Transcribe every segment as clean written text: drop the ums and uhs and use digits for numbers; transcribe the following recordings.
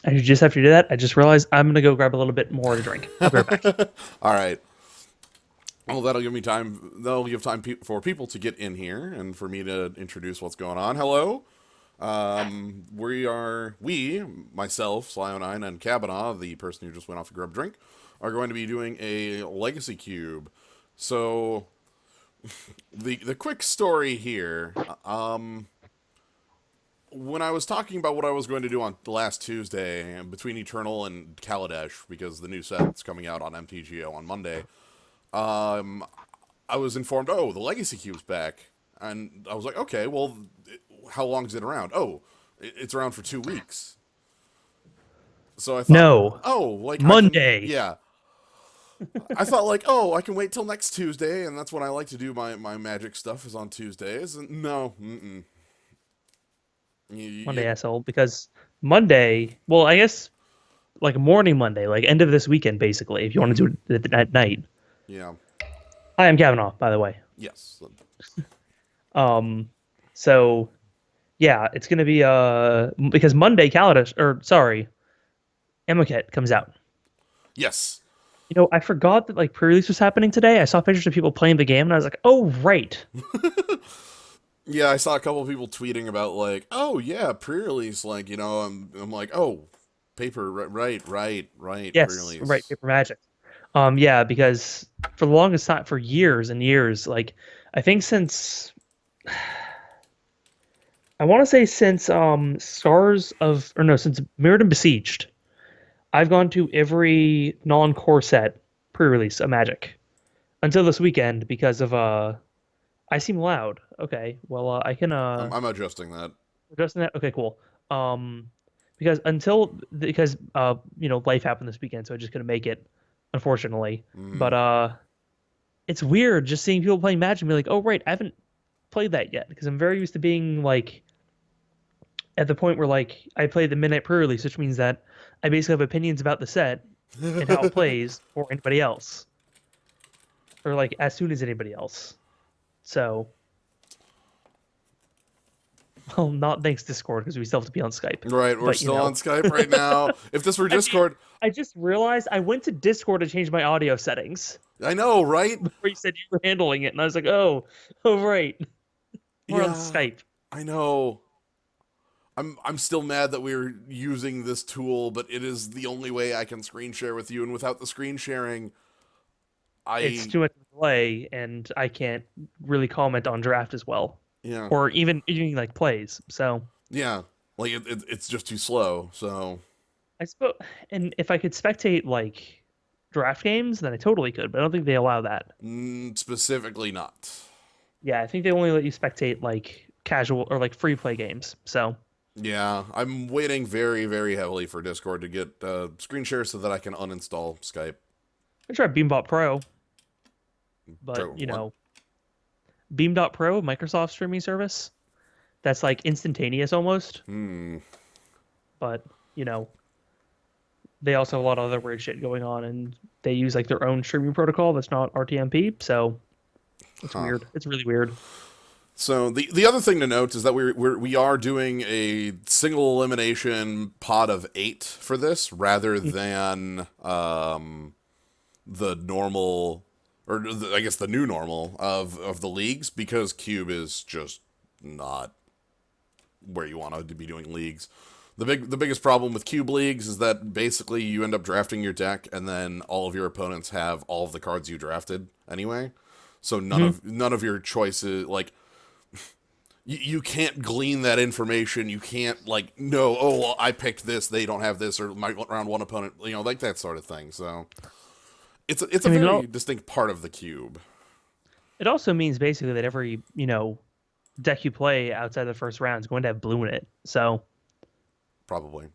And you just have to do that. I just realized I'm gonna go grab a little bit more to drink. I'll be right back. All right. Well, that'll give me time. That'll give time for people to get in here and for me to introduce what's going on. Hello. We, myself, Sly09, and Kabanaw, the person who just went off to grab a drink, are going to be doing a legacy cube. So, the quick story here. When I was talking about what I was going to do on the last Tuesday between Eternal and Kaladesh, because the new set's coming out on MTGO on Monday, um, I was informed, oh, the Legacy Cube's back. And I was like, okay, well, how long is it around? Oh, it's around for 2 weeks. So I thought, No, oh, like I can, Monday. yeah. I thought like, oh, I can wait till next Tuesday, and that's when I like to do my magic stuff is on Tuesdays. And no, Monday, asshole. Because Monday, well, I guess like morning Monday, like end of this weekend, basically. If you want to do it at night. yeah, Hi, I'm Kavanaugh, by the way. yes, Um, so yeah, it's gonna be because Monday Kaladesh or sorry, Amoket comes out. yes. I forgot that like pre-release was happening today. I saw pictures of people playing the game, and I was like, oh right, Yeah, I saw a couple of people tweeting about like, oh yeah, pre-release. Like, I'm like, oh, paper, right, yes, right, pre-release. Paper Magic. Yeah, because for the longest time, for years and years, like I think since I want to say since Scars of or no, since Mirrodin Besieged, I've gone to every non-core set pre-release of Magic until this weekend because of I seem loud. Okay, well I can I'm adjusting that. adjust that. Okay, cool. Um, because life happened this weekend, so I just couldn't make it, unfortunately. But Mm, it's weird just seeing people playing Magic and be like, oh right, I haven't played that yet because I'm very used to being like at the point where like I play the midnight pre-release, which means that I basically have opinions about the set and how it plays or anybody else, or like as soon as anybody else. So, well, not thanks Discord because we still have to be on Skype. right, we're But still on Skype right now. If this were I mean, Discord, I just realized I went to Discord to change my audio settings I know, right? before you said you were handling it, and I was like, oh right, we're on Yeah, Skype. I know. I'm still mad that we're using this tool, but it is the only way I can screen share with you, and without the screen sharing, It's I too much delay, and I can't really comment on draft as well, yeah. or even like plays. So Yeah, like it's just too slow. So I suppose, and if I could spectate like draft games, then I totally could, but I don't think they allow that. specifically not. Yeah, I think they only let you spectate like casual or like free play games. So Yeah, I'm waiting very, very heavily for Discord to get screen share so that I can uninstall Skype. I tried Beambot Pro, but What? Beam.Pro, Microsoft streaming service, that's like instantaneous almost, Hmm. but you know, they also have a lot of other weird shit going on, and they use like their own streaming protocol that's not RTMP, so it's Huh. weird. It's really weird. So the other thing to note is that we are doing a single elimination pot of 8 for this rather than the normal I guess the new normal of the leagues because cube is just not where you want to be doing leagues. The biggest problem with cube leagues is that basically you end up drafting your deck and then all of your opponents have all of the cards you drafted anyway. So Mhm. none of your choices like you can't glean that information. You can't like know, oh well, I picked this, they don't have this, or my round one opponent, like that sort of thing. So it's a I mean, very distinct part of the cube. it also means basically that every deck you play outside the first round is going to have blue in it. So Probably.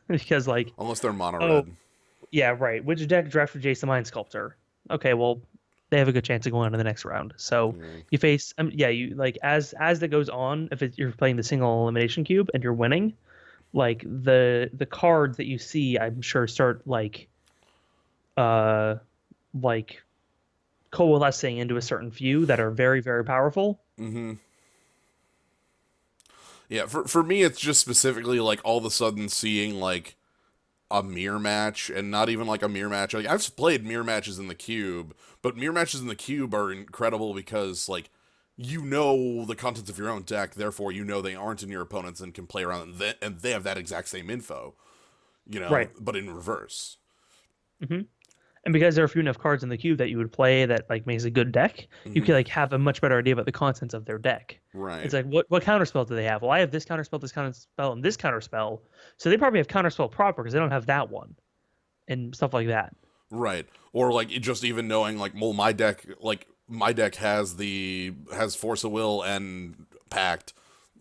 because like, Unless they're mono oh red. yeah, right, which deck drafted Jason Mind Sculptor? Okay, well they have a good chance of going on to the next round. So Mm. you face, yeah, you like as that goes on. If you're playing the single elimination cube and you're winning, like the cards that you see, I'm sure start uh like coalescing into a certain few that are very very powerful. Hmm. Yeah, for me it's just specifically like all of a sudden seeing like a mirror match, and not even like a mirror match. Like I've played mirror matches in the cube, but mirror matches in the cube are incredible because like you know the contents of your own deck, therefore you know they aren't in your opponent's and can play around, and they have that exact same info, Right. but in reverse. hmm And because there are few enough cards in the cube that you would play that like makes a good deck, you Hmm. can like have a much better idea about the contents of their deck. Right. It's like what counterspell do they have? Well, I have this counterspell, and this counterspell. So they probably have counterspell proper because they don't have that one and stuff like that. Right. Or like just even knowing like, well, my deck has Force of Will and Pact.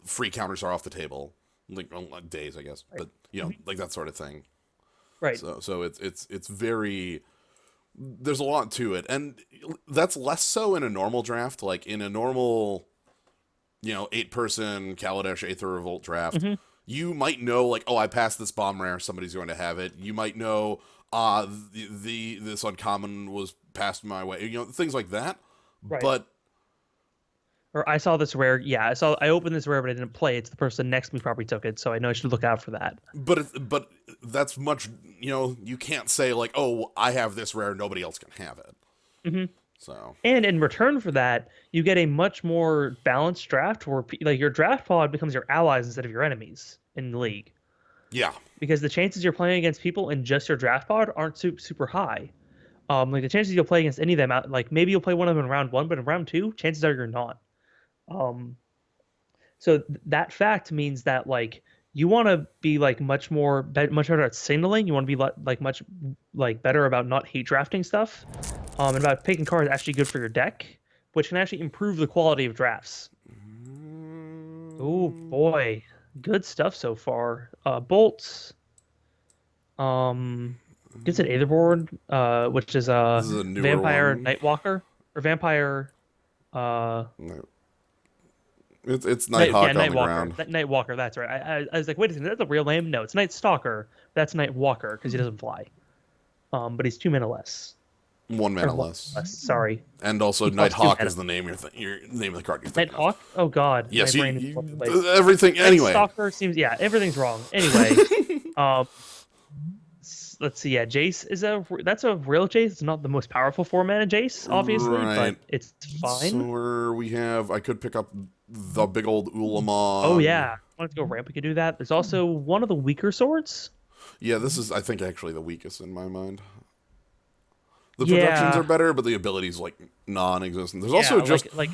Free counters are off the table. Like on days, I guess. Right. But like that sort of thing. Right. So it's very, there's a lot to it. And that's less so in a normal draft. Like in a normal, 8-person Kaladesh Aether Revolt draft, hmm you might know like, oh, I passed this bomb rare, somebody's going to have it. You might know this uncommon was passed my way, things like that. Right. But Or I saw this rare. Yeah, I opened this rare, but I didn't play it. It's the person next to me probably took it, so I know I should look out for that. but that's much, you can't say like, oh, I have this rare, nobody else can have it. hmm So And in return for that, you get a much more balanced draft where like your draft pod becomes your allies instead of your enemies in the league. yeah. Because the chances you're playing against people in just your draft pod aren't super high. Like the chances you'll play against any of them out, like maybe you'll play one of them in round one, but in round two, chances are you're not. Um, that fact means that like you want to be like much better at signaling. You want to be like much like better about not hate drafting stuff, and about picking cards actually good for your deck, which can actually improve the quality of drafts. Oh Mm, boy, good stuff so far. Bolts. Gets an Aetherborn, which is this a is a newer vampire one. Nightwalker or vampire. Uh, No. It's Nighthawk on the Nightwalker. ground. Nightwalker. That's right. I was like, wait a second, that's a real name? No, it's Night Stalker. That's Nightwalker because he doesn't fly. But he's 2 mana less. One Or mana one less. less. Sorry, And also he costs 2 Nighthawk mana. is the name your name of the card you're thinking of. Nighthawk. Oh God, my Yes, brain is all over the place. everything. Night Anyway, Stalker seems everything's wrong. Anyway, um, let's see. Yeah, Jace is that's a real Jace. It's not the most powerful 4 mana Jace, obviously, right. but it's So fine. I could pick up the big old Oh Ulamog. yeah, wanted to go ramp. We could do that. There's also one of the weaker swords. Yeah, this is I think actually the weakest in my mind. The protections are Yeah, better, but the abilities like non-existent. There's yeah, also just like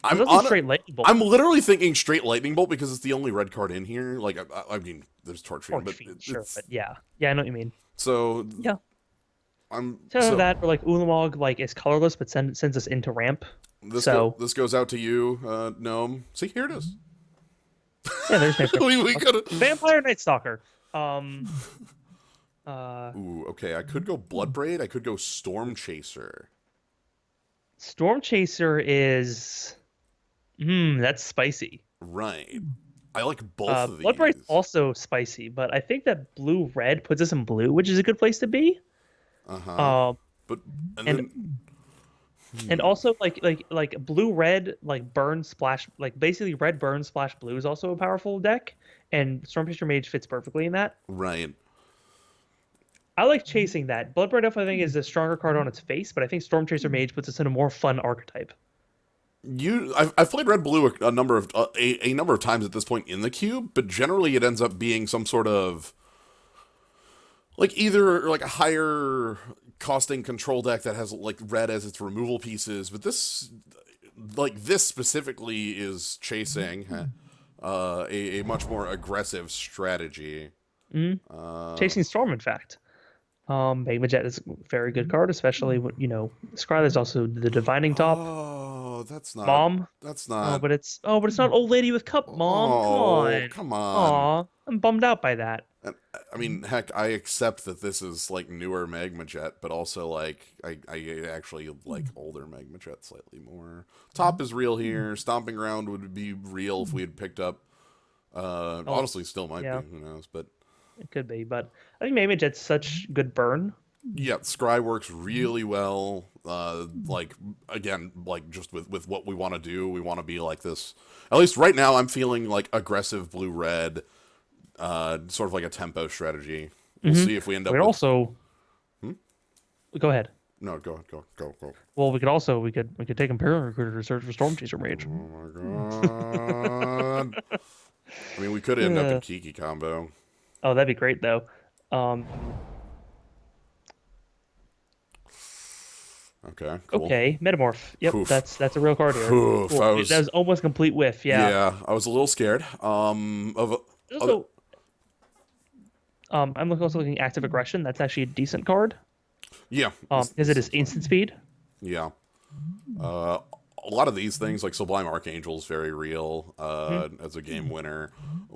there's I'm also on. straight lightning bolt. I'm literally thinking straight lightning bolt because it's the only red card in here. Like I mean, there's torch fiend, Torch but Fiend, sure, it's but yeah, I know what you mean. so Yeah, I'm so so that or like Ulamog like is colorless but sends us into ramp. So this goes out to you, gnome. See, here it is. yeah, there's my we could. Vampire Night Stalker. Um, Ooh, okay. I could go Bloodbraid. I could go Storm Chaser. Storm Chaser is that's spicy. Right. I like both of Bloodbraid's these. also spicy, but I think that blue red puts us in blue, which is a good place to be. Uh huh. Um, But and and then and also like blue red like burn splash like basically red burn splash blue is also a powerful deck, and Stormchaser Mage fits perfectly in that. right. I like chasing that. Bloodbraid Elf I think is a stronger card on its face, but I think Stormchaser Mage puts us in a more fun archetype. I've played red blue a number of a number of times at this point in the cube, but generally it ends up being some sort of like either like a higher costing control deck that has like red as its removal pieces, but this specifically is chasing a much more aggressive strategy. Chasing Storm, in fact. Magma Jet is a very good card, especially when Scry. There's also the Divining Top. Oh, Mom. that's Oh, not. but it's not Old Lady with Cup, Mom. Come Oh, on. come on. Aw, I'm bummed out by that. And, I mean, heck, I accept that this is like newer Magma Jet, but also like I actually like older Magma Jet slightly more. Top is real here. Stomping Ground would be real if we had picked up. Oh, Honestly, still might yeah, be. Who knows? But it could be, but I think Magma Jet's such good burn. yeah, Scry works really well. Like again, like just with what we want to do, we want to be like this. At least right now, I'm feeling like aggressive blue red, sort of like a tempo strategy. We'll see if we end We up could with. also Hmm? go ahead. No, go. Well, we could take Imperial Recruiter to search for Storm Chaser Mage. Oh my god. I mean, we could end up in Uh, Kiki combo. oh, that'd be great though. Um, Okay, cool. okay, Metamorph. Yep, Oof. that's a real card here. Oof. Cool. That was almost complete whiff. Yeah. I was a little scared. Of Also, I'm also looking active aggression. That's actually a decent card. yeah. Because it is instant speed. Yeah. Uh, a lot of these things, like Sublime Archangel, is very real as a game winner.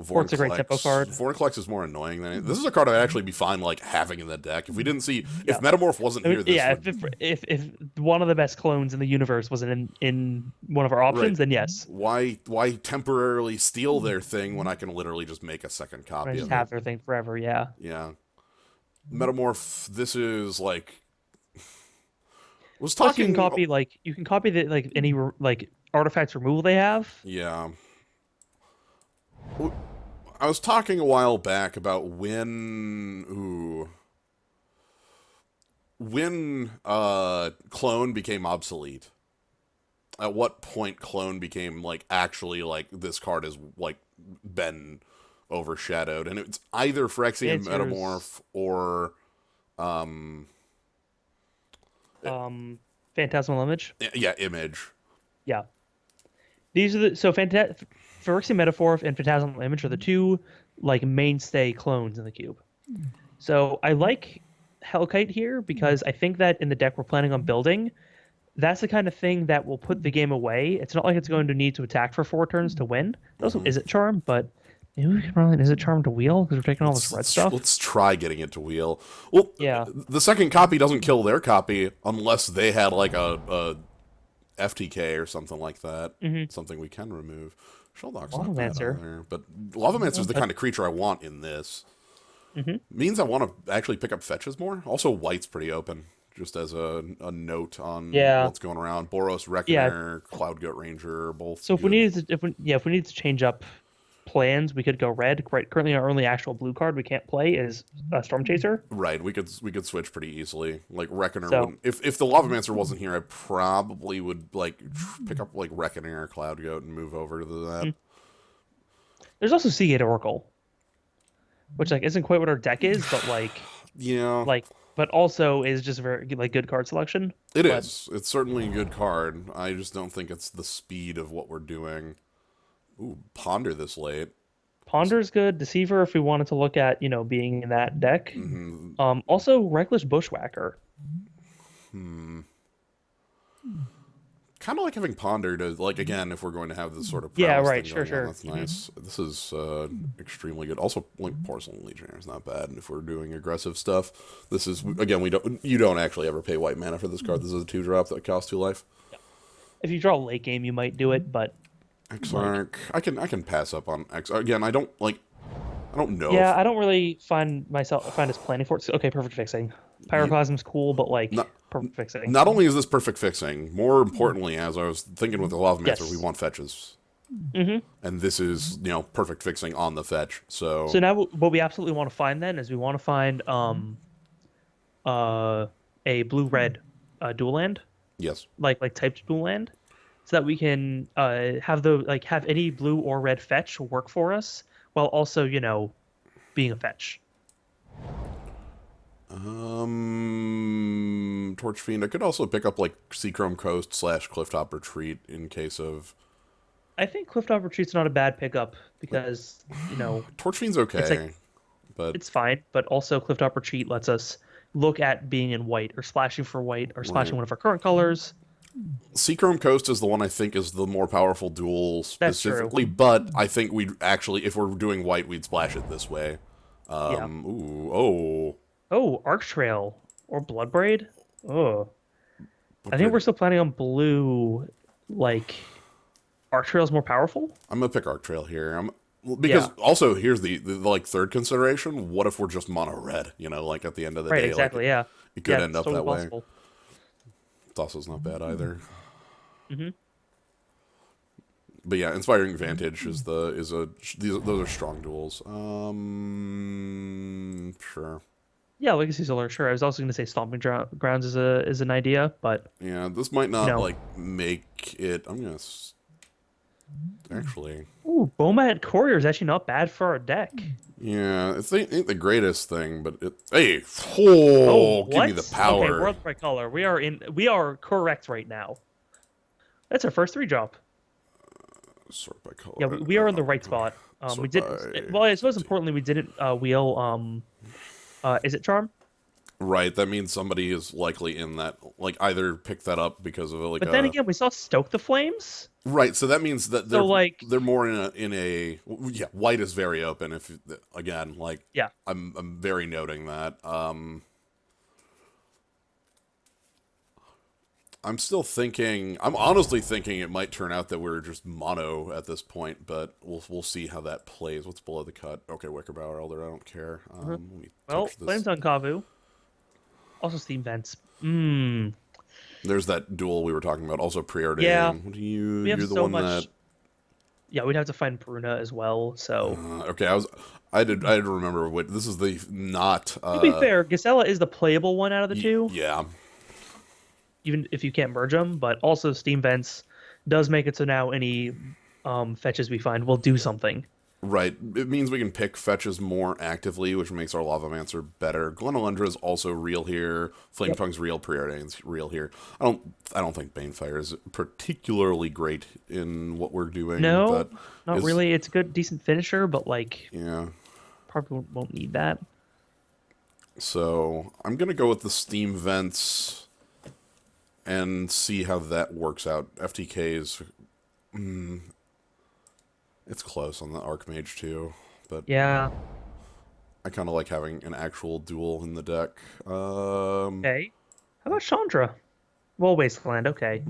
Or it's a great tempo card. Vornclex is more annoying than it. This is a card I'd actually be fine like having in the deck. If we didn't see, Yeah. if Metamorph wasn't I mean, here, this yeah, would, if one of the best clones in the universe wasn't in one of our options, Right. then yes. why temporarily steal their thing when I can literally just make a second I copy just of have it? their thing forever. Yeah. Yeah. Metamorph. This is like. Was Plus, you talking. can copy the any like artifacts removal they have. Yeah. I was talking a while back about when clone became obsolete. At what point clone became like actually like this card has like been overshadowed, and it's either Phyrexian Metamorph or Phantasmal Image. yeah, Image. Yeah. These are the Phyrexian Metaphor and Phantasmal Image are the two like mainstay clones in the cube. So I like Hellkite here because I think that in the deck we're planning on building, that's the kind of thing that will put the game away. It's not like it's going to need to attack for 4 turns to win. It also is it Charm, but maybe we can run. Is it Charm to wheel because we're taking all this red stuff? Let's try getting it to wheel. Well, Yeah. the second copy doesn't kill their copy unless they had like a FTK or something like that. Something we can remove. Sheldog's not bad either, but Lavamancer is the kind of creature I want in this. Means I want to actually pick up fetches more. Also, white's pretty open, just as a note on what's going around. Boros, Reckoner, Cloud Goat Ranger, both. So if we needed to change up plans, we could go red. Right, currently our only actual blue card we can't play is Storm Chaser. Right, we could switch pretty easily. Like Reckoner, So, if the Lavamancer wasn't here, I probably would like pick up like Reckoner or Cloud Goat and move over to that. There's also Seagate Oracle, which like isn't quite what our deck is, but but also is just very like good card selection. It is. It's certainly a good card. I just don't think it's the speed of what we're doing. Ooh, Ponder this late. Ponder's good. Deceiver, if we wanted to look at being in that deck. Also Reckless Bushwhacker. Kind of like having Ponder to like again if we're going to have this sort of right, thing sure. That's nice. This is extremely good. Also, like Porcelain Legionnaire is not bad. And if we're doing aggressive stuff, this is again you don't actually ever pay white mana for this card. This is a 2-drop that costs 2 life. If you draw late game, you might do it, but Exarch, I can pass up on X. Again, I don't know. Yeah, I don't really find us planning for it. Okay, perfect fixing. Pyroclasm's cool, but perfect fixing. Not only is this perfect fixing, more importantly, as I was thinking with the Lavamancer, we want fetches. And this is, perfect fixing on the fetch. So now what we absolutely want to find then is we want to find a blue-red dual land. Yes. Like typed dual land. So that we can have any blue or red fetch work for us while also, being a fetch. Torch Fiend. I could also pick up like Seachrome Coast / Clifftop Retreat in case of. I think Clifftop Retreat's not a bad pickup because Torch Fiend's okay, but it's fine. But also Clifftop Retreat lets us look at being in white or splashing for white or splashing one of our current colors. Seachrome Coast is the one I think is the more powerful duel specifically, but I think we'd actually, if we're doing white, we'd splash it this way. Oh, Arc Trail or Bloodbraid. Oh, I think we're still planning on blue. Like, Arc Trail's more powerful. I'm gonna pick Arc Trail here. Because also here's the like third consideration. What if we're just mono red? Like at the end of the day, exactly, it could end up totally that way. possible. Thassa's not bad either. But yeah, Inspiring Vantage is those are strong duels. Sure. Yeah, Legacy Solar, sure. I was also going to say Stomping Grounds is an idea, but Yeah, this might you not know, like make it. Actually. ooh, Bomat Courier is actually not bad for our deck. Yeah, it's ain't the greatest thing, but hey, Oh, give me the what? Okay, we're power. on the right color. We are correct right now. That's our first 3-drop. Sort by Yeah, color. we are in the right spot. We Sort did by. well. I suppose importantly, we didn't wheel. Is it Charm? Right, that means somebody is likely in that, like, either pick that up because of like But then a. again, we saw Stoke the Flames. Right, so that means that So like, they're more in a yeah. White is very open. If again, like, yeah, I'm very noting that. I'm still thinking. I'm honestly thinking it might turn out that we're just mono at this point, but we'll see how that plays. What's below the cut? Okay, Wickerbauer Elder. I don't care. uh Let me well, touch this. Flames on Kavu. Also Steam Vents. Hmm. There's that duel we were talking about. Also Yeah, preordain. What do you? we have You're the so one that. much. Yeah, we'd have to find Bruna as well. So Okay, I did remember. What this is the not. to be fair, Gisela is the playable one out of the two, Yeah. even if you can't merge them. But also Steam Vents does make it so now any fetches we find will do something. Right. It means we can pick fetches more actively, which makes our Lavamancer better. Glenelendra is also real here. Flame Yep. Tongue's real. Preordain's real here. I don't think Banefire is particularly great in what we're doing, No, but not is really. It's a good, decent finisher, but like yeah. probably won't need that. So I'm gonna go with the Steam Vents and see how that works out. FTK's it's close on the Archmage too, but Yeah. I kind of like having an actual duel in the deck. Okay. How about Chandra? Well, Wasteland. Okay.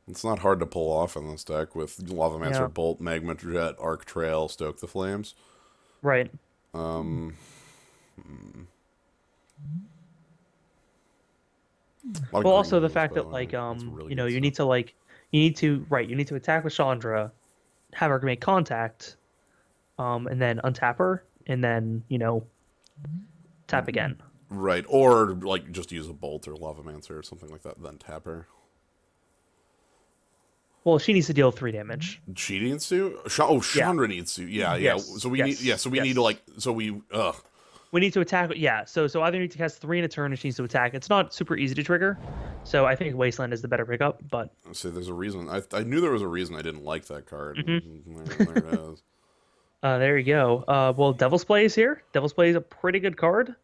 It's not hard to pull off in this deck with Yeah. Lavamancer, Bolt, Magma Jet, Arc Trail, Stoke the Flames. Right. Um, a lot of Well, green also the in this, fact by the that way. That's really you know, good stuff. you need to attack with Chandra, have her make contact, and then untap her, and then, you know, tap again. Right, or like just use a Bolt or Lavamancer or something like that, then tap her. Well, she needs to deal 3 damage. She needs to. Yeah. Chandra needs to. Yeah, yeah. Yes. So we need. Yeah. Yes. So we need to Yes. like. So we. Ugh. We need to attack. Yeah. So either need to cast 3 in a turn, or she needs to attack. It's not super easy to trigger. So I think Wasteland is the better pickup. But So there's a reason. I knew there was a reason I didn't like that card. mhm. There it is. There you go. Well, Devil's Play is here. Devil's Play is a pretty good card.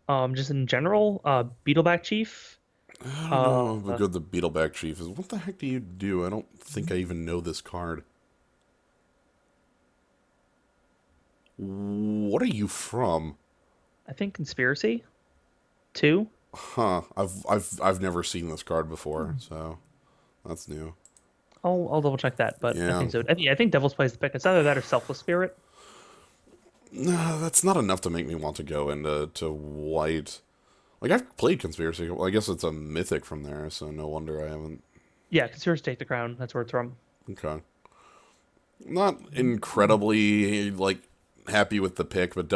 Just in general, Beetleback Chief. I don't Uh, know how good the Beetleback Chief is. What the heck do you do? I don't think I even know this card. What are you from? I think Conspiracy 2. Huh. I've never seen this card before, so that's new. I'll double check that, but I Yeah. think so. I think Devil's Play is the pick. It's either that or Selfless Spirit. No, that's not enough to make me want to go into white. Like, I've played Conspiracy. Well, I guess it's a mythic from there, so no wonder I haven't. Yeah, Conspiracy Take the Crown. That's where it's from. Okay. Not incredibly, like, happy with the pick, but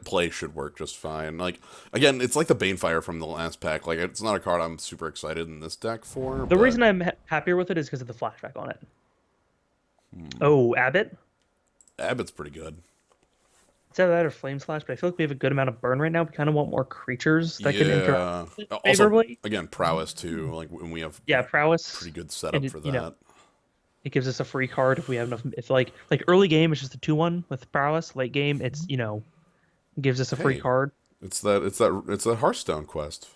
Play should work just fine. Like, again, it's like the Banefire from the last pack. Like, it's not a card I'm super excited in this deck for, The but reason I'm happier with it is because of the flashback on it. Oh, Abbott. Abbott's pretty good. It's either that or Flame Slash, but I feel like we have a good amount of burn right now. We kind of want more creatures that can Yeah. interact with it Also, favorably. again, Prowess, too. Like, when we have Yeah, Prowess. pretty good And setup it, for you know, that. it gives us a free card if we have enough. If like early game, it's just a 2/1 with Prowess. Late game, it's it gives us a free Hey, card. it's that Hearthstone quest.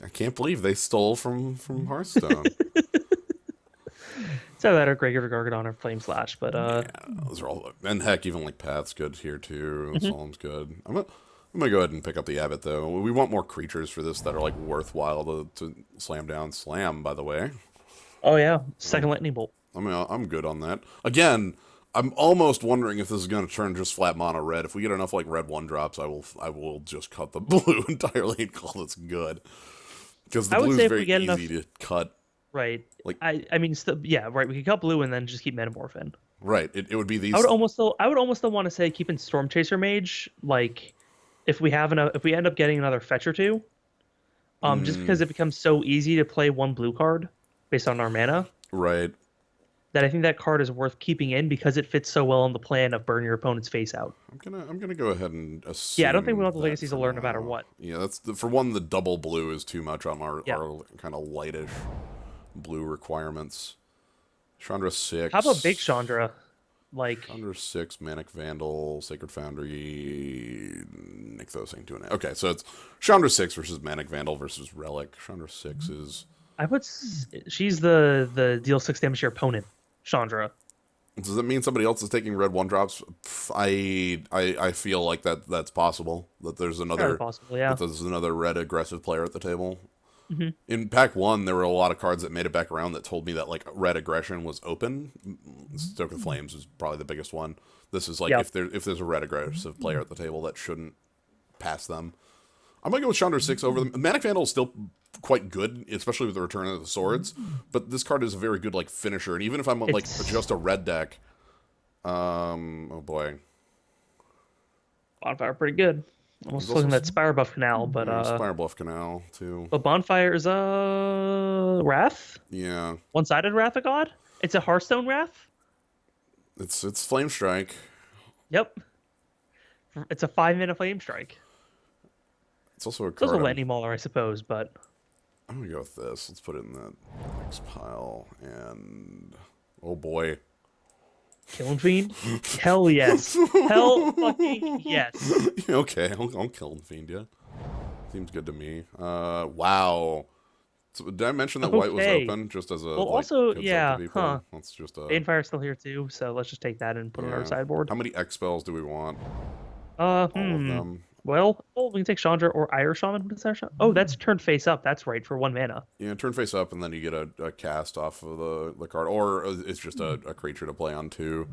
I can't believe they stole from Hearthstone. So that or Gregor Gargadon or Flame Slash, but Yeah, those are all, and heck, even like Path's good here too. mhm. Solemn's good. I'm gonna go ahead and pick up the Abbot though. We want more creatures for this that are like worthwhile to slam down. Slam, by the way. Oh yeah, Um, second lightning bolt. I'm good on that. Again, I'm almost wondering if this is going to turn just flat mono red. If we get enough like red one drops, I will just cut the blue entirely and call this good. Because the I would blue say is if we very get easy enough, to cut. right? Like I mean, yeah, right. We could cut blue and then just keep Metamorphin. right, it would be I would these. almost though. I would almost though want to say keeping Storm Chaser Mage. Like, if we have enough, if we end up getting another fetch or two, just because Mm, it becomes so easy to play one blue card based on our mana, right. that I think that card is worth keeping in because it fits so well on the plan of burn your opponent's face out. I'm gonna go ahead and Yeah, I don't think we assume want the that legacies for to learn no matter now. what. Yeah, for one. The double blue is too much on Yeah. our kind of lightish blue requirements. Chandra How about Big 6. Chandra? Like, Chandra 6, Manic Vandal, Sacred Foundry, Nykthos into an. Okay, so it's Chandra 6 versus Manic Vandal versus Relic. Chandra 6 is. she's the deal 6 damage to your opponent, Chandra. Does that mean somebody else is taking red one drops? I feel like that's possible. That there's Entirely another possible, yeah. red aggressive player at the table. Hmm. In pack one, there were a lot of cards that made it back around that told me that like red aggression was open. Stoke of Flames is probably the biggest one. This is like Yep. if there's a red aggressive player at the table that shouldn't pass them. I'm gonna go with Chandra 6 over them. Manic Vandal is still quite good, especially with the Return of the Swords. But this card is a very good like finisher, and even if I'm like It's just a red deck, oh boy, Bonfire pretty good. Almost There's also looking at Spire Buff Canal, but Spire Bluff Canal too. Bonfire is Wrath? Yeah, One-sided Wrath of God? It's a Hearthstone Wrath? it's Flame Strike. Yep. It's a 5-mana Flame Strike. It's also a It's also card. Lightning Mauler, I suppose, but I'm gonna go with this. Let's put it in the next pile, and oh boy, Killing Fiend? Hell yes. Hell fucking yes. okay, I'll kill Fiend. Yeah, seems good to me. Wow. So did I mention that white was Okay. open just as a Well, like, also, heads up yeah, to people? huh. That's just Banefire's still here too, so let's just take that and put it on our yeah. sideboard. How many X spells do we want? All of them. Well, we can take Chandra or Ire Shaman. What is our Shaman? Oh, that's turned face up. That's right, for 1 mana. Yeah, turn face up, and then you get a cast off of the card, or it's just a creature to play on too.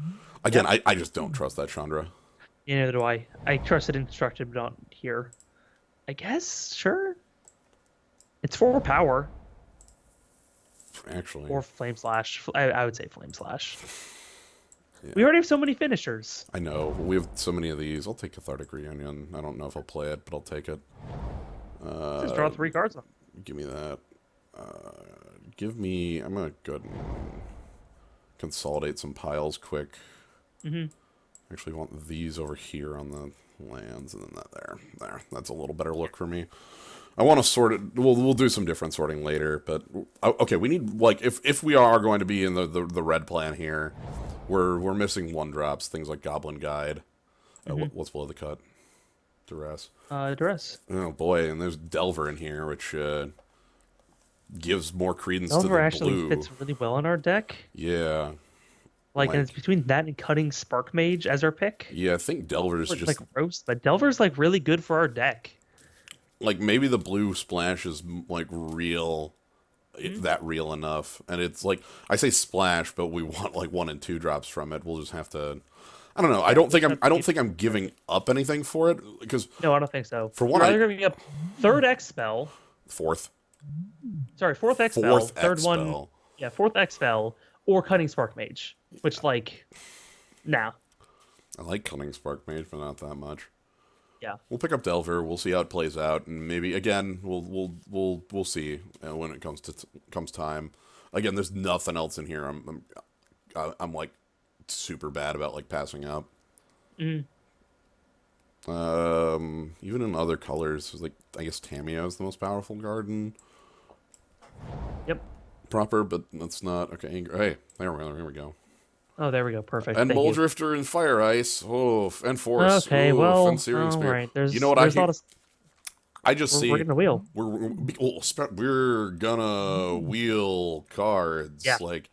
Again, I just don't trust that Chandra. Yeah, neither do I. I trust it instructed, but not here. I guess, sure. It's 4 power. Actually, Or Flame Slash. I would say Flame Slash. yeah. We already have so many finishers. I know. We have so many of these. I'll take Cathartic Reunion. I don't know if I'll play it, but I'll take it. Just draw 3 cards on. Give me that. Give me... I'm going to go ahead and consolidate some piles quick. Actually want these over here on the lands, and then that there. There. That's a little better look for me. I want to sort it... We'll do some different sorting later, but... Okay, we need... Like, if we are going to be in the red plan here, we're missing 1-drops, things like Goblin Guide. What's below the cut? Duress. Duress. Oh boy, and there's Delver in here, which gives more credence to the Delver actually blue. fits really well in our deck. Yeah. Like, and it's between that and cutting Spark Mage as our pick. Yeah, I think Delver's It's just... like roast, but Delver's like really good for our deck. Like, maybe the blue splash is, like, real... that real enough. And it's like... I say splash, but we want, like, 1 and 2 drops from it. We'll just have to... I don't know. I don't think I'm giving up anything for it, because... No, I don't think so. For one, We're either giving up 3rd X spell. 4th. Sorry, 4th X spell. 4th Third X one. spell. Yeah, 4th X spell. Or cutting Spark Mage. Which, like... Nah. I like Cunning Spark Mage, but not that much. Yeah. We'll pick up Delver. We'll see how it plays out, and maybe again we'll see when it comes time. Again, there's nothing else in here. I'm like super bad about like passing up. Even in other colors, like I guess Tameo is the most powerful garden. Yep. Proper, but that's not okay. Hey, there we go. Oh, there we go. Perfect. And Thank Mole you. Drifter and Fire Ice. Oh, and Force. Okay, oof, well, and Searing all Spear. right. There's, You know what there's a lot of... I just see We're getting a wheel. we're gonna wheel cards. Yeah. Like,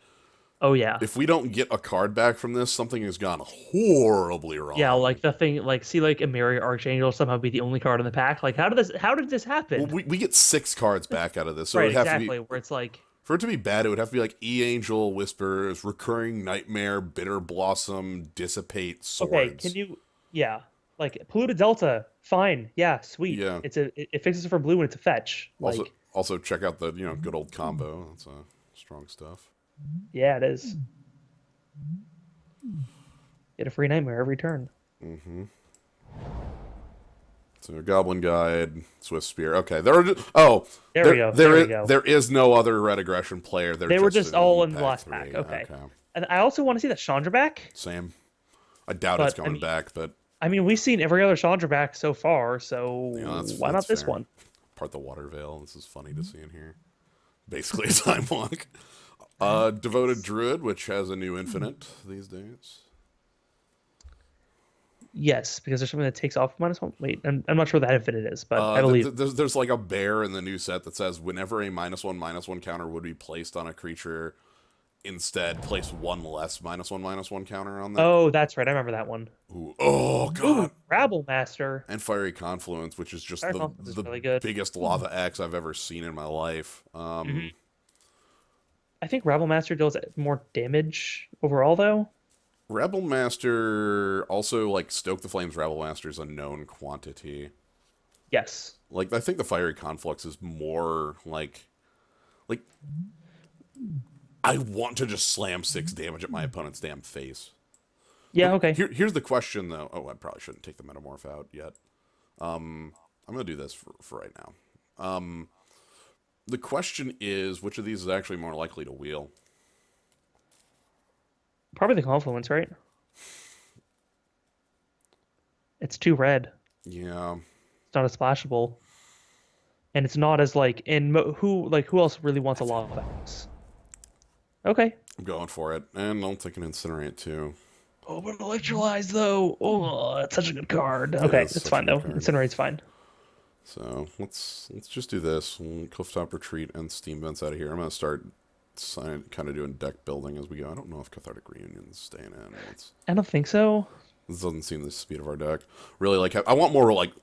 Oh, yeah. if we don't get a card back from this, something has gone horribly wrong. Yeah, like the thing, like, see, like, Emeria Archangel somehow be the only card in the pack. Like, how did this happen? Well, we get 6 cards back out of this, so right, it would have exactly. to be Where it's like, For it to be bad, it would have to be like E-Angel, Whispers, Recurring Nightmare, Bitter Blossom, Dissipate, Okay, can Swords. you? Yeah, like polluted delta, fine. Yeah, sweet. Yeah. It fixes it for blue and it's a fetch. Also, Like, also check out the good old combo. That's strong stuff. yeah, it is. Get a free nightmare every turn. Mm-hmm. So Goblin Guide, Swift Spear. Okay, there are There we go. There we go. there is no other red aggression player. They're They were just just all in in the pack last pack. three. Okay. Okay, And I also want to see that Chandra back. same. I doubt it's But coming back, but I mean, we've seen every other Chandra back so far, so why that's not this fair. one? Part the Water Veil. This is funny to see in here. Basically a time walk. Devoted Druid, which has a new infinite these days. Yes, because there's something that takes off -1. Wait, I'm not sure what that infinite is, but I believe. There's like a bear in the new set that says whenever a -1/-1 counter would be placed on a creature, instead place one less -1/-1 counter on that. Oh, that's right. I remember that one. Ooh, oh god. Ooh, Rabble Master. And Fiery Confluence, which is just Fire Confluence is really good. biggest lava X I've ever seen in my life. I think Rabble Master deals more damage overall, though. Rebel Master also like Stoke the Flames. Rebel Master is a known quantity. Yes. Like I think the Fiery Conflux is more like I want to just slam 6 damage at my opponent's damn face. Yeah. Okay. Here's the question though. Oh, I probably shouldn't take the Metamorph out yet. I'm gonna do this for right now. The question is, which of these is actually more likely to wheel? Probably the Confluence, right? It's too red. Yeah. It's not as splashable, and it's not as like who else really wants a lot of X? Okay. I'm going for it, and I'll take an Incinerate too. Oh, but Electrolyze though. Oh, that's such a good card. Okay, it's fine though. Incinerate's fine. So let's just do this. Clifftop Retreat and Steam Vents out of here. I'm gonna start kind of doing deck building as we go. I don't know if Cathartic Reunion's staying in. I don't think so. This doesn't seem the speed of our deck. Really, like I want more like.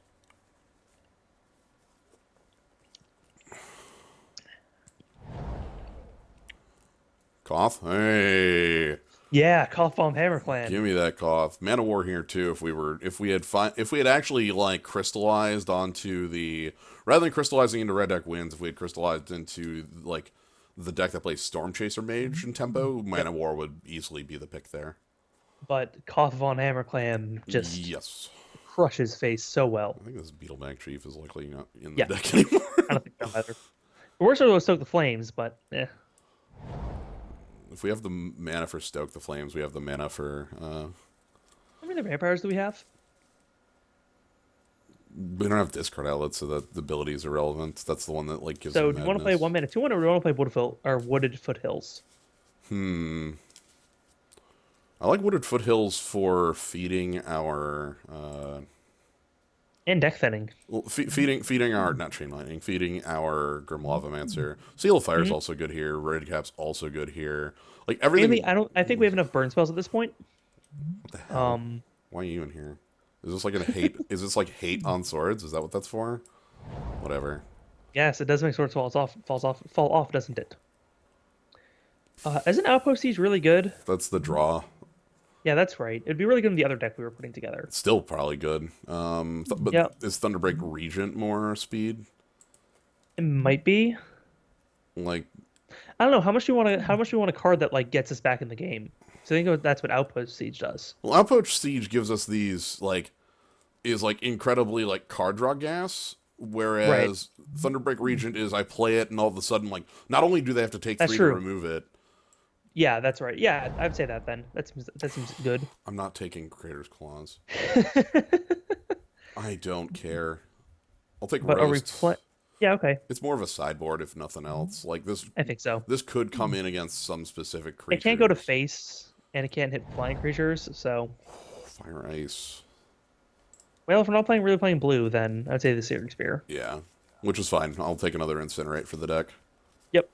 Koth? Hey. Yeah, Cough Bomb Hammer Clan. Give me that Koth. Mana War here too. If we had actually like crystallized onto the rather than crystallizing into red deck wins, if we had crystallized into like the deck that plays Storm Chaser Mage and Tempo, Mana War would easily be the pick there. But Koth Von Hammer Clan just yes crushes face so well. I think this Beetleback Chief is likely not in the Yeah. deck anymore. I don't think so either. We're sort of Stoke the Flames, but eh. If we have the mana for Stoke the Flames, we have the mana for. How many vampires do we have? We don't have discard outlets, so the ability is irrelevant. That's the one that like gives. So them do you want to play 1 mana 2/1, or do you want to play Wooded Foothills? I like Wooded Foothills for feeding our. And deck thinning. Well, feeding our not chain lightning, feeding our Grim Lavamancer. Seal of Fire is also good here. Red Cap's also good here. Like everything. Mainly, I think we have enough burn spells at this point. What the hell? Why are you in here? Is this like a hate? Is this like hate on swords? Is that what that's for? Whatever. Yes, it does make swords fall off, doesn't it? Isn't Outpost Siege really good? That's the draw. Yeah, that's right. It'd be really good in the other deck we were putting together. It's still probably good. But is Thunderbreak Regent more speed? It might be. Like, I don't know how much do you want to. How much do you want a card that like gets us back in the game? So I think that's what Outpost Siege does. Well, Outpost Siege gives us these is incredibly like card draw gas, whereas Thunderbreak Regent is I play it and all of a sudden like not only do they have to take 3 to remove it. Yeah, that's right. Yeah, I'd say that then. That seems good. I'm not taking Creator's Claws. I don't care. I'll take Roast. Yeah, okay. It's more of a sideboard if nothing else. Like this, I think so. This could come in against some specific creature. It can't go to face, and it can't hit flying creatures, so. Fire Ice. Well, if we're not really playing blue, then I'd say the Searing Spear. Yeah, which is fine. I'll take another Incinerate for the deck. Yep.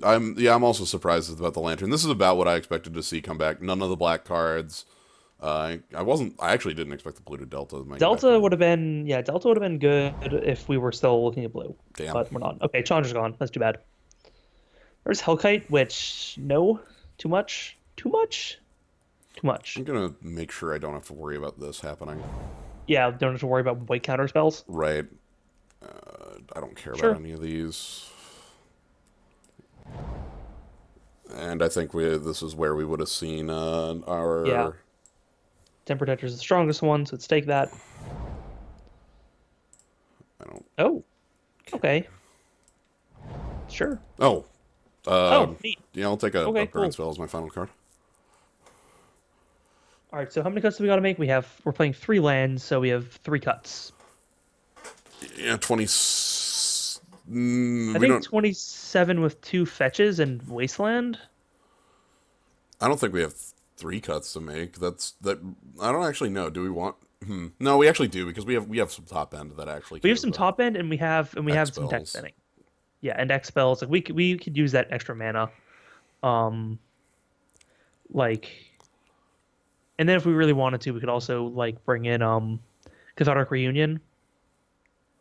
I'm also surprised about the Lantern. This is about what I expected to see come back. None of the black cards. I actually didn't expect the blue to Delta. Delta would have been good if we were still looking at blue. Damn. But we're not. Okay, Chandra's gone. That's too bad. There's Hellkite, which no, too much, too much, too much. I'm gonna make sure I don't have to worry about this happening. Yeah, don't have to worry about white counter spells. Right. I don't care about Sure. any of these. And I think this is where we would have seen Yeah. our... Ten Protector is the strongest one, so let's take that. I don't Oh, care. okay. Sure. Oh, Oh, neat. yeah, I'll take a Okay, burn cool. spell as my final card. All right, so how many cuts do we got to make? We're playing 3 lands, so we have 3 cuts. Yeah, 20. I We think don't. 27 with 2 fetches and Wasteland. I don't think we have 3 cuts to make. That. I don't actually know. Do we want? No, we actually do because we have some top end that actually We have kills some top end, and we X have some deck spells. spinning. Yeah, and X spells. Like we could use that extra mana. Um, like, and then if we really wanted to, we could also like bring in Cathartic Reunion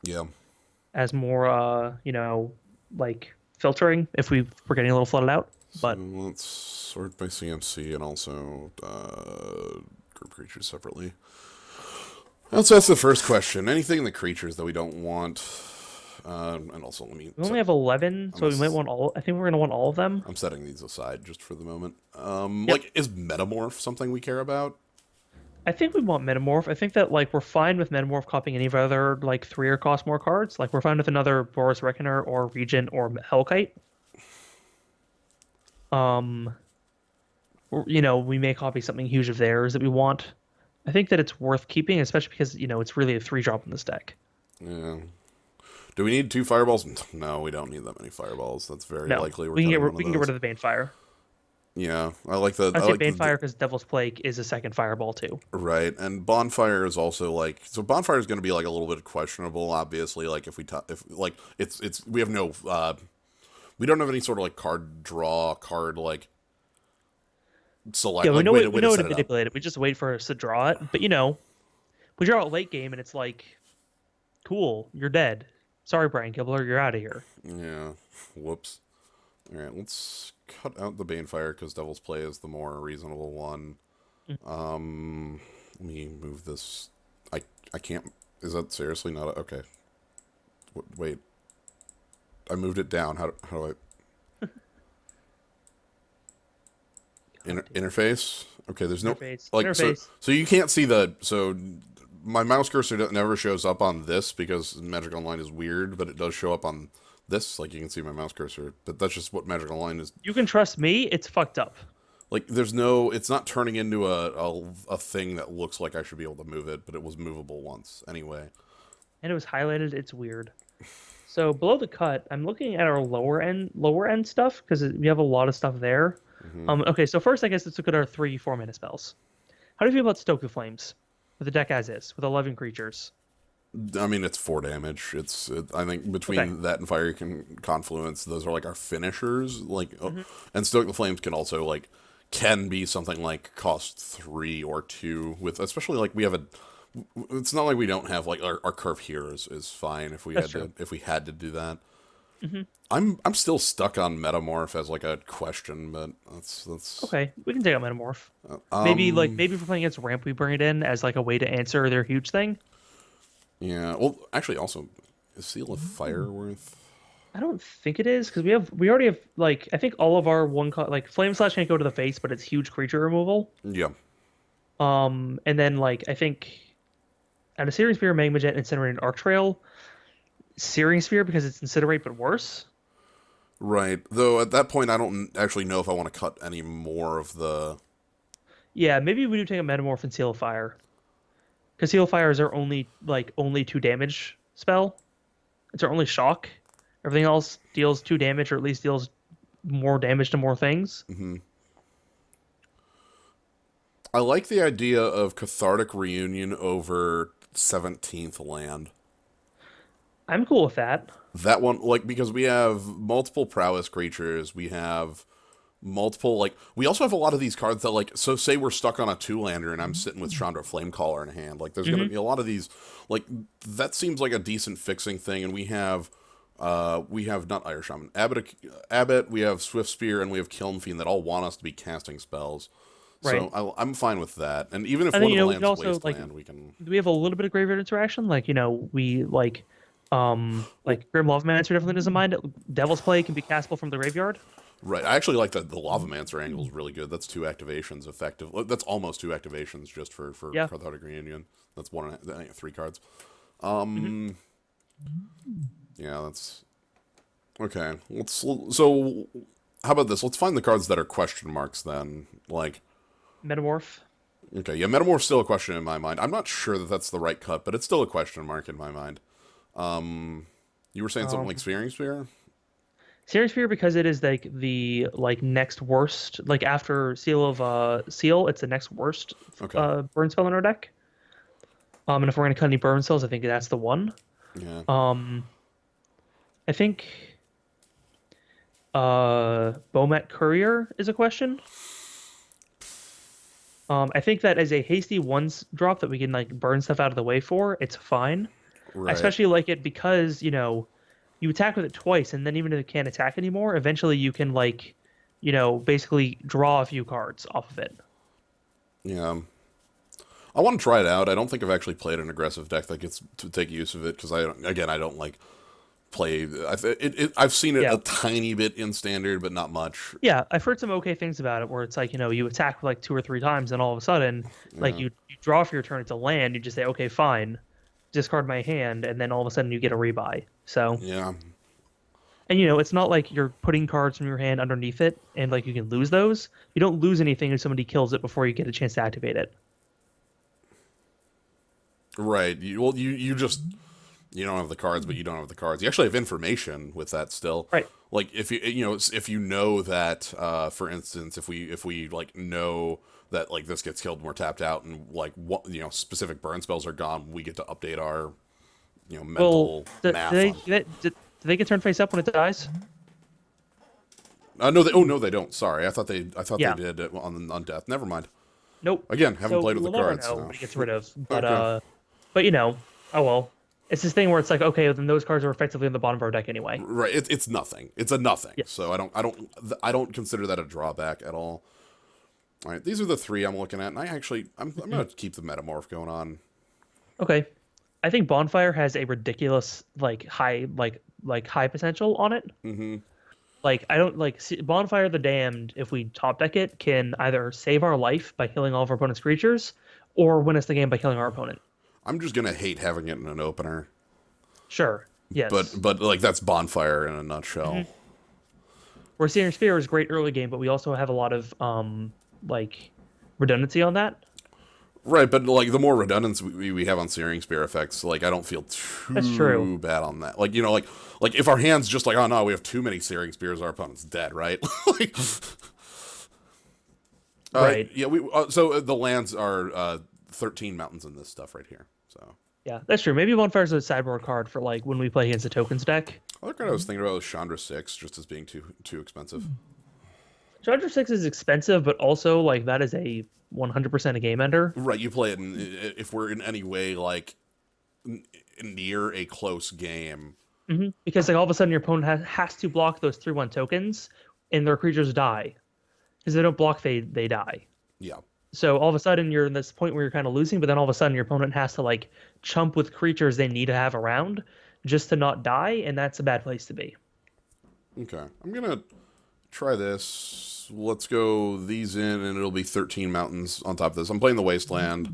Yeah. as more like filtering if we're getting a little flooded out. So But let's sort by CMC and also group creatures separately. Let's ask the first question. Anything in the creatures that we don't want? And also, let me. we only have 11, so we might want all. I think we're gonna want all of them. I'm setting these aside just for the moment. Yep. Like, is Metamorph something we care about? I think we want Metamorph. I think that like we're fine with Metamorph copying any of our other like 3 or cost more cards. Like we're fine with another Boros Reckoner or Regent or Hellkite. Um, we may copy something huge of theirs that we want. I think that it's worth keeping, especially because it's really a 3 drop in this deck. Yeah. Do we need 2 fireballs? No, we don't need that many fireballs. That's very No, likely we're we can cutting get one of we can get rid those. of the Banefire. Yeah, I like the. I I say like Banefire because Devil's Plague is a second fireball too. right, and bonfire is also like so. Bonfire is going to be like a little bit questionable, obviously. Like if if like it's we have no we don't have any sort of like card draw card like select Yeah, like we way to know how to set it up. manipulate it. We just wait for us to draw it. But we draw it late game and it's like, cool, you're dead. Sorry, Brian Kibler, you're out of here. Yeah, whoops. All right, let's cut out the Banefire because Devil's Play is the more reasonable one. Let me move this. I can't. Is that seriously not okay? Wait, I moved it down. How do I interface? Okay, there's no Interface, like interface. so you can't see my mouse cursor never shows up on this because Magic Online is weird, but it does show up on this. Like you can see my mouse cursor, but that's just what Magic Online is. You can trust me. It's fucked up. Like it's not turning into a thing that looks like I should be able to move it, but it was movable once anyway. And it was highlighted. It's weird. So below the cut, I'm looking at our lower end stuff because we have a lot of stuff there. Okay, so first I guess let's look at our 3 4 mana spells. How do you feel about Stoke the Flames with the deck as is with 11 creatures? I mean, it's 4 damage. I think between Okay. that and Fire Confluence, those are like our finishers. Like, and Stoke the Flames can also like can be something like cost 3 or 2 with, especially like we have a. It's not like we don't have like our curve here is fine if we That's had true. to do that. I'm still stuck on Metamorph as like a question, but that's Okay, we can take out Metamorph. um Maybe if we're playing against Ramp, we bring it in as like a way to answer their huge thing. yeah. Well, actually, also is Seal of Fire worth? I don't think it is because we already have like I think all of our like Flame Slash can't go to the face, but it's huge creature removal. Yeah. And then like I think out of Searing Spear, Magma Jet, Incinerate, and Arc Trail, Searing Spear because it's Incinerate but worse. Right. Though at that point, I don't actually know if I want to cut any more of the. Yeah, maybe we do take a Metamorph and Seal of Fire because Seal of Fire is our only 2 damage spell. It's our only shock. Everything else deals 2 damage or at least deals more damage to more things. I like the idea of Cathartic Reunion over 17th Land. I'm cool with that. That one, like, because we have multiple prowess creatures, we have multiple, like, we also have a lot of these cards that, like, so say we're stuck on a 2-lander and I'm sitting with Chandra Flamecaller in hand. Like, there's going to be a lot of these, like, that seems like a decent fixing thing, and we have We have not Irish Shaman. Abbott, we have Swift Spear, and we have Kiln Fiend that all want us to be casting spells. Right. So I'm fine with that. And even if And then one of the we can lands is also Wasteland, we can. we have a little bit of graveyard interaction. Like we Grim Lovemancer definitely doesn't mind it. Devil's Play can be castable from the graveyard. Right. I actually like the Lavamancer angle is really good. That's two activations effective. That's almost two activations just for Yeah. Cathartic Reunion. That's three cards. Hmm. Yeah, that's okay. So how about this? Let's find the cards that are question marks then. Like Metamorph. okay, yeah, Metamorph's still a question in my mind. I'm not sure that that's the right cut, but it's still a question mark in my mind. You were saying something like Um, Sphearing Sphere? Searing Spear because it is like the next worst, like after Seal, it's the next worst Okay. burn spell in our deck. And if we're gonna cut any burn spells, I think that's the one. Yeah. Um, I think Bomet Courier is a question. I think that as a hasty ones drop that we can like burn stuff out of the way for, it's fine. I Right. especially like it because, you attack with it twice, and then even if it can't attack anymore, eventually you can basically draw a few cards off of it. Yeah. I want to try it out. I don't think I've actually played an aggressive deck that gets to take use of it because I don't like play. I've seen it Yeah. a tiny bit in standard, but not much. Yeah, I've heard some okay things about it where it's like, you attack like two or three times, and all of a sudden, like Yeah. you draw for your turn, it's a land, you just say, okay, fine, discard my hand, and then all of a sudden you get a rebuy. So, Yeah. and it's not like you're putting cards from your hand underneath it and like you can lose those. You don't lose anything if somebody kills it before you get a chance to activate it. Right. You just you don't have the cards, but you don't have the cards. You actually have information with that still. Right. Like if you know that for instance if we like know that like this gets killed and we're tapped out and like what specific burn spells are gone, we get to update our Well, mental do math they on. do they get turned face up when it dies? No, no, they don't. Sorry, I thought they Yeah. did it on death. Never mind. Nope. Again, haven't So played with we'll the never cards. know So. what it gets rid of. But Okay. oh well. It's this thing where it's like, okay, then those cards are effectively on the bottom of our deck anyway. Right. It's nothing. It's a nothing. Yes. So I don't consider that a drawback at all. All right. These are the three I'm looking at, and I'm gonna keep the metamorph going on. Okay. I think Bonfire has a ridiculous high potential on it. Mm-hmm. Like I don't like Bonfire the Damned. If we top deck it, can either save our life by killing all of our opponent's creatures, or win us the game by killing our opponent. I'm just gonna hate having it in an opener, Sure. but Yes. but like that's bonfire in a nutshell. Where Searing Sphere is great early game, but we also have a lot of like redundancy on that. Right, but like the more redundancy we have on Searing Spear effects, like I don't feel That's too true. bad on that. Like like if our hands just like oh no we have too many Searing Spears, our opponent's dead, right? like, Right. yeah, so the lands are 13 mountains in this stuff right here. So Yeah, that's true. Maybe Bonfire's a sideboard card for like when we play against the tokens deck. other card I was thinking about was Chandra 6, just as being too expensive. Charger 6 is expensive, but also like that is a 100% a game ender. Right, you play it if we're in any way like near a close game. Because like all of a sudden your opponent has to block those 3/1 tokens and their creatures die. Because they don't block, they die. Yeah. So all of a sudden you're in this point where you're kind of losing, but then all of a sudden your opponent has to like chump with creatures they need to have around just to not die, and that's a bad place to be. Okay, I'm gonna try this. Let's go these in, and it'll be 13 mountains on top of this. I'm playing the Wasteland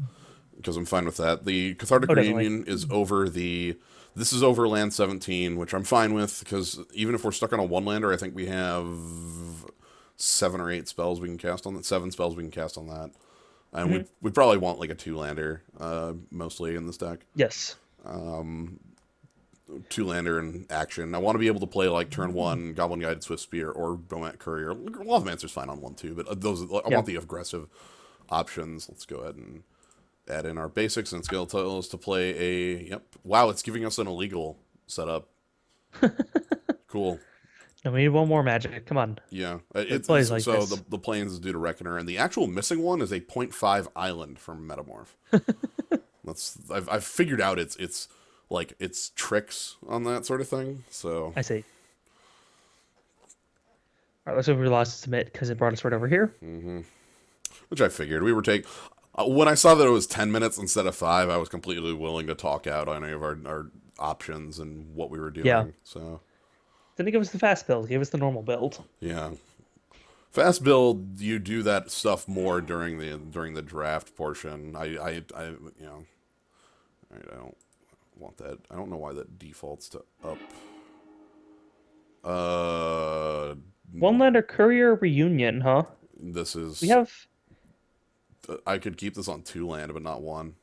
because I'm fine with that. The Cathartic Oh, definitely. Reunion is over the. This is over land 17, which I'm fine with because even if we're stuck on a one lander, I think we have 7 or 8 spells we can cast on that. 7 spells we can cast on that, and we probably want like a 2 lander, mostly in this deck. Yes. 2 lander in action. I want to be able to play like turn 1 Goblin Guided Swift Spear or Bomat Courier. Lavamancer's fine on 1 too, but I Yeah. want the aggressive options. Let's go ahead and add in our basics, and it's going to tell us to play a. Yep. Wow, it's giving us an illegal setup. Cool. And we need one more magic. Come on. Yeah. Plays like so this. the planes is due to Reckoner, and the actual missing one is a .5 island from Metamorph. I've figured out it's like its tricks on that sort of thing. So I see. All right, let's over lost to submit because it brought us right over here. which I figured we were taking. When I saw that it was 10 minutes instead of 5, I was completely willing to talk out on any of our options and what we were Yeah. doing. So Didn't give us the fast build. Gave us the normal build. yeah, fast build. You do that stuff more during the draft portion. I don't want that. I don't know why that defaults to up. Uh, One lander courier reunion, huh? this We is. have. I could keep this on 2 land, but not 1.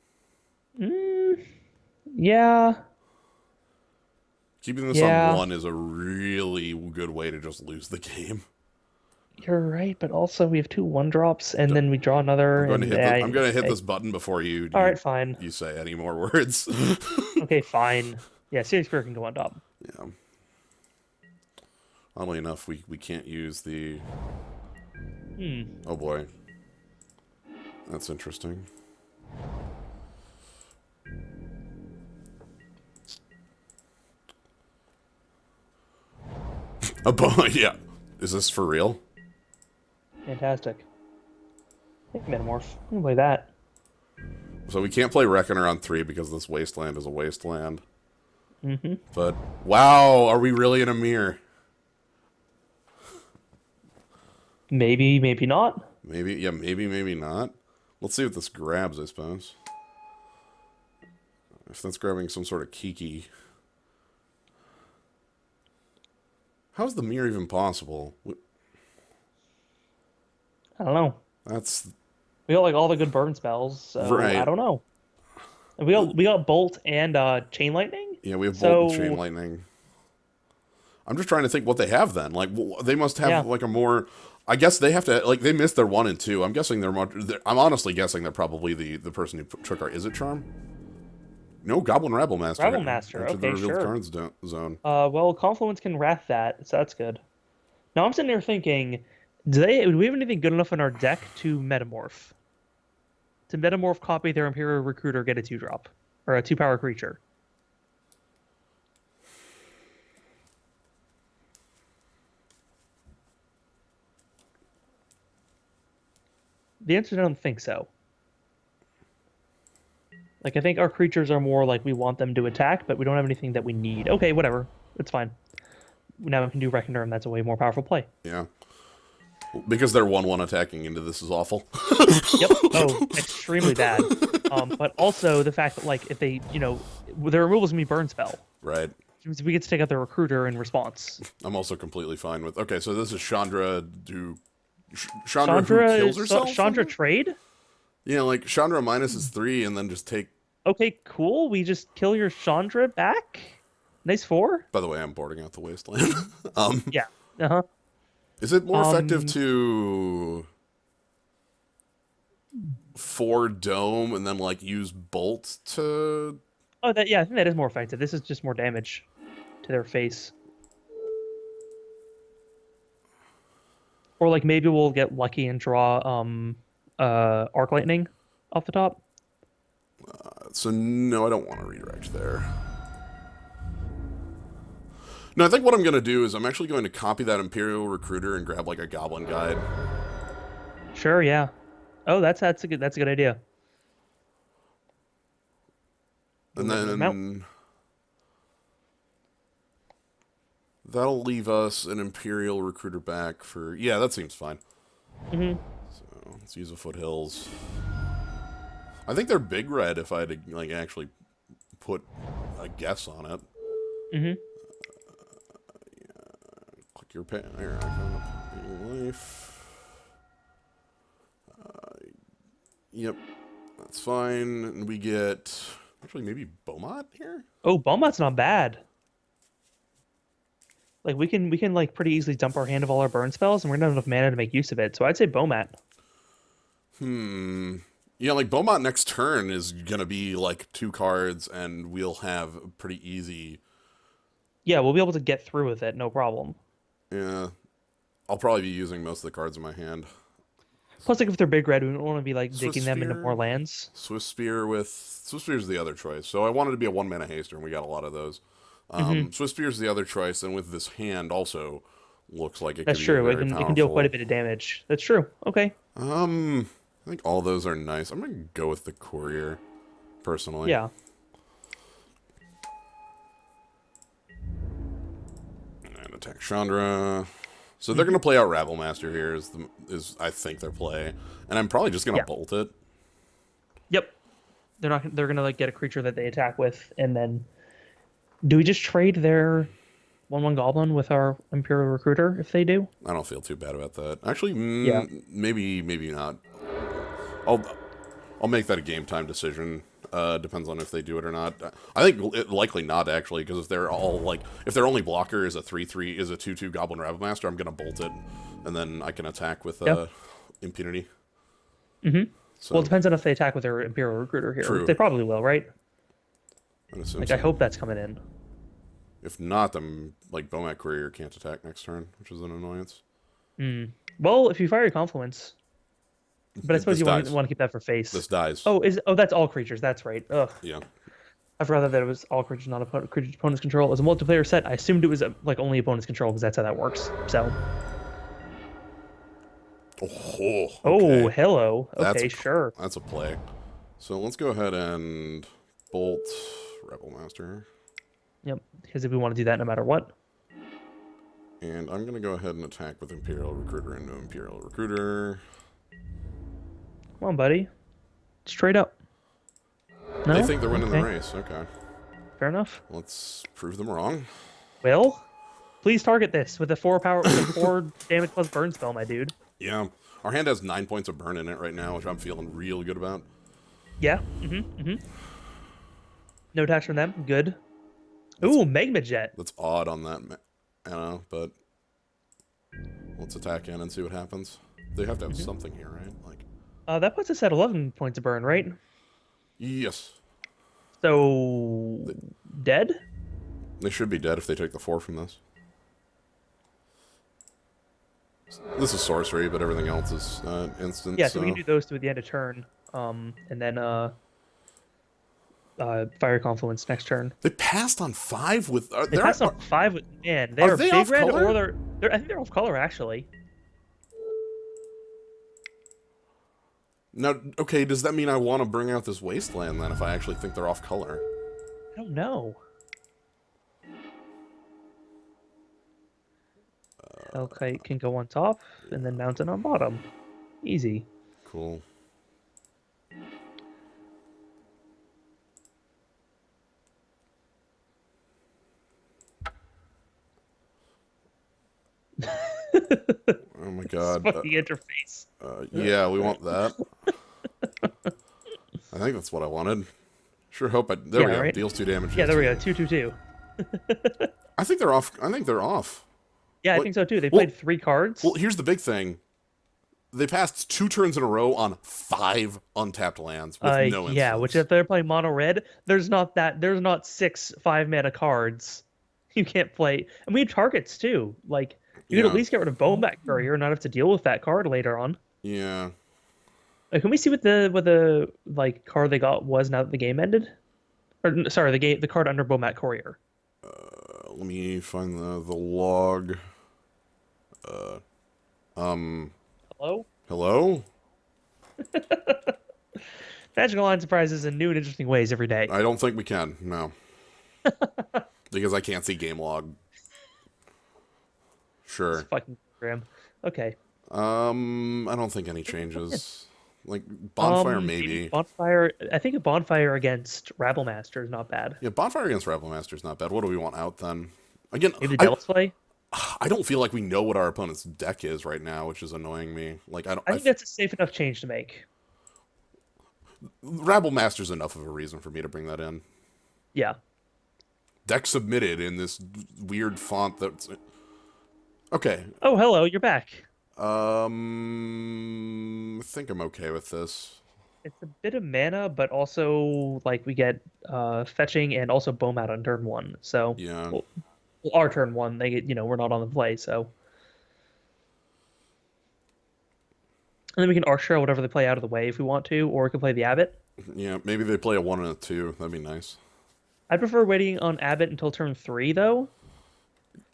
Mm, yeah. Keeping this on Yeah. 1 is a really good way to just lose the game. You're right, but also we have two one drops, and then we draw another, and I'm going to hit this button before all right, fine. you say any more words. Okay, fine. Yeah, Serious Spirit can go on top. Yeah. Oddly enough, we can't use the. Oh boy, that's interesting. Yeah. Is this for real? Fantastic. Hey, Metamorph. I can play that. So we can't play Reckoner on 3 because this wasteland is a wasteland. Mm-hmm. But wow, are we really in a mirror? Maybe, maybe not. Maybe, yeah, maybe not. Let's see what this grabs, I suppose. If that's grabbing some sort of Kiki. How's the mirror even possible? I don't know. That's We got like all the good burn spells, so right. I don't know. And we got Bolt and Chain Lightning. Yeah, we have So Bolt and Chain Lightning. I'm just trying to think what they have then. Like, they must have yeah, like a more. I guess they have to like they missed their 1 and 2. I'm guessing I'm honestly guessing they're probably the person who took our. Is it Charm? No, Goblin Rabble Master. Rabble Master. Entered the Okay, revealed sure. cards zone. Well, Confluence can wrath that, so that's good. Now I'm sitting there thinking, do we have anything good enough in our deck to metamorph? To metamorph, copy their Imperial Recruiter, get a 2-drop or a 2-power creature. The answer is I don't think so. Like I think our creatures are more like we want them to attack, but we don't have anything that we need. Okay, whatever, it's fine. Now we can do Reckoner, and that's a way more powerful play. Yeah. Because they're 1/1 attacking into this is awful. Yep. Oh, extremely bad. But also the fact that like if they, their removal is gonna be burn spell. Right. We get to take out their recruiter in response. I'm also completely fine with. Okay, so this is Chandra Chandra who kills herself. Chandra trade. Yeah, like Chandra minuses 3 and then just take. Okay, cool. We just kill your Chandra back. Nice 4. By the way, I'm boarding out the wasteland. Yeah. Uh-huh. Is it more effective to 4 dome and then like use bolt to? Oh, I think that is more effective. This is just more damage to their face. Or like maybe we'll get lucky and draw Arc Lightning off the top. So no, I don't want to redirect there. No, I think what I'm going to do is I'm actually going to copy that Imperial Recruiter and grab like a Goblin Guide. Sure, yeah. Oh, that's a good idea. And then that'll leave us an Imperial Recruiter back for. Yeah, that seems fine. Mm-hmm. So let's use the Foothills. I think they're big red if I had to like actually put a guess on it. Mm-hmm. Click your pen. Here, life. Yep, that's fine. And we get actually maybe Beaumont here. Oh, Beaumont's not bad. Like we can like pretty easily dump our hand of all our burn spells, and we're gonna have enough mana to make use of it. So I'd say Beaumont. Yeah, like Beaumont next turn is gonna be like 2 cards, and we'll have pretty easy. Yeah, we'll be able to get through with it, no problem. Yeah, I'll probably be using most of the cards in my hand. Plus, like if they're big red, we don't want to be like Swiss digging them into more Spear. lands. Swiss Spear's the other choice. So I wanted to be a 1 mana haster, and we got a lot of those. Hmm. Swiss Spear's the other choice, and with this hand also looks like it could That's be a true. very It can deal quite a powerful. bit of damage. That's true. Okay. I think all those are nice. I'm gonna go with the courier, personally. Yeah. And attack Chandra. So they're gonna play out Rabblemaster here is I think their play, and I'm probably just gonna Yeah. bolt it. Yep. They're not. They're gonna like get a creature that they attack with, and then do we just trade their 1/1 goblin with our Imperial Recruiter if they do? I don't feel too bad about that. Actually, Yeah. maybe not. I'll I'll make that a game time decision. Depends on if they do it or not. I think likely not actually, because if they're all like, if their only blocker is a 3/3 is a 2/2 Goblin Rabblemaster, I'm gonna bolt it, and then I can attack with Yep. impunity. Mm-hmm. So Well, it depends on if they attack with their Imperial Recruiter here. true. They probably will, right? I'd assume Like, I so. hope that's coming in. If not, then like Bomat Courier can't attack next turn, which is an annoyance. Well, if you fire your Confluence, but I suppose This you want dies. to keep that for face. This dies. That's all creatures. That's right. Ugh. Yeah. I forgot that it was all creatures, not creatures opponent's control. As a multiplayer set, I assumed it was like only opponent's control because that's how that works. So. Oh. Oh, Okay. hello. That's Okay, a, sure. That's a play. So let's go ahead and bolt Rebelmaster. Yep. Because if we want to do that no matter what. And I'm going to go ahead and attack with Imperial Recruiter into Imperial Recruiter. Come on, buddy. Straight up. No? They think they're winning Okay. the race. Okay. Fair enough. Let's prove them wrong. Well, please target this with a 4 damage plus burn spell, my dude. Yeah. Our hand has 9 points of burn in it right now, which I'm feeling real good about. Yeah. No attacks from them. Good. Ooh, Magma Jet. That's odd on that, but let's attack in and see what happens. They have to have something here, right? Like, That puts us at 11 points of burn, right? yes. So dead? They should be dead if they take the 4 from this. This is sorcery, but everything else is instant. Yeah, so we can do those two at the end of turn. And then Fire Confluence next turn. They passed on 5 with. They passed on 5 with man. They Are are they big off red color? or they're I think they're off color actually. Now, okay, does that mean I want to bring out this wasteland then? If I actually think they're off color, I don't know. Hellkite can go on top and then Mountain on bottom. Easy. cool. Oh my god. Fucking interface. Yeah, we want that. I think that's what I wanted. Sure hope there Yeah, we go. right? Deals 2 damage. Yeah, there we go. 2/2/2. I think they're off. I think they're off. Yeah, I What- think so too. They well- played 3 cards. Well, here's the big thing. They passed 2 turns in a row on 5 untapped lands with no Yeah, instants. which if they're playing mono red, there's not 6 5-mana cards. You can't play, and we have targets too. Like you could Yeah. at least get rid of Bowback Courier and not have to deal with that card later on. Yeah. Can we see what the like card they got was now that the game ended? Or sorry, the card under Bowback Courier. Let me find the log. Hello? Hello? Magical Line surprises in new and interesting ways every day. I don't think we can. No. Because I can't see game log. Sure. Fucking program. Okay. I don't think any changes. Like bonfire maybe. Bonfire. I think a bonfire against Rabblemaster is not bad. Yeah, bonfire against Rabblemaster is not bad. What do we want out then? Again, Maybe the Devil's Play. I don't feel like we know what our opponent's deck is right now, which is annoying me. Like I think that's a safe enough change to make. Rabblemaster's enough of a reason for me to bring that in. Yeah. Deck submitted in this weird font that's okay. Oh, hello, you're back. I think I'm okay with this. It's a bit of mana, but also like we get fetching and also Bowmat on turn 1. So Yeah. well, our turn 1, they get we're not on the play, so And then we can arc trail whatever they play out of the way if we want to, or we can play the Abbot. Yeah, maybe they play a 1 and a 2. That'd be nice. I'd prefer waiting on Abbot until turn 3, though,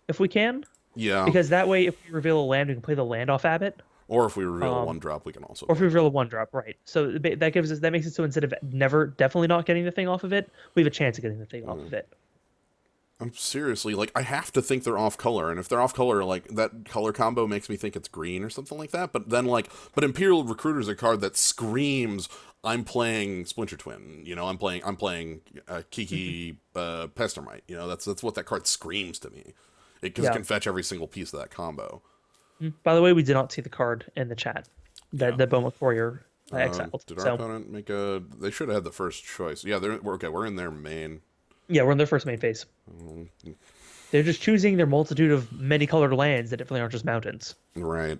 if we can. Yeah. Because that way, if we reveal a land, we can play the land off Abbot. Or if we reveal a Um, 1-drop, we can also or if play. we reveal a 1-drop, right. So that gives us, that makes it so instead of definitely not getting the thing off of it, we have a chance of getting the thing off of it. I'm seriously, like, I have to think they're off color, and if they're off color, like, that color combo makes me think it's green or something like that, but then, like, but Imperial Recruiter's a card that screams, I'm playing Splinter Twin, you know, I'm playing Kiki Pestermite, you know, that's what that card screams to me, because it can fetch every single piece of that combo. By the way, we did not see the card in the chat that the Boma Courier exiled. Did our opponent make a, they should have had the first choice. Yeah, we're in their main. Yeah, we're in their first main phase. They're just choosing their multitude of many colored lands that definitely aren't just mountains. Right.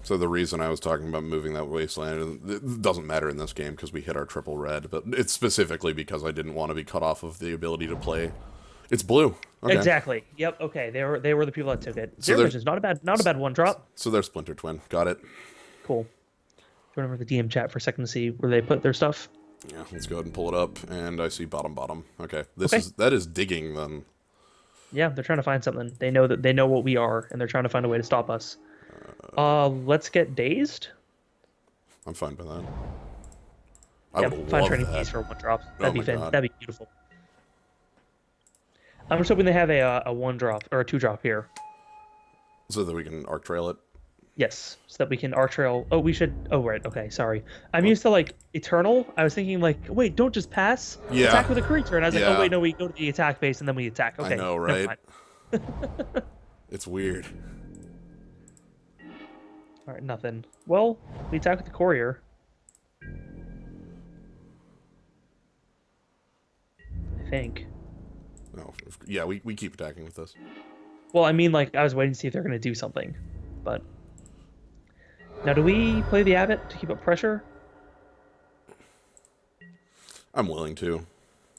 So the reason I was talking about moving that wasteland, it doesn't matter in this game because we hit our triple red, but it's specifically because I didn't want to be cut off of the ability to play. It's blue. Okay. Exactly. Yep. Okay. They were the people that took it. So Zero Vision's not a bad 1-drop. So they're Splinter Twin. Got it. Cool. Do you remember the DM chat for a second to see where they put their stuff? Yeah, let's go ahead and pull it up, and I see bottom. Okay, that is digging then. Yeah, they're trying to find something. They know what we are, and they're trying to find a way to stop us. Let's get dazed. I'm fine with that. Yeah, would find love training that. piece for 1-drop. Oh That'd be my fun. God. That'd be beautiful. I'm just hoping they have a 1-drop or a 2-drop here. So that we can arc trail it. Yes, so that we can arc trail. Oh, we should. Oh, right. Okay, sorry. I'm used to like Eternal. I was thinking like, wait, don't just pass. Yeah. Attack with a creature, and I was like, Yeah. oh wait, no, we go to the attack base and then we attack. Okay, I know, never right? mind. It's weird. All right, nothing. Well, we attack with the courier. I think. No, yeah, we keep attacking with this. Well, I mean, like I was waiting to see if they're gonna do something, but now do we play the Abbot to keep up pressure? I'm willing to.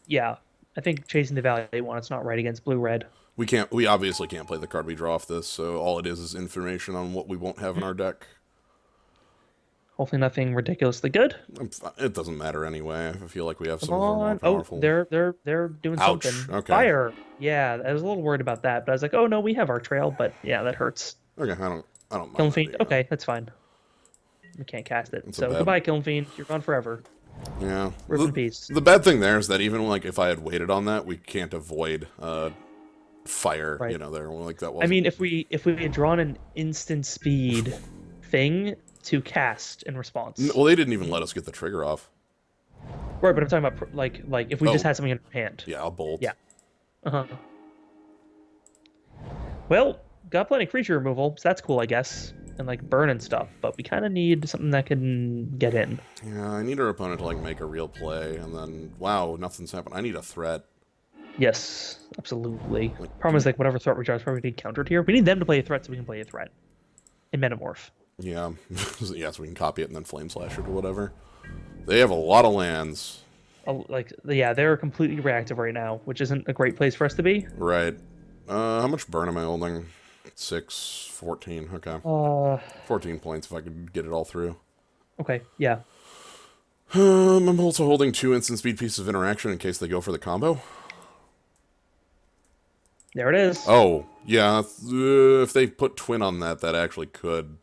Yeah, I think chasing the value one. It's not right against blue-red. We obviously can't play the card we draw off this, so all it is information on what we won't have in our deck. Hopefully, nothing ridiculously good. It doesn't matter anyway. I feel like we have some Come of our more on! powerful. Oh, they're doing Ouch. something. Okay. Fire! Yeah, I was a little worried about that, but I was like, oh no, we have our trail. But yeah, that hurts. Okay, I don't mind. Kiln that Fiend. either. Okay, that's fine. We can't cast it. It's a So bad- goodbye, Kiln Fiend. You're gone forever. Yeah. Rip in peace. The bad thing there is that even like if I had waited on that, we can't avoid fire. Right. You know, there like that was. I mean, if we had drawn an instant speed thing to cast in response, well, they didn't even let us get the trigger off. right? But I'm talking about like if we just Oh. had something in our hand. Yeah, I'll bolt. Yeah. Uh-huh. Well, got plenty of creature removal, so that's cool, I guess, and like burn and stuff. But we kind of need something that can get in. Yeah, I need our opponent to like make a real play, and then wow, nothing's happened. I need a threat. Yes, absolutely. Problem is like whatever threat we draw is probably getting countered here. We need them to play a threat so we can play a threat in Metamorph. Yeah, yeah, so we can copy it and then flame slash it or whatever. They have a lot of lands. Like yeah, they're completely reactive right now, which isn't a great place for us to be. Right. How much burn am I holding? 6, 14. Okay. 14 points if I could get it all through. Okay, yeah. I'm also holding 2 instant speed pieces of interaction in case they go for the combo. There it is. Oh, yeah. If they put twin on that, that actually could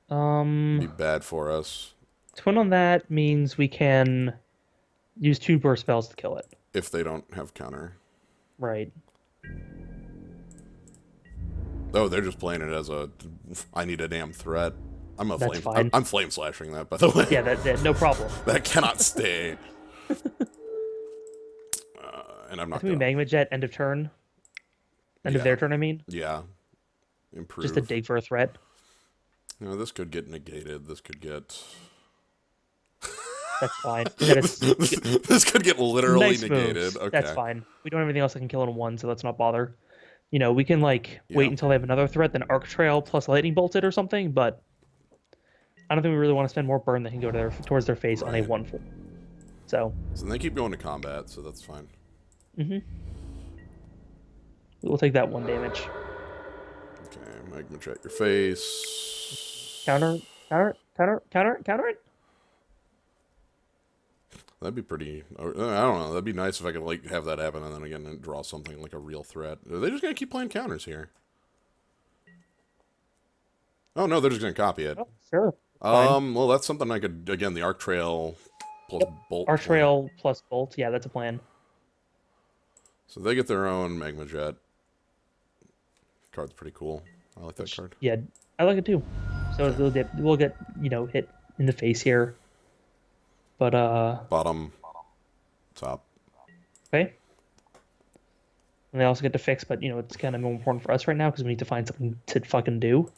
be bad for us. Twin on that means we can use 2 burst spells to kill it. If they don't have counter. Right. Oh, they're just playing it as a I need a damn threat. That's flame. fine. I'm flame slashing that, by the way. Yeah, that no problem. That cannot stay. And I'm I not think we gonna. Magma Jet end of turn. End of Yeah. their turn, I mean. Yeah. Improve. Just to dig for a threat. No, this could get negated. This could get. That's fine. That is This could get literally nice negated. moves. Okay. That's fine. We don't have anything else that can kill in 1, so let's not bother. You know, we can like Yeah. wait until they have another threat, then Arc Trail plus Lightning Bolted or something, but I don't think we really want to spend more burn that can go to towards their face on a Right. 1/4. So they keep going to combat, so that's fine. we'll take that 1 damage. Okay, Magma Jet your face. Counter, counter it. That'd be pretty. I don't know. That'd be nice if I could like have that happen and then again draw something like a real threat. Are they just gonna keep playing counters here? Oh no, they're just gonna copy it. Oh, sure. Fine. Well, that's something I could again. The Arc Trail plus Yep. Bolt. Arch Trail plus Bolt. Yeah, that's a plan. So they get their own Magma Jet. Card's pretty cool. I like that card. Yeah, I like it too. So Okay. we'll get hit in the face here. But Bottom, top. okay. And they also get to fix, but it's kind of more important for us right now because we need to find something to fucking do.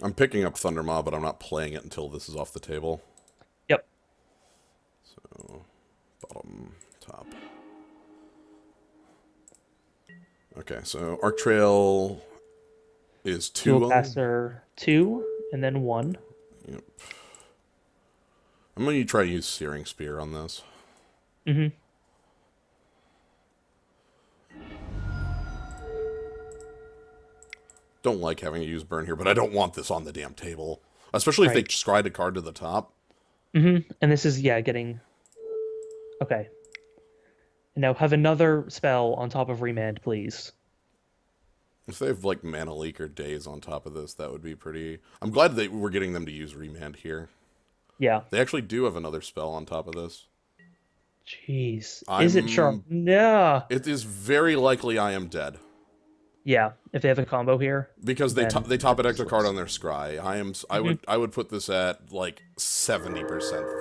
I'm picking up Thunder Mob, but I'm not playing it until this is off the table. Yep. So, bottom, top. Okay, so Arc Trail is 2. Dual Caster 2 and then 1. Yep. I'm going to try to use Searing Spear on this. Mm-hmm. Don't like having to use Burn here, but I don't want this on the damn table. Especially if they scryed a card to the top. Mm-hmm. And this is, getting... Okay. And now have another spell on top of Remand, please. If they have, like, Mana Leak or Daze on top of this, that would be pretty... I'm glad that we're getting them to use Remand here. Yeah. They actually do have another spell on top of this. Jeez. Is it sharp? No. It is very likely I am dead. Yeah, if they have a combo here. Because they top a deck a card on their scry. I would put this at like 70%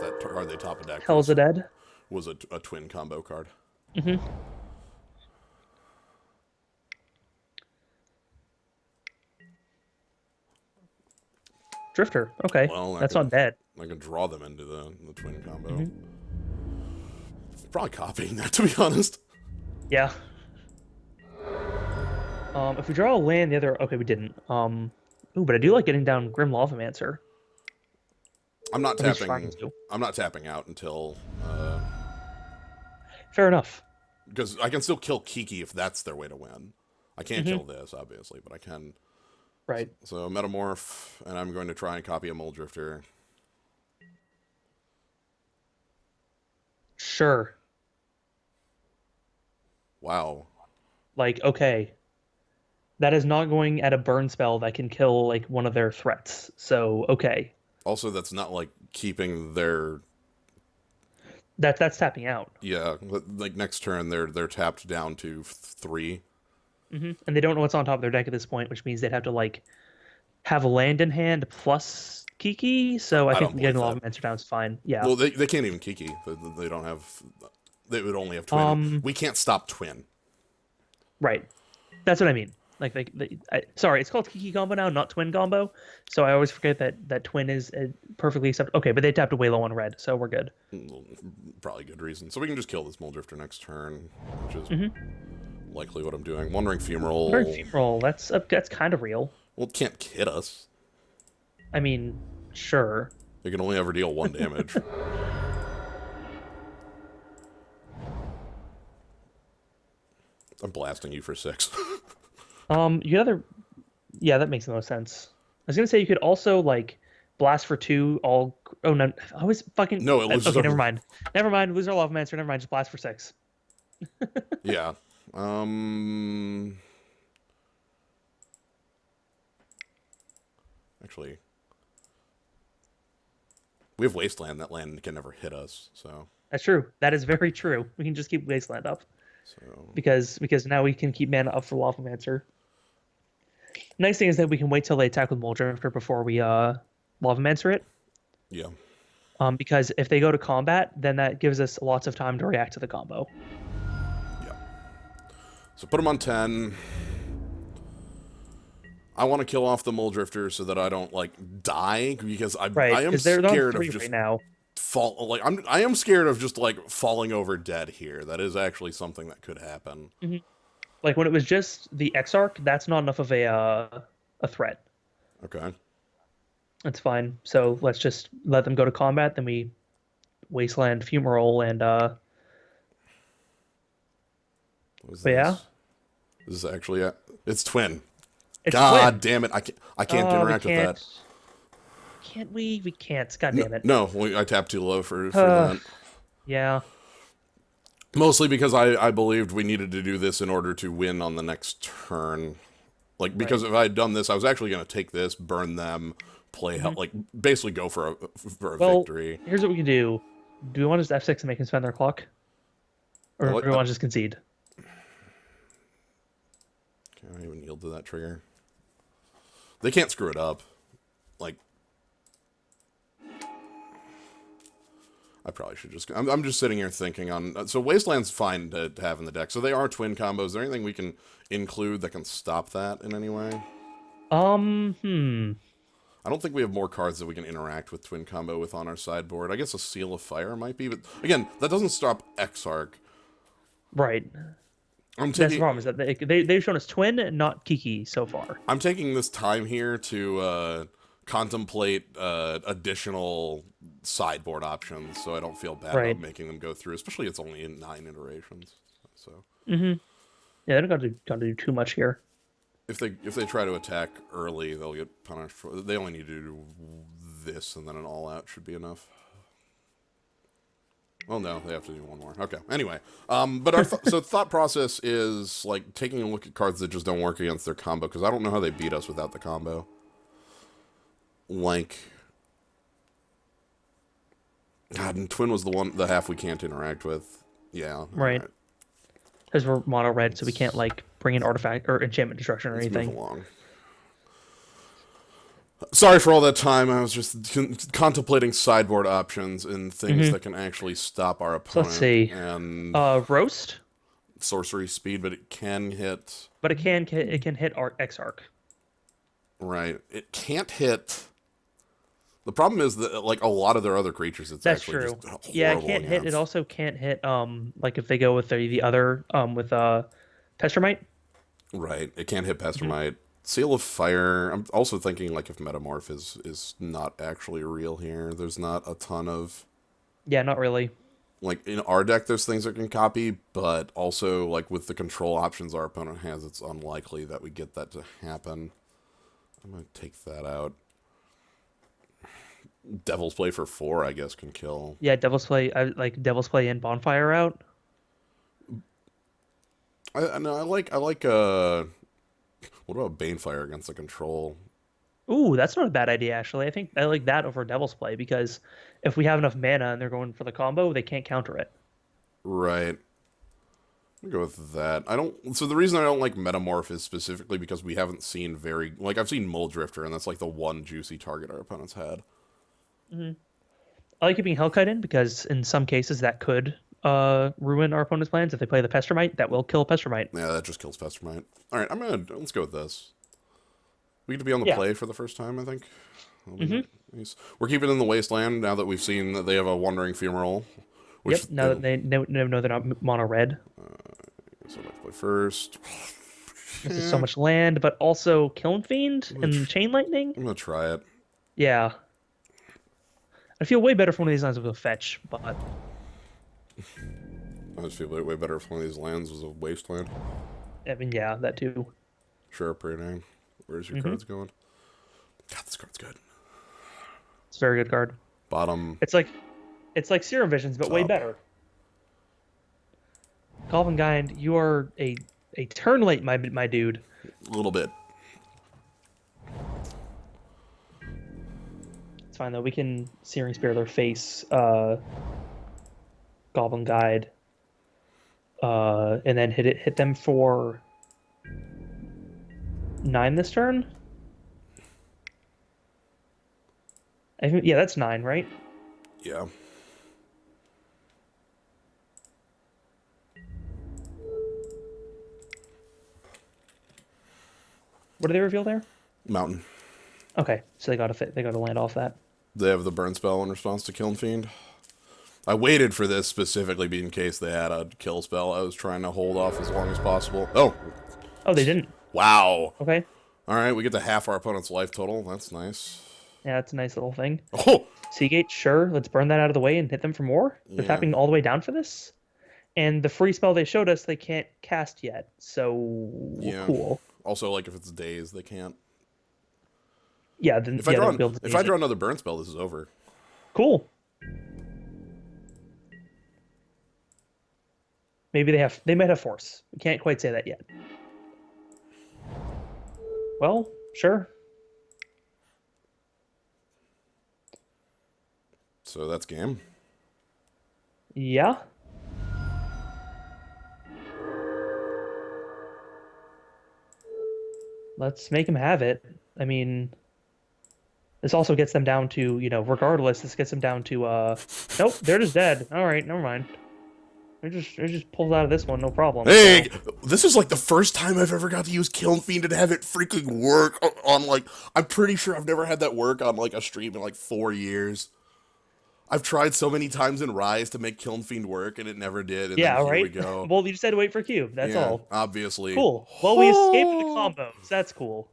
that card they top a deck Hell's a dead. was a twin combo card. Mm-hmm. Drifter. Okay. Well, that's not dead. I can draw them into the twin combo. Probably copying that, to be honest. Yeah. If we draw a land, the other... Okay, we didn't. Ooh, but I do like getting down Grim Lavamancer. I'm not At least tapping. trying to. I'm not tapping out until. Fair enough. Because I can still kill Kiki if that's their way to win. I can't kill this, obviously, but I can. Right. So Metamorph, and I'm going to try and copy a Mole Drifter. Sure. Wow. Like, okay. That is not going at a burn spell that can kill, like, one of their threats. So, okay. Also, that's not, like, keeping their... That's tapping out. Yeah, like, next turn, they're tapped down to 3. And they don't know what's on top of their deck at this point, which means they'd have to, like, have a land in hand plus Kiki. So I think getting Lavamancer down is fine. Yeah. Well, they can't even Kiki. They don't have... They would only have Twin. We can't stop Twin. Right. That's what I mean. Like, sorry, it's called Kiki combo now, not Twin combo. So I always forget that Twin is perfectly acceptable. Okay, but they tapped way low on red, so we're good. Probably good reason. So we can just kill this Mole Drifter next turn, which is likely what I'm doing. One Ring Femoral. One Ring Femoral, that's kind of real. Well, it can't hit us. I mean, sure. It can only ever deal 1 damage. I'm blasting you for 6. You other, yeah, that makes the most sense. I was gonna say you could also like blast for 2. All oh no, I was fucking no. It loses. Okay, never mind. Lose our Lavamancer. Never mind. Just blast for 6. Yeah. Actually, we have Wasteland. That land can never hit us. So that's true. That is very true. We can just keep Wasteland up. So because now we can keep mana up for Lavamancer. Nice thing is that we can wait till they attack with Mole Drifter before we Lavamancer it. Yeah. Because if they go to combat, then that gives us lots of time to react to the combo. Yeah. So put them on 10. I want to kill off the Mole Drifter so that I don't like die because I am scared of just right now. I am scared of just like falling over dead here. That is actually something that could happen. Like when it was just the Exarch, that's not enough of a threat. Okay. That's fine. So let's just let them go to combat. Then we Wasteland Fumarole and yeah. This is actually it. It's twin. It's God twin. damn it! I can't We interact with that. can't. Can't we? We can't. God No, damn it. no, I tapped too low for Uh, that. yeah. Mostly because I believed we needed to do this in order to win on the next turn. Like, Right. because if I had done this, I was actually going to take this, burn them, play hmm like basically go for a Well, victory. here's what we can do. Do we want to just F6 and make them spend their clock, I or do like. we want to just concede? Can't even yield to that trigger. They can't screw it up. Like, I probably should just. I'm just sitting here thinking on. So Wasteland's fine to have in the deck. So they are twin combos. Is there anything we can include that can stop that in any way? Hmm. I don't think we have more cards that we can interact with twin combo with on our sideboard. I guess a Seal of Fire might be, but again, that doesn't stop Exarch. Right. I'm That's the taking problem is that they've shown us twin, and not Kiki so far. I'm taking this time here to contemplate additional sideboard options, so I don't feel bad Right. about making them go through. Especially it's only in 9 iterations. So Yeah, they don't got to do too much here. if they try to attack early, they'll get punished. They only need to do this, and then an all out should be enough. Well, no, they have to do one more. Okay. Anyway, but our so thought process is like taking a look at cards that just don't work against their combo, because I don't know how they beat us without the combo. Like, God, and Twin was the half we can't interact with. Yeah. Right. Right. Because we're mono red, so we can't like bring in artifact or enchantment destruction or Let's move anything. along. Sorry for all that time. I was just contemplating sideboard options and things that can actually stop our So opponent. let's see. And Roast, sorcery speed, but it can hit. but it can hit our Exarch. Right. It can't hit. The problem is that, like a lot of their other creatures, it's That's actually true. just horrible Yeah, it can't hit. It against. also can't hit. Like if they go with the other with Pestermite. Right. It can't hit Mhm. Pestermite. Seal of Fire. I'm also thinking like if Metamorph is not actually real here. There's not a ton of Yeah, not really. like in our deck. There's things that can copy, but also like with the control options our opponent has, it's unlikely that we get that to happen. I'm gonna take that out. Devil's Play for 4, I guess, can kill. Yeah, Devil's Play. I like Devil's Play and Bonfire out. I know. I like. What about Banefire against the control? Ooh, that's not a bad idea actually. I think I like that over Devil's Play because if we have enough mana and they're going for the combo, they can't counter it. Right. I'm gonna go with that. I don't. So the reason I don't like Metamorph is specifically because we haven't seen very like I've seen Muldrifter, and that's like the one juicy target our opponents had. I like keeping Hellkite in because in some cases that could ruin our opponent's plans. If they play the Pestermite, that will kill Pestermite. Yeah, that just kills Pestermite. All right, let's go with this. We get to be on the Yeah. play for the first time, I think. That'll be nice. We're keeping in the Wasteland now that we've seen that they have a Wandering Fumarole. Which Yep. Now that they know they're not mono red. so I'd like to play first. This is so much land, but also Kiln Fiend and Chain Lightning. I'm gonna try it. Yeah. I feel way better for one of these lines with a fetch, but I just feel way better if one of these lands was a Wasteland. I mean, yeah, that too. Sure, pretty dang. Where's your cards going? God, this card's good. It's a very good card. Bottom. It's like Serum Visions, but way Top. better. Calvin Guide, you are a turn late, my dude. A little bit. It's fine though. We can Searing Spear their face, Goblin Guide, and then hit them for 9 this turn. Yeah, that's 9, right? Yeah. What do they reveal there? Mountain. Okay, so they got to land off that. They have the burn spell in response to Kiln Fiend. I waited for this specifically in case they had a kill spell. I was trying to hold off as long as possible. Oh, Oh, they didn't. wow. Okay, All right, we get to half our opponent's life total. That's nice. yeah, that's a nice little thing. Oh, Seagate, sure, let's burn that out of the way and hit them for more. They're Yeah. tapping all the way down for this. And the free spell they showed us, they can't cast yet. So Yeah. cool. Also, like if it's days, they can't. Yeah, then If I yeah, they draw won't be able to if I use it. draw another burn spell, this is over. Cool. Maybe they might have force. We can't quite say that yet. Well, sure. So that's game. Yeah. Let's make them have it. I mean, this also gets them down to, regardless, this gets them down to nope, they're just dead. All right, never mind. They're just pulled out of this one, no problem. Hey, So this is like the first time I've ever got to use Kiln Fiend and have it freaking work on like. I'm pretty sure I've never had that work on like a stream in like 4 years. I've tried so many times in Rise to make Kiln Fiend work and it never did. And then yeah, here we right. go. Well, you just had to wait for cube. That's Yeah, all. obviously. Cool. Well, we escaped the combos. That's cool.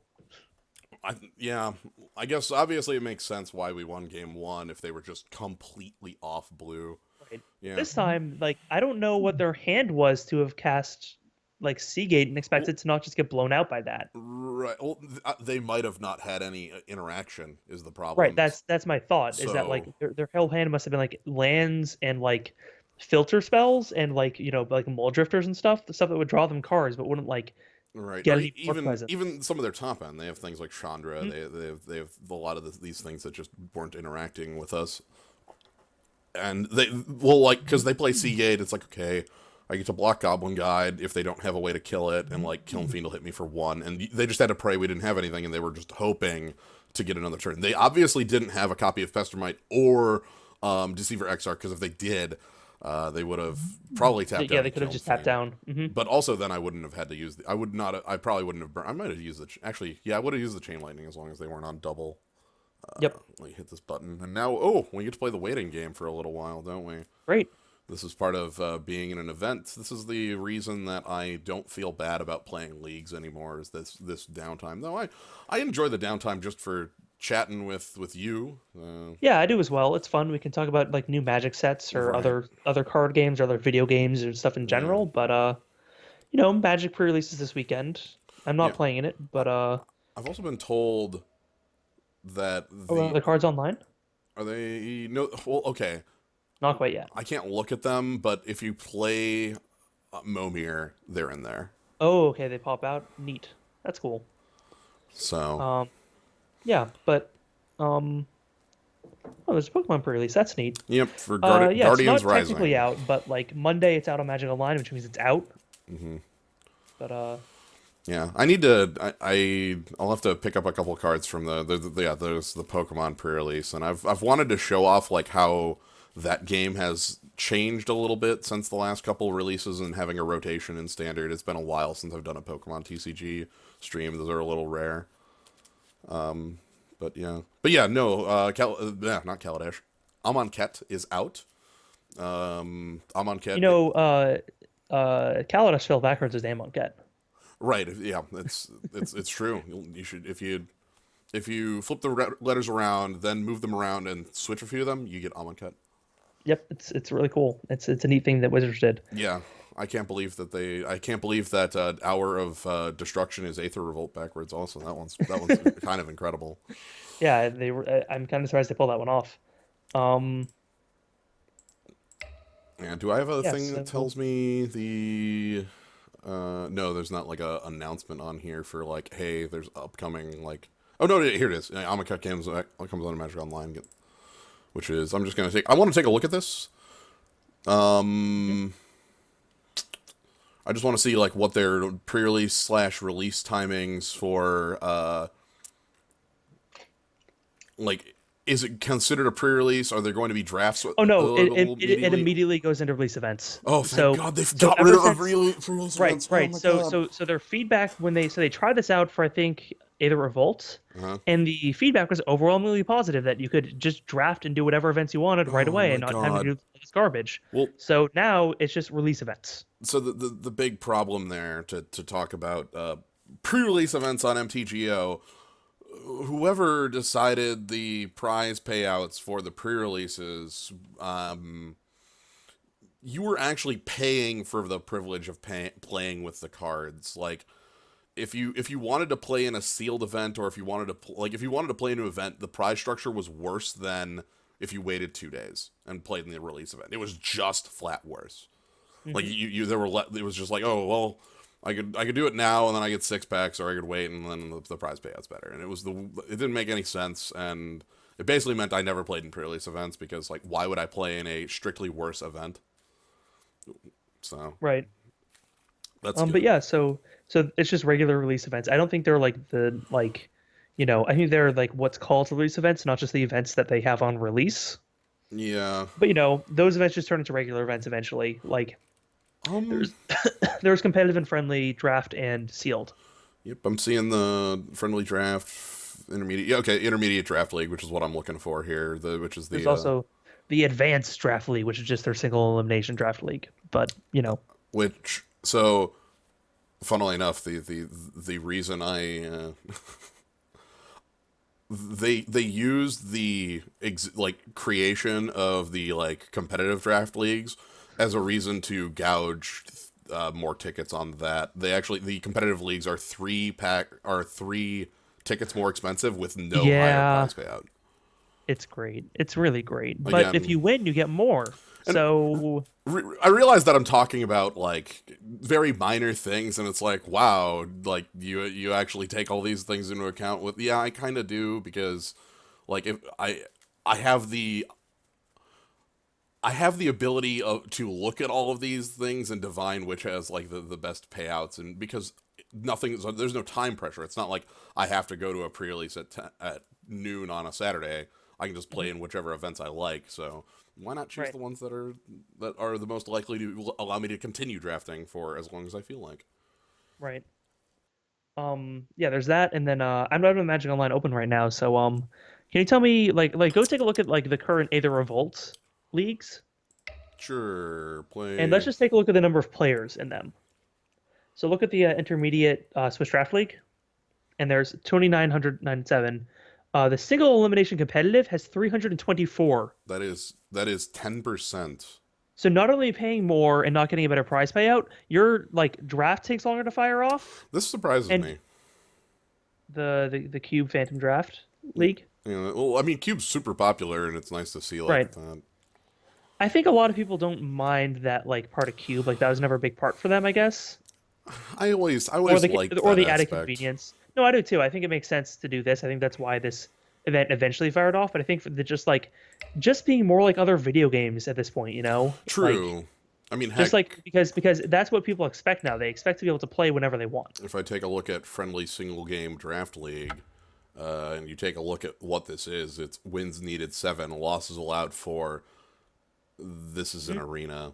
Yeah, I guess obviously it makes sense why we won game one if they were just completely off blue. Right. Yeah. This time, like, I don't know what their hand was to have cast like Seagate and expect Well, it to not just get blown out by that. right. Well, they might have not had any interaction. Is the Right. problem? That's my thought. Is that like So their whole hand must have been like lands and like filter spells and like like mole drifters and stuff, the stuff that would draw them cards, but wouldn't like right, get or any board presence. even some of their top end, they have things like Chandra. Mhm. They have a lot of these things that just weren't interacting with us. And they well like because they play Seagate, it's like okay, I get to block Goblin Guide if they don't have a way to kill it, and like Kiln Fiend will hit me for one, and they just had to pray we didn't have anything, and they were just hoping to get another turn. They obviously didn't have a copy of Pestermite or Deceiver Exarch because if they did, they would have probably tapped Yeah, down they could have Kiln just tapped Fiend. down. But also, then I wouldn't have had to use. I would not. I probably wouldn't have. I might have used the. Actually, yeah, I would have used the Chain Lightning as long as they weren't on double. Yep. Let me hit this button, and now, oh, we get to play the waiting game for a little while, don't we? Great. This is part of being in an event. This is the reason that I don't feel bad about playing leagues anymore. Is this downtime? Though I enjoy the downtime just for chatting with you. Yeah, I do as well. It's fun. We can talk about like new Magic sets or Right. other card games or other video games or stuff in Yeah. general. But Magic pre-releases this weekend. I'm not Yeah. playing in it, but I've also been told that oh, the cards online? are they no well okay. Not quite yet. I can't look at them, but if you play Momir, they're in there. Oh, okay, they pop out. Neat. That's cool. So Um, yeah, but um, oh, there's a Pokemon pre-release. That's neat. yep, for Yeah, it's Guardians not technically Rising. out, but like Monday it's out on Magic Online, which means it's out. Hmm. But Yeah, I need to. I'll have to pick up a couple cards from there's the Pokemon pre-release, and I've wanted to show off like how that game has changed a little bit since the last couple releases and having a rotation in standard. It's been a while since I've done a Pokemon TCG stream. Those are a little rare. But yeah, no, not Kaladesh. Amonkhet is out. Amonkhet, Kaladesh spelled backwards is Amonkhet. right? Yeah, it's true. You should if you flip the letters around, then move them around and switch a few of them, you get Amonkhet. Yep, it's really cool. It's a neat thing that Wizards did. Yeah, I can't believe that Hour of Destruction is Aether Revolt backwards. Also, that one's kind of incredible. Yeah, they were. I'm kind of surprised they pulled that one off. Um, Yeah, do I have a yeah, thing so that tells me the? No, there's not like a announcement on here for like, hey, there's upcoming like. Oh no, here it is. Amonkhet comes on Magic Online, which is I'm just gonna take. I want to take a look at this. I just want to see like what their pre-release / release timings for like is it considered a pre-release? Are there going to be drafts oh no, it immediately? immediately goes into release events. Oh, thank So God they've so got ever rid of since pre-release right events. Oh right my so God. so so their feedback when they tried this out for I think Aether Revolt, Uh-huh. and the feedback was overwhelmingly positive that you could just draft and do whatever events you wanted right Oh away my and not have to God. do this garbage. Well, So now it's just release events. so the big problem there to talk about pre-release events on MTGO, whoever decided the prize payouts for the pre-releases you were actually paying for the privilege of playing with the cards. Like if you wanted to play in a sealed event, or if you wanted to if you wanted to play in an event, the prize structure was worse than if you waited 2 days and played in the release event. It was just flat worse. Like Hmm. there were it was just like, oh well, I could do it now and then I get 6 packs, or I could wait and then the prize payout's better. And it didn't make any sense, and it basically meant I never played in pre-release events, because like why would I play in a strictly worse event? So Right. that's But good. yeah, so it's just regular release events. I don't think they're like the like, I think they're like what's called release events, not just the events that they have on release. Yeah. But those events just turn into regular events eventually. Like Um. there's there's competitive and friendly, draft, and sealed. Yep. I'm seeing the friendly draft, intermediate. Yeah. Okay. Intermediate draft league, which is what I'm looking for here. Which is There's the also the advanced draft league, which is just their single elimination draft league. But which so funnily enough, the reason they used the creation of the competitive draft leagues as a reason to gouge more tickets on that. The competitive leagues are three tickets more expensive with no higher yeah, prize payout. it's great. It's really great. But if Again, you win, you get more. and So I realize that I'm talking about very minor things, and it's like, wow, like you actually take all these things into account. With yeah, I kind of do, because if I have the ability to look at all of these things and divine which has the best payouts, and because there's no time pressure. It's not like I have to go to a pre-release at noon on a Saturday. I can just play mhm, in whichever events I like. So why not choose right, the ones that are the most likely to allow me to continue drafting for as long as I feel like? right. Yeah, there's that, and then I'm not in Magic Online Open right now, so can you tell me like go take a look at like the current Aether Revolt leagues, Sure, and let's play. just take a look at the number of players in them. So look at the intermediate Swiss Draft League, and there's 2,997. The single elimination competitive has 324. That is 10%. So not only paying more and not getting a better prize payout, your like draft takes longer to fire off, This surprises and me. the Cube Phantom Draft League. Well, I mean, Cube's super popular, and it's nice to see Right. that. I think a lot of people don't mind that like part of Cube, like that was never a big part for them, I guess, I always liked or that the added aspect. convenience. No, I do too. I think it makes sense to do this. I think that's why this event eventually fired off. But I think for the just being more like other video games at this point, like True. I mean, just heck, like because that's what people expect now. They expect to be able to play whenever they want. if I take a look at friendly single game draft league, and you take a look at what this is, it's wins needed 7, losses allowed 4. This is an Mhm. arena.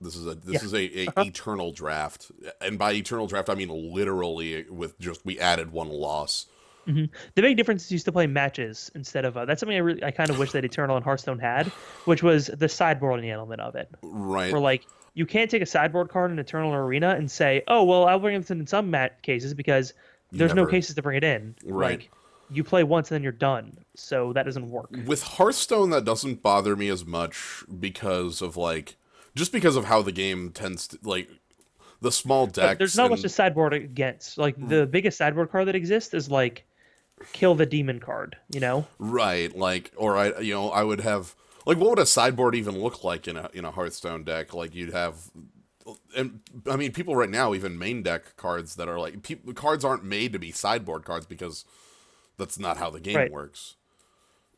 This is a Yeah. this is a Uh-huh. eternal draft, and by eternal draft I mean literally with just we added one loss. Hmm. The big difference is you used to play matches instead of that's something I kind of wish that Eternal and Hearthstone had, which was the sideboarding element of it. Right. Where like you can't take a sideboard card in Eternal Arena and say, "Oh, well, I'll bring it in some mat cases," because You there's no never. cases to bring it in. Right. Like you play once and then you're done, so that doesn't work. With Hearthstone, that doesn't bother me as much because of just because of how the game tends to the small But there's decks not much to and sideboard against. Like the biggest sideboard card that exists is like kill the demon card. right, or I would have what would a sideboard even look like in a Hearthstone deck? Like you'd have, and I mean people right now even main deck cards that are cards aren't made to be sideboard cards because that's not how the game Right. works.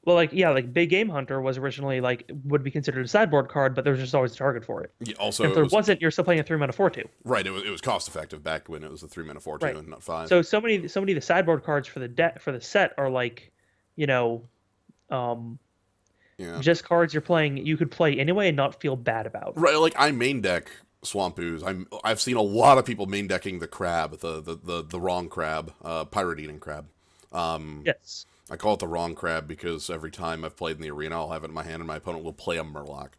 Well, like yeah, like Big Game Hunter was originally like would be considered a sideboard card, but there was just always a target for it. Yeah, And also if it there was wasn't, you're still playing a 3 mana 4/2. right. It was cost effective back when it was a 3 mana 4/2 Right. and not 5. So many of the sideboard cards for the for the set are like, you know, um, Yeah. just cards you could play anyway and not feel bad about. Right, I main deck Swampoos. I've seen a lot of people main decking the crab, the wrong crab, pirate eating crab. Yes. I call it the wrong crab because every time I've played in the arena, I'll have it in my hand, and my opponent will play a Murloc.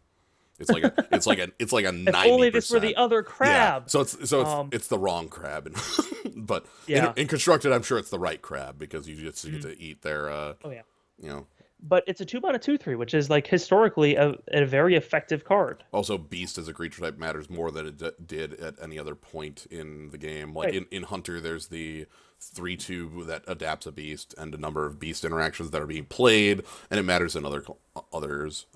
It's like a If ninety only this were the percent. other Yeah, crab. so it's Um, it's the wrong crab, but yeah. in constructed, I'm sure it's the right crab because you just get Mhm. to eat their Oh yeah. you know but it's a 2 mana 2/3, which is like historically a very effective card. Also, Beast as a creature type matters more than it did at any other point in the game. Like Right. in Hunter, there's the 3/2 that adapts a beast and a number of beast interactions that are being played, and it matters in others.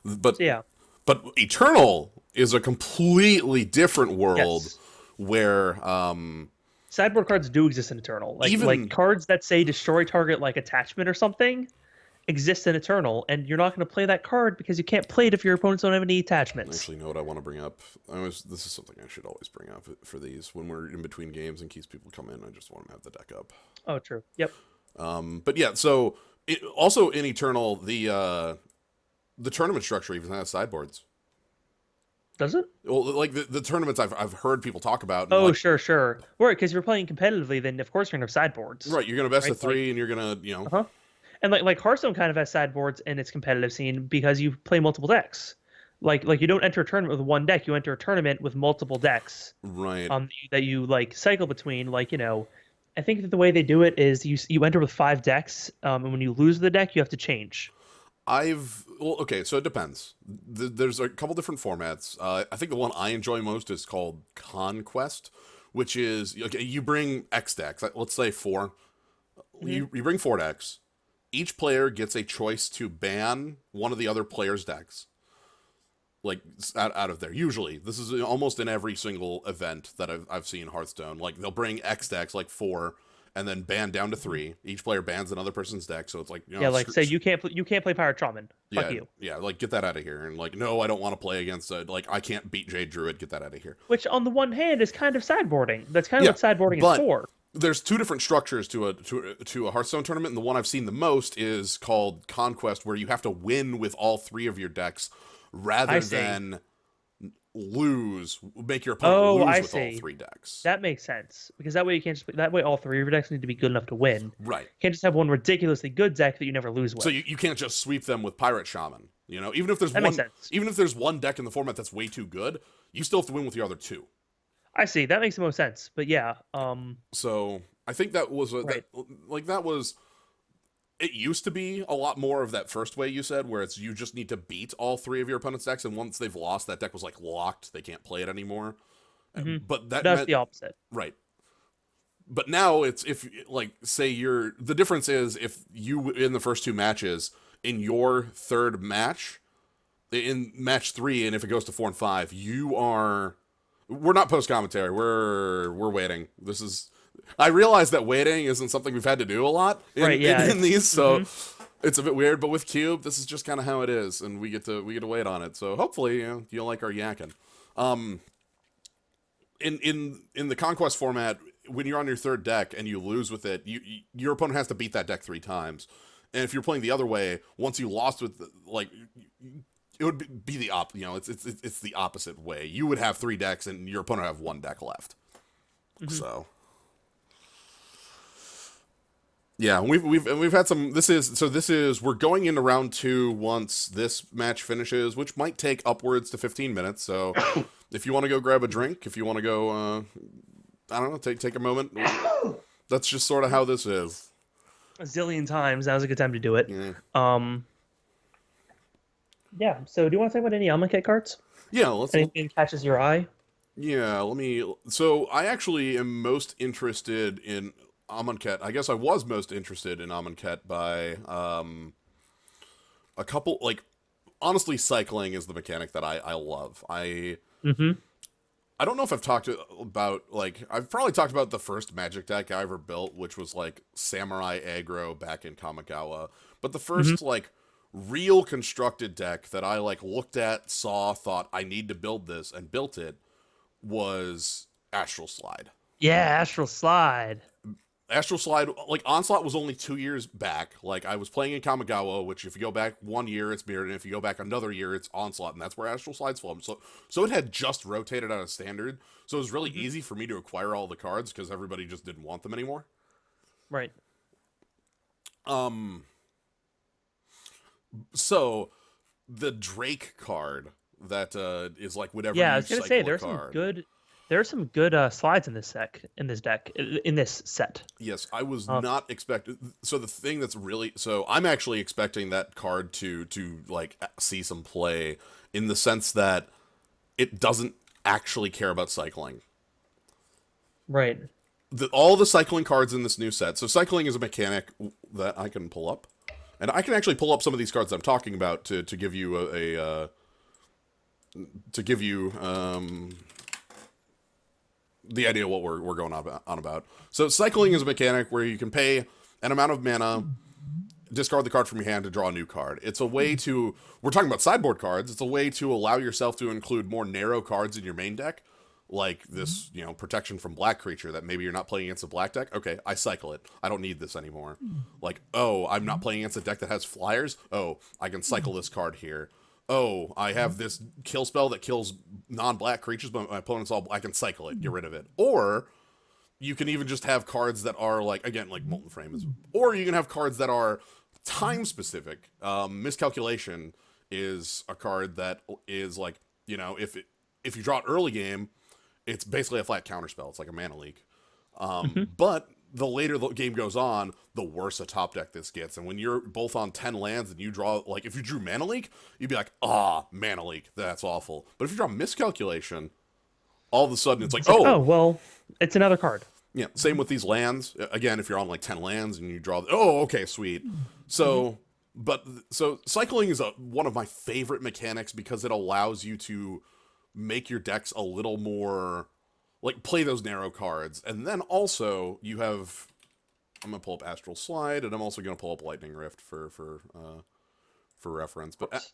But So yeah. but Eternal is a completely different world Yes. where Sideboard cards do exist in Eternal. Like even cards that say destroy target like attachment or something exist in Eternal, and you're not going to play that card because you can't play it if your opponents don't have any attachments. actually know what I want to bring up. This is something I should always bring up for these when we're in between games in case people come in. I just want to have the deck up. Oh, true. Yep. But yeah, so also in Eternal, the tournament structure even has sideboards. Does it? Well, like the tournaments I've heard people talk about. And Oh, like, sure, sure. Right, because you're playing competitively, then of course you're gonna have sideboards. right, you're gonna best Right? of three, and you're gonna Uh-huh. And like Hearthstone kind of has sideboards in its competitive scene because you play multiple decks. Like you don't enter a tournament with one deck, you enter a tournament with multiple decks. right. That you like cycle between. Like, I think that the way they do it is you enter with 5 decks, and when you lose the deck, you have to change. Okay, so it depends. There's a couple different formats. I think the one I enjoy most is called Conquest, which is okay. You bring X decks. Let's say four. Hmm. You bring 4 decks. Each player gets a choice to ban one of the other player's decks, like out of there. Usually, this is almost in every single event that I've seen Hearthstone. Like they'll bring X decks, like 4, and then ban down to 3. Each player bans another person's deck, so it's like Yeah, like say you can't play Pirate Shaman. Fuck yeah, you. yeah, like get that out of here. And like, no, I don't want to play against like I can't beat Jade Druid. Get that out of here. Which on the one hand is kind of sideboarding. That's kind of Yeah, what sideboarding is but for. there's 2 different structures to a Hearthstone tournament, and the one I've seen the most is called Conquest, where you have to win with all 3 of your decks rather I see. than make your opponent Oh, lose I with all see. 3 decks. That makes sense because that way you can't just that way all 3 of your decks need to be good enough to win. You Right. can't just have one ridiculously good deck that you never lose So with. you can't just sweep them with Pirate Shaman. Even if there's That makes sense. even if there's one deck in the format that's way too good, you still have to win with your other 2. I see. That makes the most sense. But yeah, So I think that was right. that was. It used to be a lot more of that first way you said, where it's you just need to beat all 3 of your opponent's decks, and once they've lost, that deck was like locked; they can't play it anymore. Hmm. But that That's meant the opposite. right. But now it's if like say the difference is if you in the first 2 matches in your third match in match 3, and if it goes to 4 and 5, we're not post commentary. We're waiting. This is. I realize that waiting isn't something we've had to do a lot Right, yeah, in these, so mhm. it's a bit weird. But with Cube, this is just kind of how it is, and we get to wait on it. So hopefully, you'll like our yakking. In the Conquest format, when you're on your third deck and you lose with it, your opponent has to beat that deck 3 times. And if you're playing the other way, once you lost with it would be the it's the opposite way. You would have 3 decks and your opponent would have 1 deck left. Mhm. So yeah, we've had some. This is we're going into round 2 once this match finishes, which might take upwards to 15 minutes. So if you want to go grab a drink, if you want to go, I don't know, take a moment. That's just sort of how this is. A zillion times. That was a good time to do it. Yeah. Um, yeah. So, do you want to talk about any Amonkhet cards? Yeah, let's. Anything catches your eye? Yeah, let me. So I actually am most interested in Amonkhet. I guess I was most interested in Amonkhet by a couple. Like honestly, cycling is the mechanic that I love. Mm-hmm. I don't know if I've talked about I've probably talked about the first Magic deck I ever built, which was like Samurai Aggro back in Kamigawa. But the Mm-hmm. first real constructed deck that I looked at, saw, thought I need to build this, and built it was Astral Slide. Yeah, Astral Slide. Astral Slide, Onslaught was only 2 years back. I was playing in Kamigawa, which if you go back 1 year, it's Mirrored, and if you go back another year, it's Onslaught, and that's where Astral Slide's from. So it had just rotated out of Standard, so it was really Mm-hmm. easy for me to acquire all the cards because everybody just didn't want them anymore. Right. So the Drake card that is whatever Yeah, I you was gonna cycle say a there's some card. good. There are some good slides in this set. Yes, I was Um, not expecting. So the thing that's really so I'm actually expecting that card to like see some play in the sense that it doesn't actually care about cycling. right. All the cycling cards in this new set. So cycling is a mechanic that I can pull up, and I can actually pull up some of these cards I'm talking about to give you to give you the idea of what we're going on about. So cycling is a mechanic where you can pay an amount of mana, discard the card from your hand to draw a new card. It's a way to, we're talking about sideboard cards, it's a way to allow yourself to include more narrow cards in your main deck, like this, protection from black creature that maybe you're not playing against a black deck. Okay, I cycle it. I don't need this anymore. Like, oh, I'm not playing against a deck that has flyers. Oh, I can cycle this card here. Oh, I have this kill spell that kills non-black creatures, but my opponent's all black. I can cycle it, get rid of it. Or you can even just have cards that are like, again, like Molten Frame is, or you can have cards that are time specific. Miscalculation is a card that is like, if you draw it early game, it's basically a flat counterspell. It's like a mana leak. But the later the game goes on, the worse a top deck this gets. And when you're both on 10 lands and you draw, like, if you drew Mana Leak, you'd be like, Mana Leak, that's awful. But if you draw Miscalculation, all of a sudden it's like, It's like, oh well, it's another card. yeah, same with these lands. Again, if you're on like 10 lands and you draw, okay, sweet. So, so cycling is one of my favorite mechanics because it allows you to make your decks a little more, like, play those narrow cards. And then also you have, I'm gonna pull up Astral Slide, and I'm also gonna pull up Lightning Rift for reference. But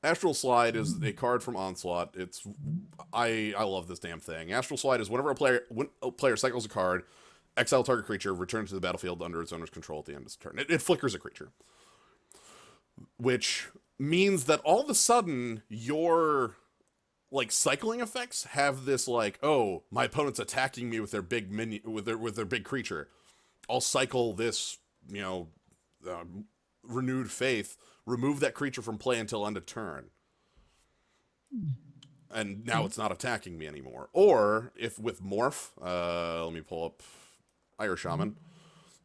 Astral Slide is a card from Onslaught. I love this damn thing. Astral Slide is whenever a player cycles a card, exile target creature, return to the battlefield under its owner's control at the end of its turn. It flickers a creature, which means that all of a sudden your like cycling effects have this like, oh, my opponent's attacking me with their big minion with their big creature. I'll cycle this, renewed faith, remove that creature from play until end of turn, and now it's not attacking me anymore. Or if with morph, let me pull up Ire Shaman.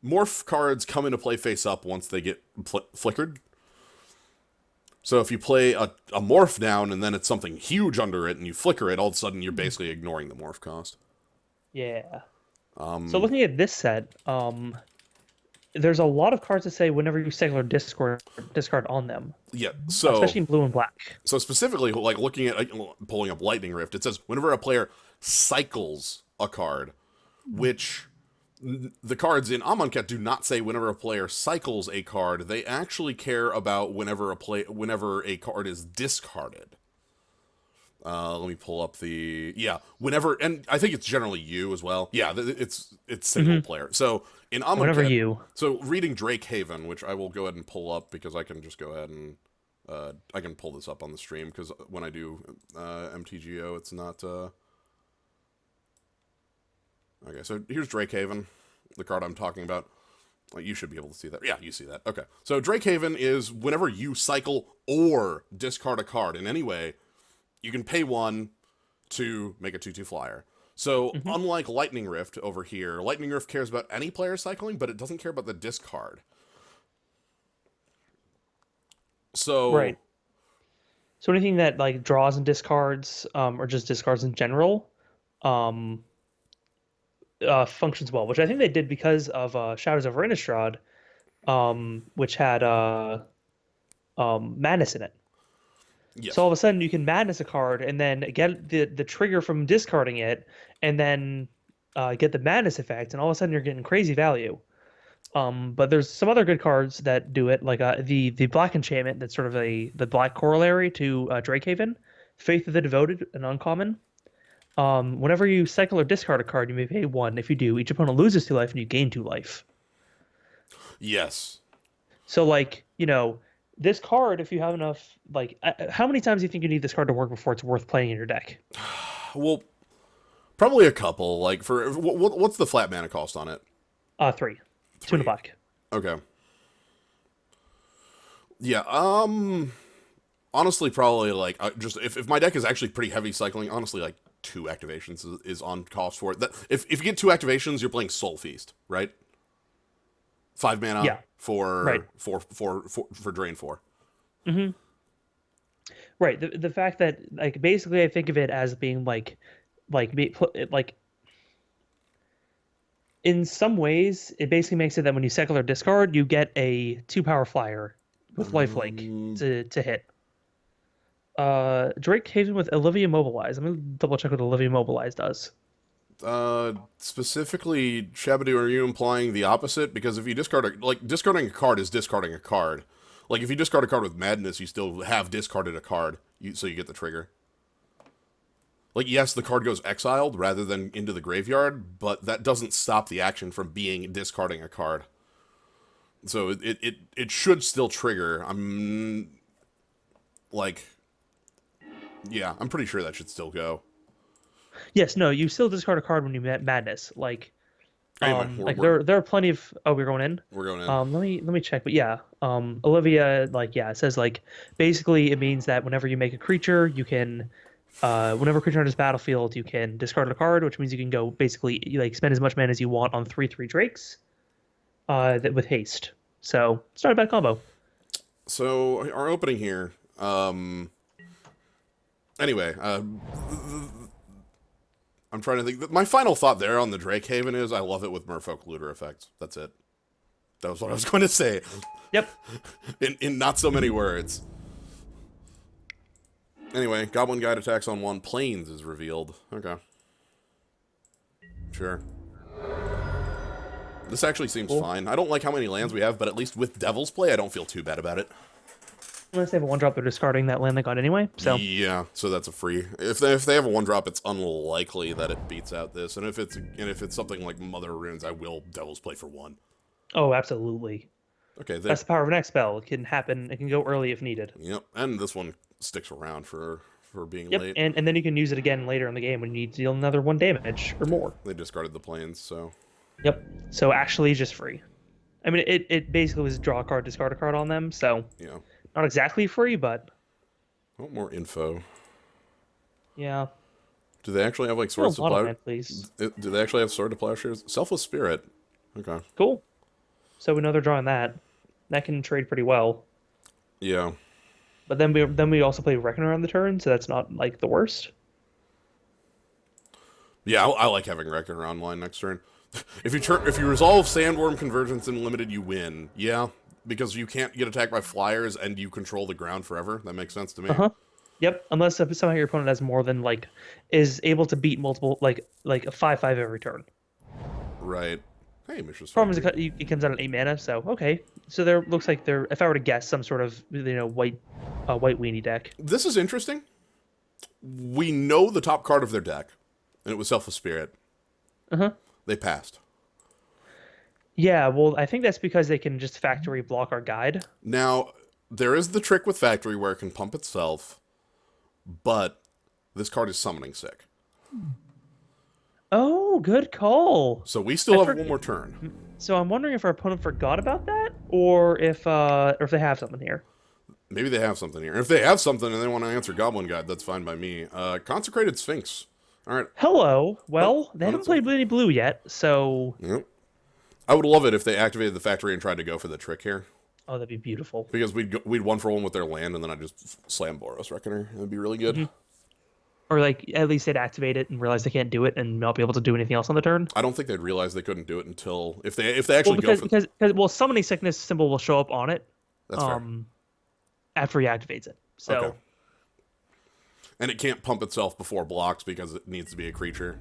Morph cards come into play face up once they get flickered. So if you play a morph down and then it's something huge under it and you flicker it, all of a sudden you're basically ignoring the morph cost. Yeah. So looking at this set, there's a lot of cards that say whenever you cycle or discard on them. Yeah, so Especially in blue and black. So specifically, like looking at pulling up Lightning Rift, it says whenever a player cycles a card, which the cards in Amonkhet do not say whenever a player cycles a card. They actually care about whenever a card is discarded. Let me pull up whenever, and I think it's generally you as well. Yeah, it's single player. So in Amonkhet, Whenever you. So reading Drake Haven, which I will go ahead and pull up because I can just go ahead and I can pull this up on the stream because when I do MTGO, it's not. Okay, so here's Drake Haven, the card I'm talking about. Well, you should be able to see that. Yeah, you see that. Okay, so Drake Haven is whenever you cycle or discard a card in any way, you can pay one to make a 2/2 flyer. So unlike Lightning Rift over here, Lightning Rift cares about any player cycling, but it doesn't care about the discard. So Right. So anything that like draws and discards, or just discards in general, um, functions well, which I think they did because of Shadows over Innistrad, which had madness in it. yes, So all of a sudden you can madness a card and then get the trigger from discarding it, and then get the madness effect, and all of a sudden you're getting crazy value. But there's some other good cards that do it, like the black enchantment that's sort of the black corollary to Drakehaven, Faith of the Devoted, an uncommon. Whenever you cycle or discard a card, you may pay one. If you do, each opponent loses 2 life and you gain 2 life. yes. So like, this card, if you have enough, like, how many times do you think you need this card to work before it's worth playing in your deck? Well, probably a couple. Like for what's the flat mana cost on it? 3. 2 in the black. Okay. Yeah. Honestly, probably like just if my deck is actually pretty heavy cycling, honestly, like 2 activations is on cost for it. That if you get 2 activations, you're playing Soul Feast, right? 5 mana Yeah, right. for drain 4. Hmm. Right. The fact that like basically I think of it as being like in some ways it basically makes it that when you secular discard you get a 2 power flyer with lifelink Um, to hit. Drake Haven with Olivia Mobilize. I'm gonna double check what Olivia Mobilize does. Specifically, Shabadoo, are you implying the opposite? Because if you discarding a card is discarding a card. Like, if you discard a card with Madness, you still have discarded a card, so you get the trigger. Like, yes, the card goes exiled rather than into the graveyard, but that doesn't stop the action from being discarding a card. So it should still trigger. Like, yeah, I'm pretty sure that should still go. Yes, no, you still discard a card when you Madness. Anyway, There are plenty of. Oh, we're going in. we're going in. Let me check. But yeah, Olivia, it says like basically it means that whenever you make a creature, you can, whenever a creature enters battlefield, you can discard a card, which means you can go basically like spend as much mana as you want on 3/3 Drakes, with haste. So it's not a bad combo. So our opening here. Anyway, I'm trying to think. My final thought there on the Drake Haven is I love it with Merfolk Looter effects. That's it. That was what I was going to say. Yep. In not so many words. Anyway, Goblin Guide attacks on 1. Plains is revealed. Okay. Sure. This actually seems fine. I don't like how many lands we have, but at least with Devil's Play, I don't feel too bad about it. Unless they have a 1-drop, they're discarding that land they got anyway. So yeah, so that's a free. If they have a 1-drop, it's unlikely that it beats out this. And if it's something like Mother of Runes, I will Devil's Play for 1. oh, absolutely. Okay, That's the power of an X spell. It can happen. It can go early if needed. Yep, and this one sticks around for being Yep, late. and then you can use it again later in the game when you need to deal another 1 damage or more. They discarded the planes, so Yep. So actually, just free. I mean, it basically was draw a card, discard a card on them. So yeah. not exactly free, but I want more info. yeah. Do they actually have like Swords to Plowshares? Please. Do they actually have Sword to Plowshares? Selfless Spirit. Okay. Cool. So we know they're drawing that. That can trade pretty well. Yeah. But then we also play Reckoner on the turn, so that's not like the worst. Yeah, I like having Reckoner online next turn. If you resolve Sandworm Convergence in limited, you win. Yeah, because you can't get attacked by flyers and you control the ground forever. That makes sense to me. Yep. Unless somehow your opponent has more than is able to beat multiple like a 5/5 every turn. Right. Hey, Mishra's Problem is it comes out at 8 mana, so okay. So there looks like if I were to guess, some sort of white weenie deck. This is interesting. We know the top card of their deck, and it was Selfless Spirit. They passed. Yeah, well, I think that's because they can just factory block our guide. Now, there is the trick with Factory where it can pump itself, but this card is summoning sick. Oh, good call. So we still have one more turn. So I'm wondering if our opponent forgot about that, or if they have something here. Maybe they have something here. If they have something and they want to answer Goblin Guide, that's fine by me. Consecrated Sphinx. All right. Hello. Well, they haven't played any blue yet, so. Yep. I would love it if they activated the Factory and tried to go for the trick here. Oh, that'd be beautiful. Because we'd 1-for-1 with their land, and then I'd just slam Boros Reckoner. That'd be really good. Or at least they'd activate it and realize they can't do it and not be able to do anything else on the turn. I don't think they'd realize they couldn't do it until if they actually go for because summoning sickness symbol will show up on it. That's fair. After he activates it. So. Okay. And it can't pump itself before blocks because it needs to be a creature.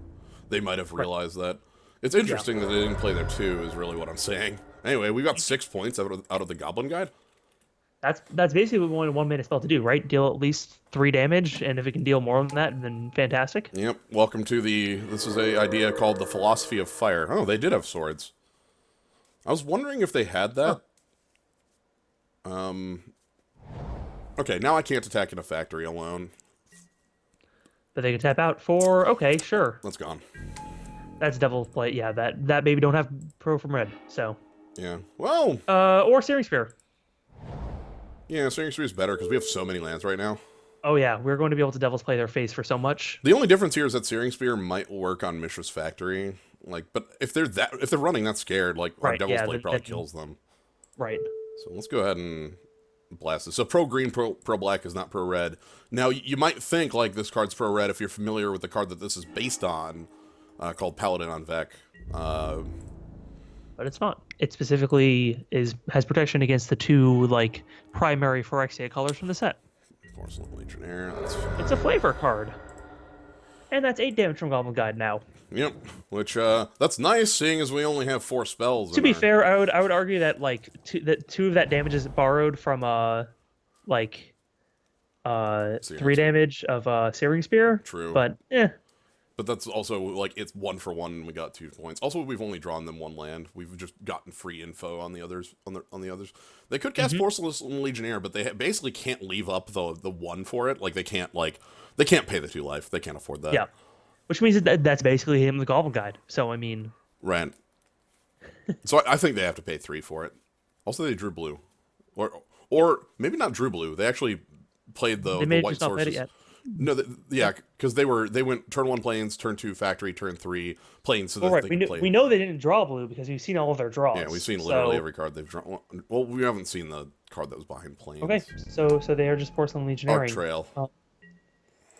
They might have realized that. It's interesting that they didn't play there too, is really what I'm saying. Anyway, we got 6 points out of the Goblin Guide. That's basically what we want a 1-mana spell to do, right? Deal at least 3 damage, and if it can deal more than that, then fantastic. Yep. Welcome to this is a idea called the Philosophy of Fire. Oh, they did have swords. I was wondering if they had that. Okay, now I can't attack in a factory alone. But they can tap out for okay, sure. That's gone. That's Devil's Play. Yeah, that baby don't have Pro from red. So. Yeah. Well. Or Searing Spear. Yeah, Searing Spear is better because we have so many lands right now. Oh yeah, we're going to be able to Devil's Play their face for so much. The only difference here is that Searing Spear might work on Mishra's Factory. Like, but if they're running that scared, like our Right, Devil's yeah, Play probably then kills them. right. So let's go ahead and blast this. So pro green, pro black is not pro red. Now you might think like this card's pro red if you're familiar with the card that this is based on, called Paladin on Vec. But it's not. It specifically has protection against the two like primary Phyrexia colors from the set. Porcelain Legionnaire. That's It's a flavor card. And that's 8 damage from Goblin Guide now. yep. Which that's nice, seeing as we only have 4 spells. To be fair, I would argue that like two of that damage is borrowed from like 3 damage of Searing Spear. True. But But that's also like it's 1 for 1 and we got 2 points. Also, we've only drawn them 1 land. We've just gotten free info on the others. On the others, they could cast Porcelain Legionnaire, but they basically can't leave up the 1 for it. Like they can't pay the 2 life. They can't afford that. yeah. Which means that's basically him, the Goblin Guide. So I mean, Right. So I think they have to pay 3 for it. Also, they drew blue, or maybe not drew blue. They actually played the may white just not played sources. it yet. No, yeah, because they went turn 1 plains, turn 2 factory, turn 3 plains, so that they could play. We know they didn't draw blue because we've seen all of their draws. Yeah, we've seen literally every card they've drawn. Well, we haven't seen the card that was behind plains. Okay, so they are just Porcelain Legionnaire. Arc Trail.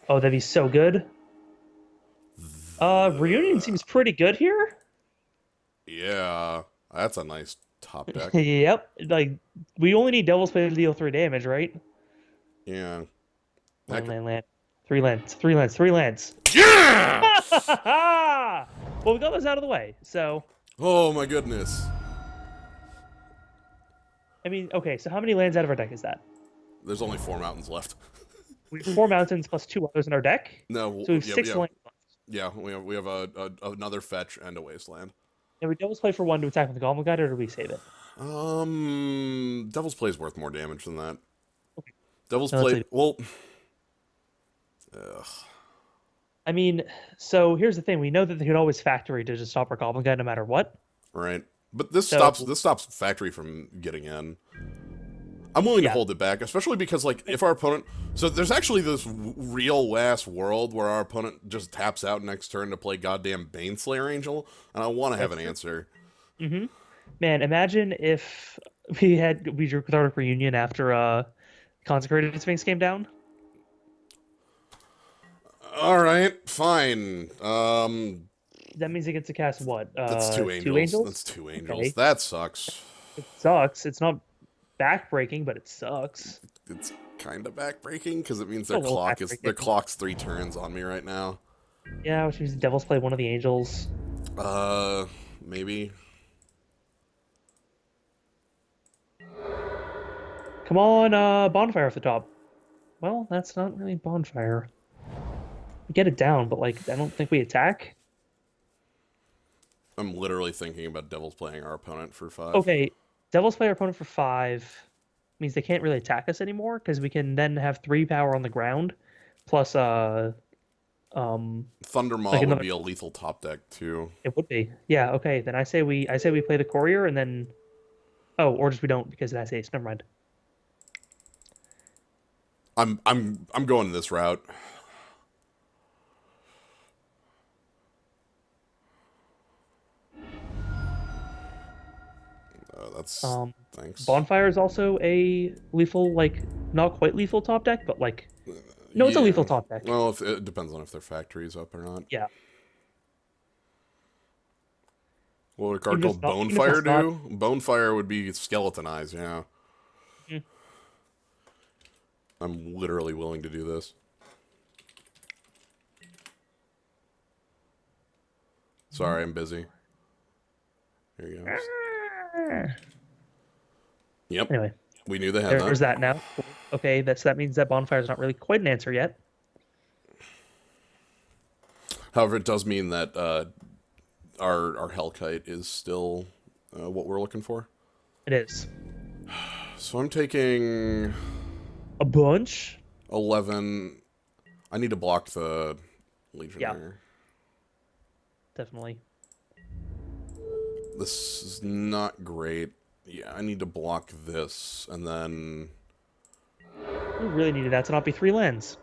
Oh, that'd be so good. Reunion seems pretty good here. Yeah, that's a nice top deck. Yep, like we only need Devil's Play to deal 3 damage, right? Yeah. Land. 3 lands. 3 lands. 3 lands. Yeah! Well, we got those out of the way, so. Oh my goodness. I mean, okay, so how many lands out of our deck is that? There's only 4 mountains left. We have 4 mountains plus 2 others in our deck. No, So we have 6 lands left. Yeah, we have another fetch and a wasteland. Did we Devil's Play for 1 to attack with the Goblin Guide, or did we save it? Devil's Play is worth more damage than that. Okay. Devil's Play, well... I mean, so here's the thing. We know that they could always factory to just stop our Goblin Guide no matter what. Right. But this stops factory from getting in. I'm willing to hold it back, especially because, like, if our opponent... So there's actually this real ass world where our opponent just taps out next turn to play goddamn Baneslayer Angel, and I want to have an answer. Mm-hmm. Man, imagine if we drew Cathartic Reunion after Consecrated Sphinx came down. Alright, fine. That means it gets to cast what? That's 2 angels. 2 angels? That's 2 angels. Okay. That sucks. It sucks. It's not backbreaking, but it sucks. It's kind of backbreaking because it means A little their clock's 3 turns on me right now. Yeah, which means the Devil's Play one of the angels. Maybe. Come on, Bonfire off the top. Well, that's not really Bonfire. We get it down, but like I don't think we attack. I'm literally thinking about Devil's playing our opponent for 5. Okay, Devil's Play our opponent for 5 means they can't really attack us anymore because we can then have 3 power on the ground, plus Thunder Maw would be a lethal top deck too. It would be. Yeah. Okay. Then I say we play the Courier and then, or just we don't because it has ace. Never mind. I'm going this route. That's thanks. Bonfire is also a lethal, like not quite lethal top deck, but like no, it's a lethal top deck. Well, if it depends on if their factory's up or not. Yeah. What would a card called Bonefire do? Bonefire would be Skeletonized, yeah. Mm. I'm literally willing to do this. Sorry, I'm busy. Here you go. Yep. Anyway, we knew they had there's that now. Okay, that means that Bonfire's not really quite an answer yet. However, it does mean that our Hellkite is still what we're looking for. It is. So I'm taking a bunch. 11. I need to block the Legionnaire. Yeah. Definitely. This is not great. Yeah, I need to block this, and then... We really needed that to not be 3 lands.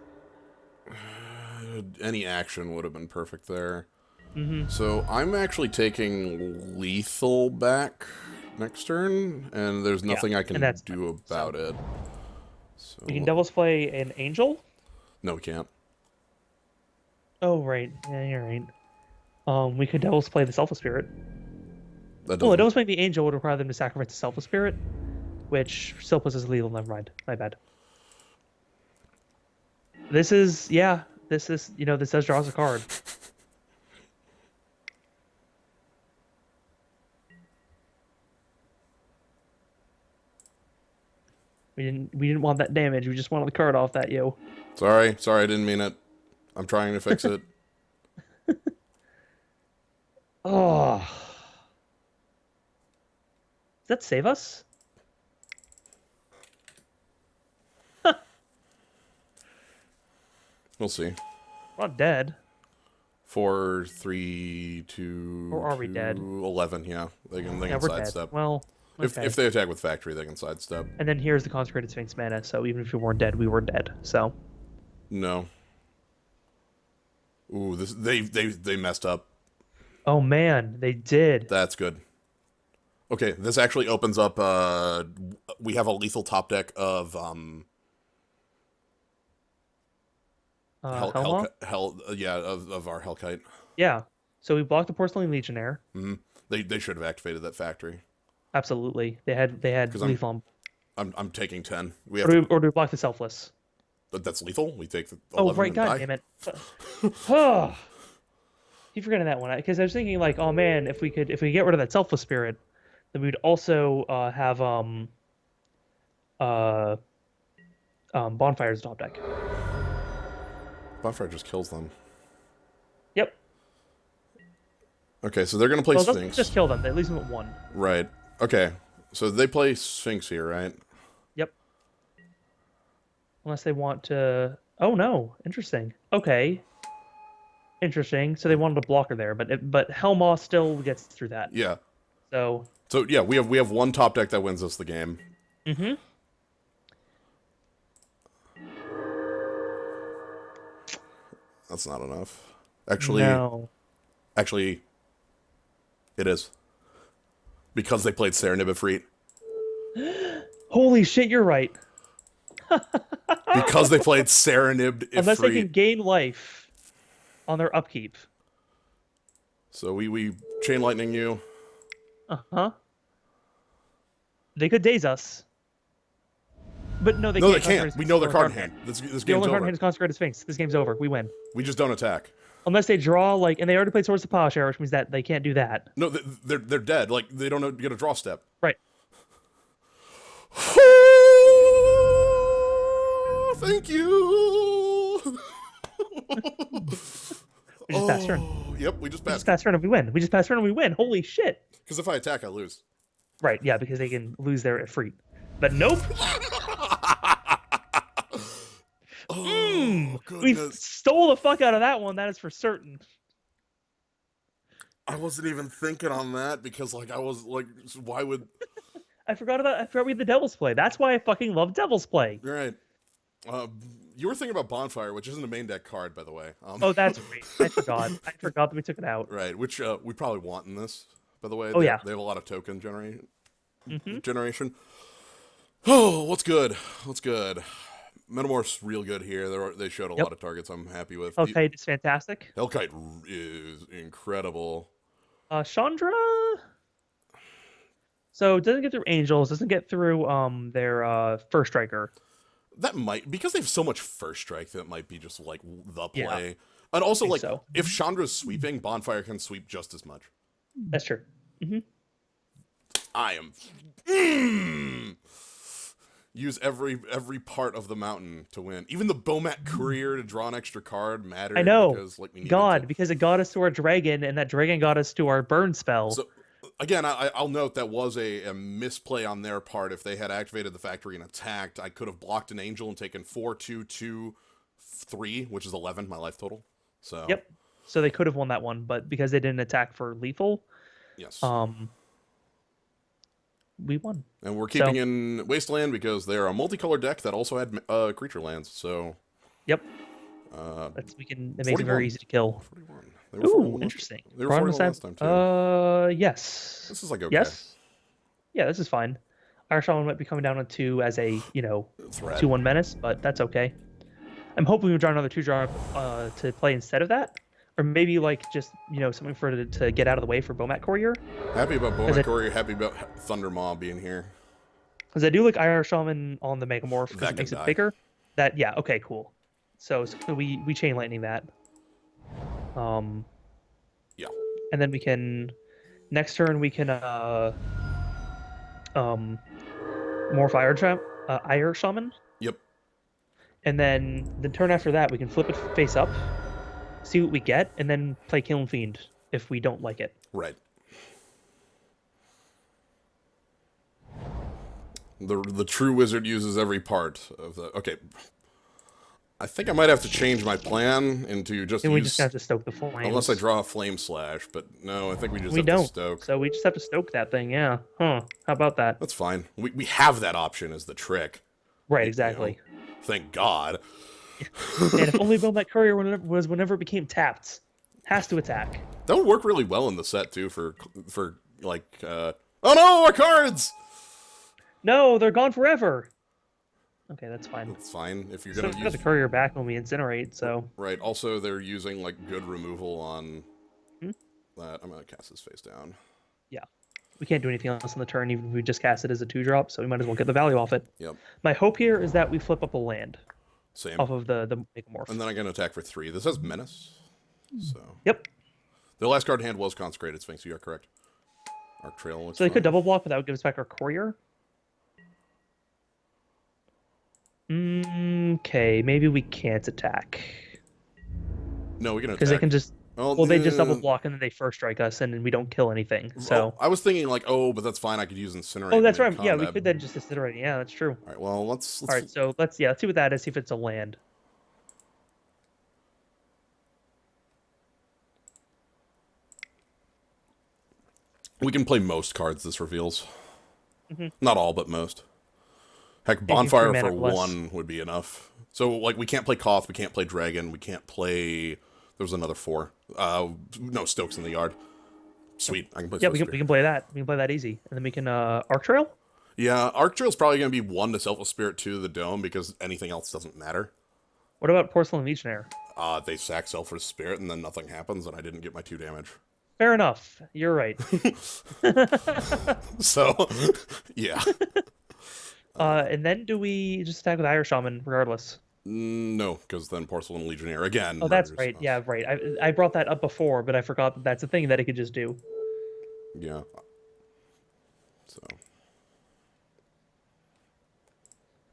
Any action would have been perfect there. Mm-hmm. So I'm actually taking lethal back next turn, and there's Yeah, nothing I and can that's fine. do So about it. we can So Devil's Play an Angel. no, we can't. Oh right, yeah, you're right. We could Devil's Play the Selfless Spirit. That Well, doesn't. Devil's Play the Angel would require them to sacrifice the Selfless Spirit, which still puts us lethal. Never mind. My bad. This is yeah. This is this does draw us a card. We didn't want that damage. We just wanted the card off that yo. Sorry, I didn't mean it. I'm trying to fix it. Oh, does that save us? We'll see. We're not dead. 4, 3, 2, Or are we 2, dead? 11. Yeah, they Yeah, can we're dead. sidestep. Well, okay. If they attack with factory, they can sidestep. And then here's the Consecrated Sphinx mana, so even if we weren't dead, we were dead. So No. Ooh, they messed up. oh man, they did. That's good. Okay, this actually opens up. We have a lethal top deck of Helma? yeah, of our Hellkite. Yeah. So we blocked the Porcelain Legionnaire. They should have activated that factory Absolutely. They had because lethal. I'm taking 10. We Or have do we block the Selfless? that's lethal. We take the 11 Oh right, and god die. damn it. Oh, keep forgetting that one because I was thinking like, oh man, if we get rid of that Selfless Spirit, then we'd also have uh Bonfire's top deck. Bonfire just kills them. Yep. Okay, so they're gonna play Well, it doesn't Sphinx. just kill them. They lose them at 1. Right. Okay. So they play Sphinx here, right? Yep. Unless they want to. Oh no, interesting. Okay, interesting. So they wanted a blocker there, but Helma still gets through that. Yeah. So. So yeah, we have one top deck that wins us the game. Mm-hmm. That's not enough. Actually, No. actually, it is because they played Serenibifreet. Holy shit, you're right. Because they played Serenib Unless they can Ifrit. gain life on their upkeep. So we chain lightning you. Uh-huh. They could daze us. But no, they No, can't. they can't. We know their card in hand. This The game's only card in over. hand is Consecrated Sphinx. This game's over. We win. We just don't attack. Unless they draw, like, and they already played Swords of Plowshare, which means that they can't do that. No, they're dead. Like they don't get a draw step. Right. Thank you. We just pass turn. Yep, we just We just passed. pass turn and we win. We just pass turn and we win. Holy shit. Because if I attack, I lose. Right, yeah, because they can lose their Ifrit. But nope. Oh, We goodness. stole the fuck out of that one, that is for certain. I wasn't even thinking on that because, like, I was like, why would. I forgot we had the Devil's Play. That's why I fucking love Devil's Play. You're right. You were thinking about Bonfire, which isn't a main deck card, by the way. Oh, that's right. I forgot. I forgot that we took it out. Right, which we probably want in this, by the way. Oh, yeah. They have a lot of token generation. Mm-hmm. Oh, what's good? What's good? Metamorph's real good here. They showed a Yep. lot of targets I'm happy with. Okay, it's fantastic. Hellkite is incredible. Chandra. So it doesn't get through Angels, doesn't get through their First Striker. That might, because they have so much first strike, that might be just like the play. Yeah, And also, think like, so. if Chandra's sweeping, Bonfire can sweep just as much. That's true. I am. Use every part of the mountain to win. Even the Bomat Courier to draw an extra card mattered. I know. Because, like, we needed God, to. because it got us to our dragon, and that dragon got us to our burn spell. So, again, I'll note that was a misplay on their part. If they had activated the factory and attacked, I could have blocked an angel and taken 4, 2, 2, 3, which is 11, my life total. So Yep. So they could have won that one, but because they didn't attack for lethal, yes. we won. And we're So keeping in Wasteland because they're a multicolored deck that also had creature lands. So yep, uh, it makes it very 41. easy to kill. 41. They were Ooh, 41 last. interesting. They were Prawn 41 Messiah. last time too. Yes. This is like okay. Yes. Yeah, this is fine. Irish Shaman might be coming down on 2 as a, Threat. 2/1 menace, but that's okay. I'm hoping we draw another 2-drop to play instead of that. Or maybe like just, something for to get out of the way for Bomat Courier. Happy about Bowman Courier, happy about Thunder Maw being here. Because I do like Irish Shaman on the Megamorph because That it makes can it die. bigger. Yeah, okay, cool. So we chain lightning that. Yeah. And then we can next turn we can morph Irish Shaman. Yep. And then the turn after that we can flip it face up, see what we get, and then play Kiln Fiend if we don't like it. Right. The true wizard uses every part of the. Okay. I think I might have to change my plan into just And we use. just have to stoke the flames. Unless I draw a flame slash, but no, I think we just We have don't. to stoke. So we just have to stoke that thing, yeah. Huh. How about that? That's fine. We have that option as the trick. Right, exactly. Thank God. And if only Bomat Courier whenever it became tapped. Has to attack. That would work really well in the set too for like oh no, our cards! No, they're gone forever. Okay, that's fine. It's fine if you're So gonna we got use the courier back when we incinerate, so right. Also, they're using like good removal on Hmm? that. I'm gonna cast this face down. yeah. We can't do anything else on the turn, even if we just cast it as a 2-drop, so we might as well get the value off it. Yep. My hope here is that we flip up a land Same. off of the Megamorph. And then I can attack for 3. This has menace. So Yep. the last card in hand was Consecrated Sphinx. You are correct. Arc Trail looks So they fine. could double block, but that would give us back our courier. Okay, maybe we can't attack. No, we can attack. Because they can just Well, they just double block and then they first strike us and then we don't kill anything. So I was thinking like, oh, but that's fine. I could use Incinerate. oh, that's right. mid-combat. Yeah, we could then just incinerate. Yeah, that's true. All right. Well, let's All right, so let's see what that is. See if it's a land. we can play most cards this reveals. Mm-hmm. Not all, but most. Heck, Anything Bonfire 3 mana for or less. 1 would be enough. So like, we can't play Koth, we can't play Dragon, we can't play. There's another 4. No, Stokes in the Yard. Sweet, I can play. Yeah, Swiss we can play that. We can play that easy, and then we can Arc Trail. Yeah, Arc Trail's probably going to be 1 to Selfless Spirit, 2 to the Dome, because anything else doesn't matter. What about Porcelain Legionnaire? They sack Selfless Spirit, and then nothing happens, and I didn't get my 2 damage. Fair enough. You're right. So, yeah. And then do we just attack with Irish Shaman regardless? No, because then Porcelain Legionnaire again. Oh, that's murders right. us. Yeah, right. I brought that up before, but I forgot that that's a thing that it could just do. Yeah. So.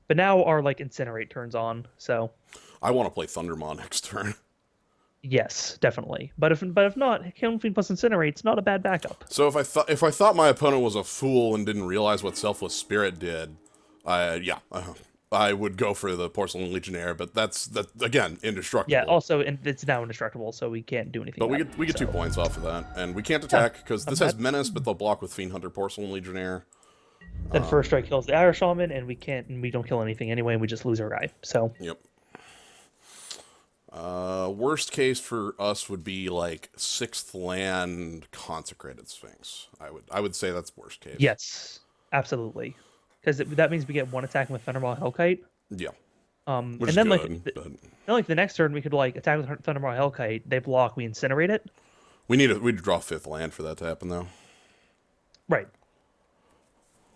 But now our like Incinerate turns on, so I want to play Thundermaw next turn. yes, definitely. But if not, Kiln Fiend plus Incinerate's not a bad backup. So if I thought my opponent was a fool and didn't realize what Selfless Spirit did, I would go for the Porcelain Legionnaire. But that's again indestructible. Yeah. Also, and it's now indestructible, so we can't do anything. But about we get it, 2 so. points off of that, and we can't attack because this has bad. Menace, but they'll block with Fiend Hunter, Porcelain Legionnaire. Then first strike kills the Irish Shaman, and we don't kill anything anyway, and we just lose our guy. So Yep. Worst case for us would be like 6th land Consecrated Sphinx. I would say that's worst case. yes, absolutely, because that means we get 1 attack with Thundermaw Hellkite. Yeah. And Which then is good, like the next turn we could like attack with Thundermaw Hellkite. They block, we incinerate it. we need to draw 5th land for that to happen though. Right.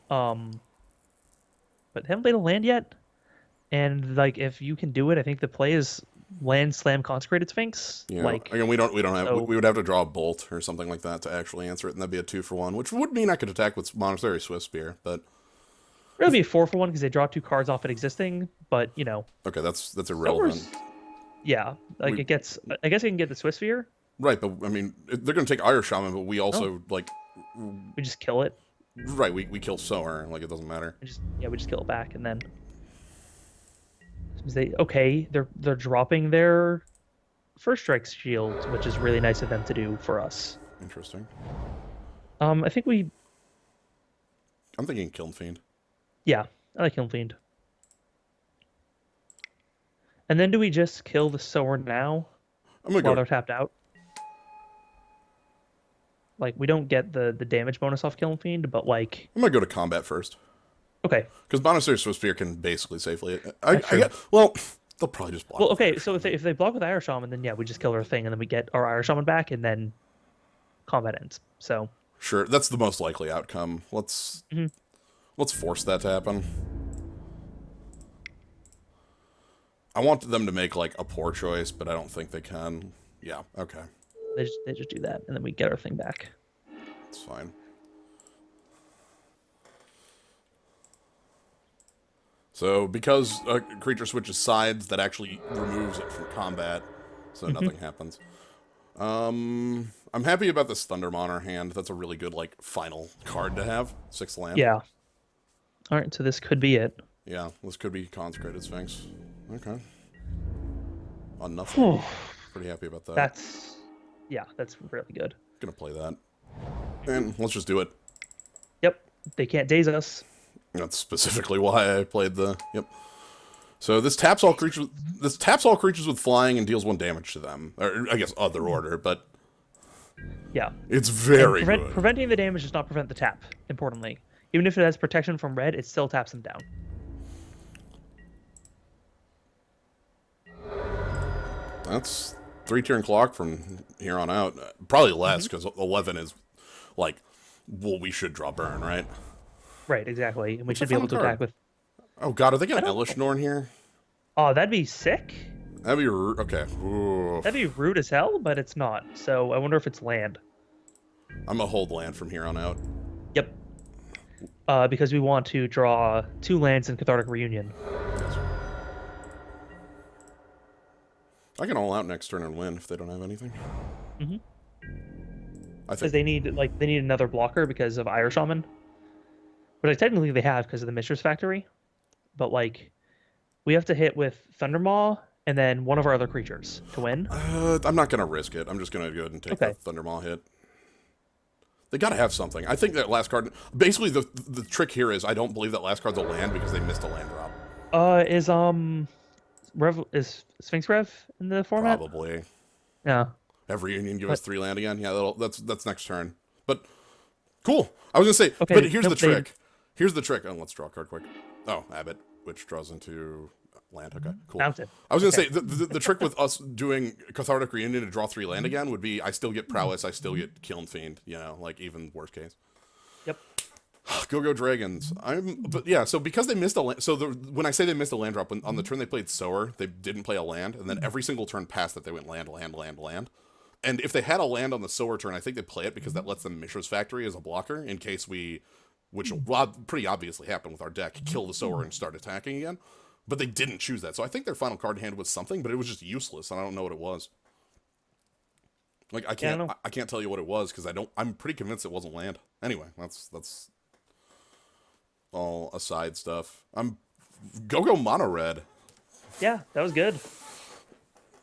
But haven't played a land yet. And like if you can do it, I think the play is land slam Consecrated Sphinx. Yeah. Like Again, we don't have so- we would have to draw a bolt or something like that to actually answer it, and that'd be a 2-for-1, which would mean I could attack with Monastery Swift Spear. But it would be a 4-for-1 because they draw 2 cards off it existing. But okay, that's irrelevant. yeah, like We- it gets. I guess I can get the Swiss Sphere. Right, but I mean, they're going to take Irish Shaman, but we also like. We just kill it. Right, we kill Sower, like it doesn't matter. We just kill it back, and then they're dropping their first strike shield, which is really nice of them to do for us. Interesting. I think we I'm thinking Kiln Fiend. Yeah, I like Kiln Fiend. And then do we just kill the sower now I'm gonna while go. they're tapped out? Like we don't get the damage bonus off Kiln Fiend, but like I'm gonna go to combat first okay, because Monastery Sphere can basically safely. that's I true. get. Well, they'll probably just block. Well, With okay, Fire so Shaman. if they block with Irish Shaman, then yeah, we just kill our thing and then we get our Irish Shaman back and then combat ends. So Sure, that's the most likely outcome. mhm. Let's force that to happen. I want them to make like a poor choice, but I don't think they can. Yeah, okay, They just do that and then we get our thing back. it's fine. So because a creature switches sides, that actually removes it from combat, so Mhm. nothing happens. I'm happy about this Thunderm on our hand. That's a really good like final card to have. 6 land. Yeah. All right, so this could be it. Yeah, this could be Consecrated Sphinx. Okay. On nothing. Whew. Pretty happy about that. That's yeah, that's really good. Gonna play that. And let's just do it. Yep, they can't daze us. That's specifically why I played the. Yep. So this taps all creatures. This taps all creatures with flying and deals 1 damage to them. Or I guess other order, but Yeah, it's very good. preventing the damage does not prevent the tap. Importantly, even if it has protection from red, it still taps them down. That's 3-turn clock from here on out. Probably less because 11 is like, well, we should draw burn, right? Right, exactly, and we What's the should be able to final attack card? with. Oh god, are they I gonna don't. Elish Norn here? Oh, that'd be sick. That'd be okay. Ooh. That'd be rude as hell, but it's not. So I wonder if it's land. I'm gonna hold land from here on out. Yep. Because we want to draw 2 lands in Cathartic Reunion. Yes. I can all out next turn and win if they don't have anything. Mm-hmm. I Because think. they need another blocker because of Irish Shaman, which technically they have because of the Mistress Factory, but like we have to hit with Thundermaw and then one of our other creatures to win. I'm not gonna risk it. I'm just gonna go ahead and take Okay. the Thundermaw hit. They gotta have something. I think that last card. Basically, the trick here is I don't believe that last card's a land because they missed a land drop. Is Sphinx Rev in the format? Probably. Yeah. Have Reunion give But us 3 land again? Yeah, that's next turn. But cool. I was gonna say, okay. but here's Nope, the trick. Here's the trick. Oh, let's draw a card quick. Oh, Abbott, which draws into land. Okay, cool. Mounted. I was gonna Okay. say the trick with us doing Cathartic Reunion to draw 3 land again would be I still get prowess, I still get Kiln Fiend. You know, like even worst case. Yep. Go Dragons. But yeah. So because they missed a land, so when I say they missed a land drop, on the turn they played Sower, they didn't play a land, and then every single turn past that they went land, land, land, land. And if they had a land on the Sower turn, I think they play it because that lets them Mishra's Factory as a blocker in case we, which will pretty obviously happen with our deck, kill the Sower and start attacking again. But they didn't choose that, so I think their final card in hand was something, but it was just useless, and I don't know what it was. Like I Yeah, I can't, know. I can't tell you what it was because I don't. I'm pretty convinced it wasn't land. Anyway, that's all aside stuff. Go mono red. Yeah, that was good.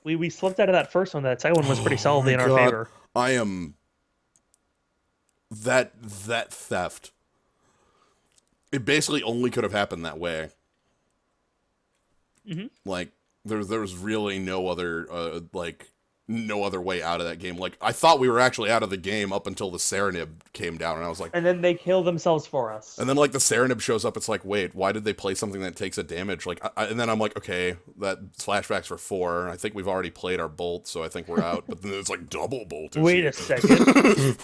We slipped out of that first one. That second one was pretty solidly in our God, favor. I am that theft. It basically only could have happened that way. Mm-hmm. Like there's really no other no other way out of that game. Like I thought we were actually out of the game up until the Serenib came down, and I was like, And then they kill themselves for us. and then like the Serenib shows up. It's like, wait, why did they play something that takes a damage? Like, and then I'm like, okay, that flashbacks for 4. I think we've already played our bolt, so I think we're out. But then it's like double bolt. Wait a second.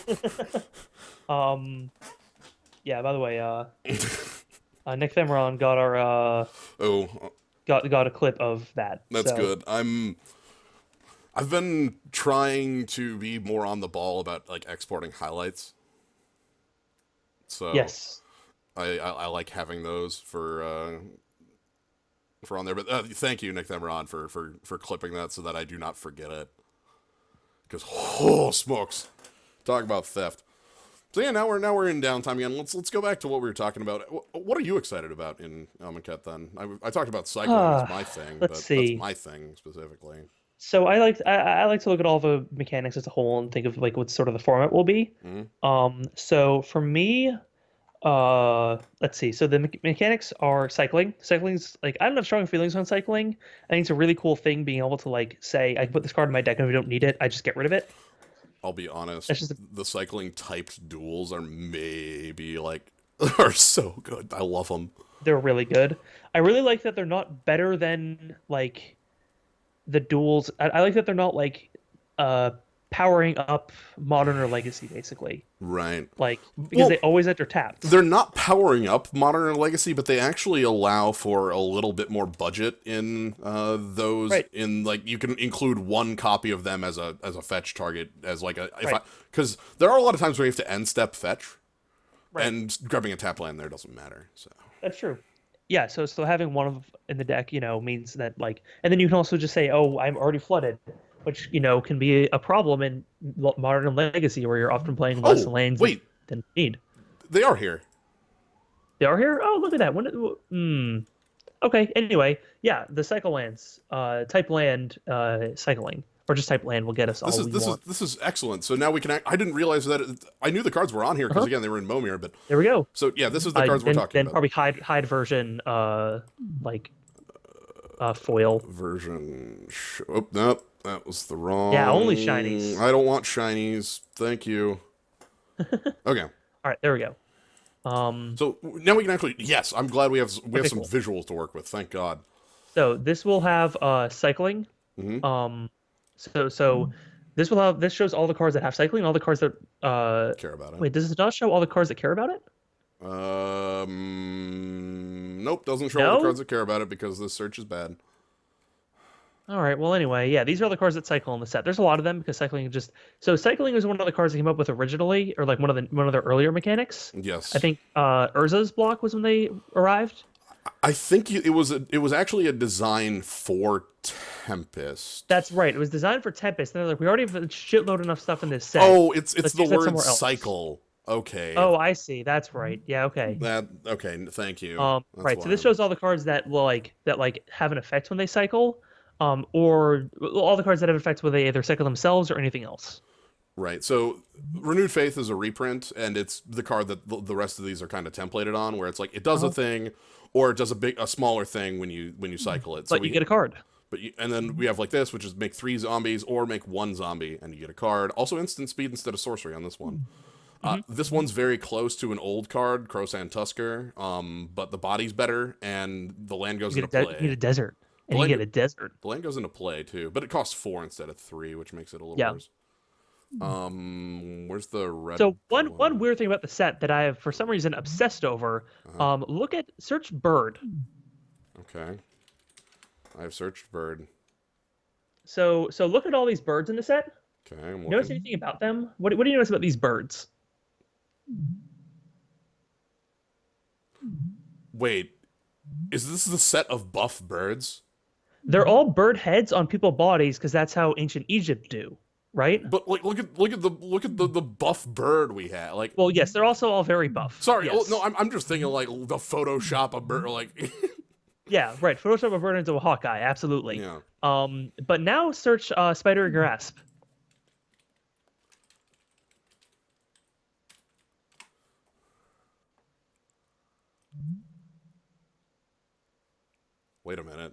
Yeah. By the way, Nick Themeron got our Oh, got a clip of that. that's so. good. I've been trying to be more on the ball about like exporting highlights. So Yes. I like having those for on there. But thank you, Nick Themeron, for clipping that so that I do not forget it. Because oh smokes, talk about theft. So yeah, now we're in downtime again. Let's go back to what we were talking about. What are you excited about in Amonkhet then? I talked about cycling as my thing, but let's see. that's my thing specifically. So I like to look at all the mechanics as a whole and think of like what sort of the format will be. Mhm. So for me, Let's see. So the mechanics are cycling. Cycling's like I don't have strong feelings on cycling. I think it's a really cool thing being able to like say I can put this card in my deck and if I don't need it, I just get rid of it. I'll be honest, That's just the cycling typed duels are maybe like are so good. I love them. they're really good. I really like that they're not better than like the duels. I like that they're not like uh powering up modern or legacy basically. Right. Like because Well, they always enter tapped. they're not powering up Modern and Legacy, but they actually allow for a little bit more budget in those. Right. In like you can include one copy of them as a fetch target as like a if I Right. because there are a lot of times where you have to end step fetch, Right. and grabbing a tap land there doesn't matter. So That's true. Yeah, so having one of in the deck, means that like, and then you can also just say, "Oh, I'm already flooded," which can be a problem in modern and legacy where you're often playing less oh lanes wait, than you need. they are here. They are here. Oh, look at that. Okay. Anyway, yeah, the cycle lands, type land, cycling, or just type land will get us This all is we this is want. this is excellent. So now we can. I didn't realize that. I knew the cards were on here because Uh-huh. again they were in Momir, but There we go. so yeah, this is the cards we're talking Then about. probably hide version, like foil. Version. Oh, nope. That was the wrong. Yeah, only shinies. I don't want shinies. Thank you. Okay. All right, there we go. So now we can actually. Yes, I'm glad we have Okay, some cool. visuals to work with. Thank God. So this will have cycling. Hmm. Um, so this shows all the cards that have cycling, all the cards that Care about it. wait, does it not show all the cards that care about it? Nope. Doesn't show all the No? cards that care about it because this search is bad. All right. Well, anyway, yeah, these are all the cards that cycle in the set. There's a lot of them because cycling just so cycling was one of the cards they came up with originally, or like one of their earlier mechanics. I Yes. think Urza's block was when they arrived. I think it was actually a design for Tempest. That's right. It was designed for Tempest. And they're like, we already have a shitload enough stuff in this set. Oh, it's Let's the use that word somewhere else. cycle. Okay. Oh, I see. That's right. Yeah. Okay. That okay. Thank you. That's Right. So why this I'm. shows all the cards that will like have an effect when they cycle, or all the cards that have effects where they either cycle themselves or anything else. Right. So Renewed Faith is a reprint, and it's the card that the rest of these are kind of templated on, where it's like it does a Uh-huh. thing, or it does a smaller thing when you cycle it. So But you get a card. and then we have like this, which is make 3 zombies or make 1 zombie, and you get a card. Also instant speed instead of sorcery on this one. This one's very close to an old card, Crosan Tusker, but the body's better, and the land goes into You get a play. desert, The and you land, get a desert. the land goes into play too, but it costs 4 instead of 3, which makes it a little Yeah. worse. Where's the red So one one? weird thing about the set that I have for some reason obsessed over, look at search bird. Okay. I've searched bird. So look at all these birds in the set. Okay, I'm Notice looking. anything about them? What do you notice about these birds? Wait, is this the set of buff birds? They're all bird heads on people bodies because that's how ancient Egypt do, right? But like, look at the buff bird we had. Like, Well, yes, they're also all very buff. sorry, oh, Yes. no, I'm just thinking like the Photoshop a bird, like, Yeah, right. Photoshop a bird into a Hawkeye, absolutely. yeah. But now search Spider Grasp. Wait a minute.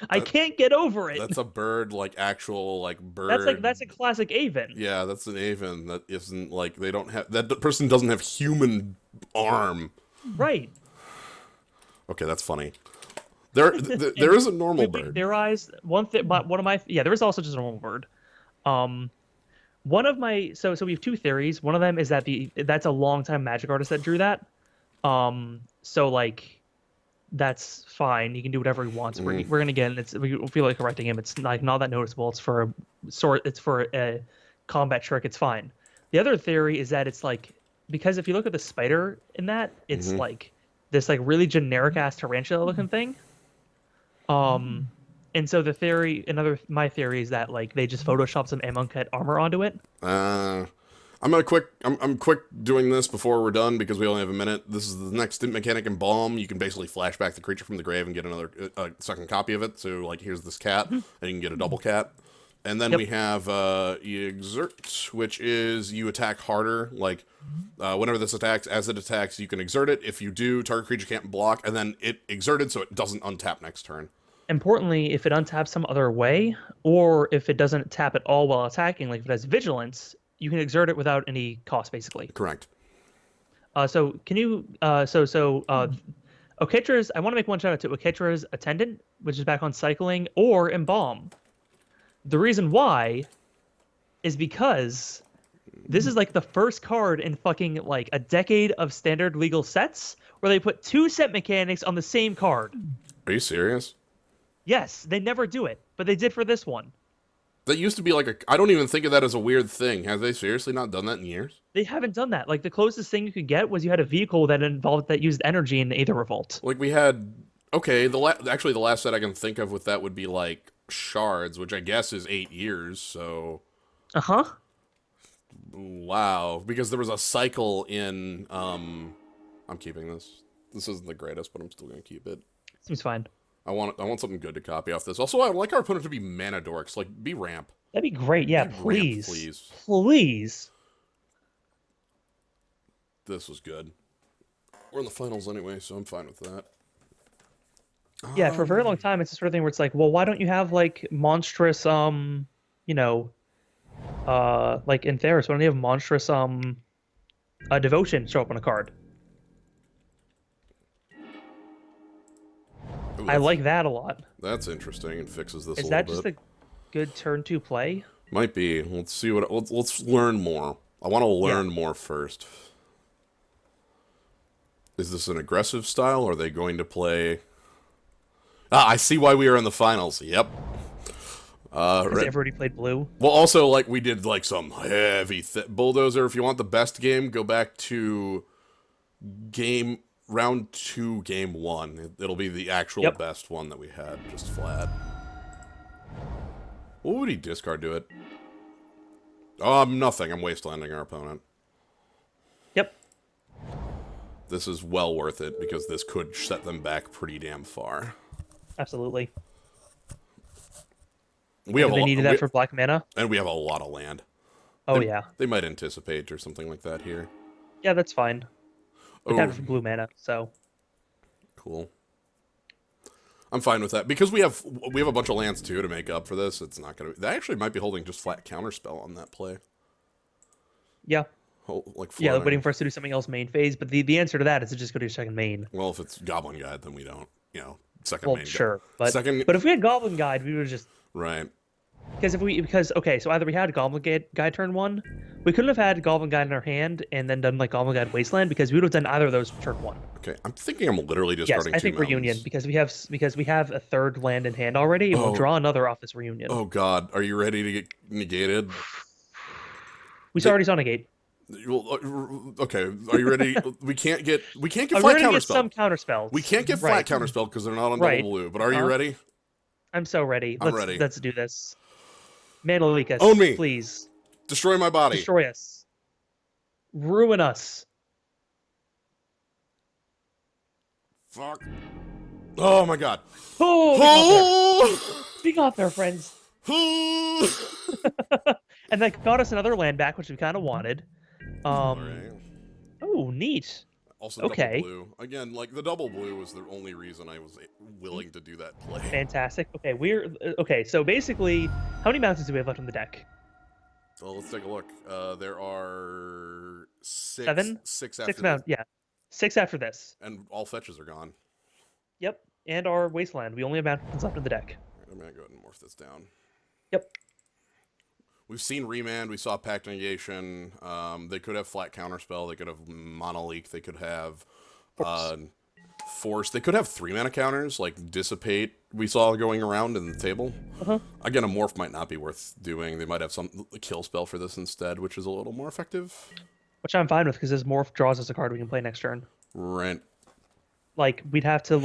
I That- can't get over it. That's a bird, like actual like bird. That's a classic Avon. Yeah, that's an Avon. That isn't like they don't have that person doesn't have human arm. Right. Okay, that's funny. There is a normal We bird. theorized one of my there is also just a normal bird. Um, one of my so we have two theories. One of them is that that's a longtime magic artist that drew that. So like that's fine. He can do whatever he wants. We're gonna get it. We feel like correcting him. It's like not that noticeable. It's for a sort. It's for a combat trick. It's fine. The other theory is that it's like because if you look at the spider in that, it's like this like really generic ass tarantula looking thing. And so the theory, my theory is that like they just photoshopped some Amonkhet armor onto it. I'm quick doing this before we're done because we only have a minute. This is the next mechanic in Balm. You can basically flash back the creature from the grave and get another second copy of it. So like here's this cat, and you can get a double cat. And then we Yep. have exert, which is you attack harder. Like whenever this attacks, as it attacks, you can exert it. If you do, target creature can't block, and then it exerted, so it doesn't untap next turn. Importantly, if it untaps some other way, or if it doesn't tap at all while attacking, like if it has vigilance, you can exert it without any cost, basically. Correct. So can you Oketra's, I want to make one shout out to Oketra's Attendant, which is back on cycling, or Embalm. The reason why is because this is like the first card in fucking like a decade of standard legal sets where they put two set mechanics on the same card. Are you serious? Yes, they never do it, but they did for this one. That used to be like a. I don't even think of that as a weird thing. Have they seriously not done that in years? They haven't done that. Like the closest thing you could get was you had a vehicle that used energy in Aether Revolt. Like we had. Okay, actually the last set I can think of with that would be like shards, which I guess is 8 years. So. Uh-huh. Wow, because there was a cycle in. I'm keeping this. This isn't the greatest, but I'm still gonna keep it. Seems fine. I want something good to copy off this. Also, I would like our opponent to be mana dorks. Like, be ramp. That'd be great. Yeah, Be ramp, please. please. Please. This was good. We're in the finals anyway, so I'm fine with that. Yeah, for a very long time, it's the sort of thing where it's like, well, why don't you have like monstrous, you know, like in Theros, why don't you have monstrous, devotion show up on a card? Ooh, I like that a lot. That's interesting and fixes this Is a that little just bit. a good turn two play? Might be. Let's see what. Let's learn more. I want to Yeah. learn more first. Is this an aggressive style? Or are they going to play? Ah, I see why we are in the finals. Yep. Because Right. everybody played blue. Well, also, like, we did, like, some heavy bulldozer. If you want the best game, go back to round 2, game 1. It'll be the actual Yep. best one that we had, just flat. What would he discard to it? Nothing. I'm wastelanding our opponent. Yep. This is well worth it, because this could set them back pretty damn far. Absolutely. We have They needed that for black mana. and we have a lot of land. Oh They- yeah. They might anticipate or something like that here. Yeah, that's fine. They Oh, have it for blue mana, so cool. I'm fine with that because we have a bunch of lands too to make up for this. It's not gonna. They actually might be holding just flat counterspell on that play. yeah. Like Yeah, floating. waiting for us to do something else main phase, but the answer to that is to just go to your second main. Well, if it's Goblin Guide, then we don't. Second Well, main. sure, but Second. if we had Goblin Guide, we would just Right. because okay, so either we had Goblin Guide turn one, we couldn't have had Goblin Guide in our hand and then done like Goblin Guide Wasteland because we would have done either of those turn one. Okay. I'm thinking I'm literally Yes, discarding I two think Reunion mountains. because we have a third land in hand already, and we'll Oh. draw another off this Reunion. Oh God, are you ready to get negated? We already saw negate. Okay, are you ready? we can't get I'm flat ready to get counterspell. some counterspells. We can't get right. flat counterspell because they're not on Right. double blue. But are you Uh-huh. ready? I'm so ready. I'm ready. Let's do this. Manalikas, Own me. please. Destroy my body. Destroy us. Ruin us. Fuck. Oh my God. Oh, we got there, friends. Oh! And that got us another land back, which we kind of wanted. Alright. Oh, neat. Also, Okay. double blue. Again, like, the double blue was the only reason I was willing to do that play. Fantastic. Okay, okay. So basically, how many mountains do we have left in the deck? Well, let's take a look. There are six. Seven? Six after Six this. mountains. Yeah, 6 after this. And all fetches are gone. Yep. And our wasteland. We only have mountains left in the deck. I'm gonna go ahead and morph this down. Yep. We've seen Remand, we saw Pact Negation, they could have flat counterspell, they could have Monoleak, they could have Force, they could have 3-mana counters, like Dissipate, we saw going around in the table. Uh-huh. Again, a Morph might not be worth doing, they might have some kill spell for this instead, which is a little more effective. Which I'm fine with because this morph draws us a card we can play next turn. Right. Like we'd have to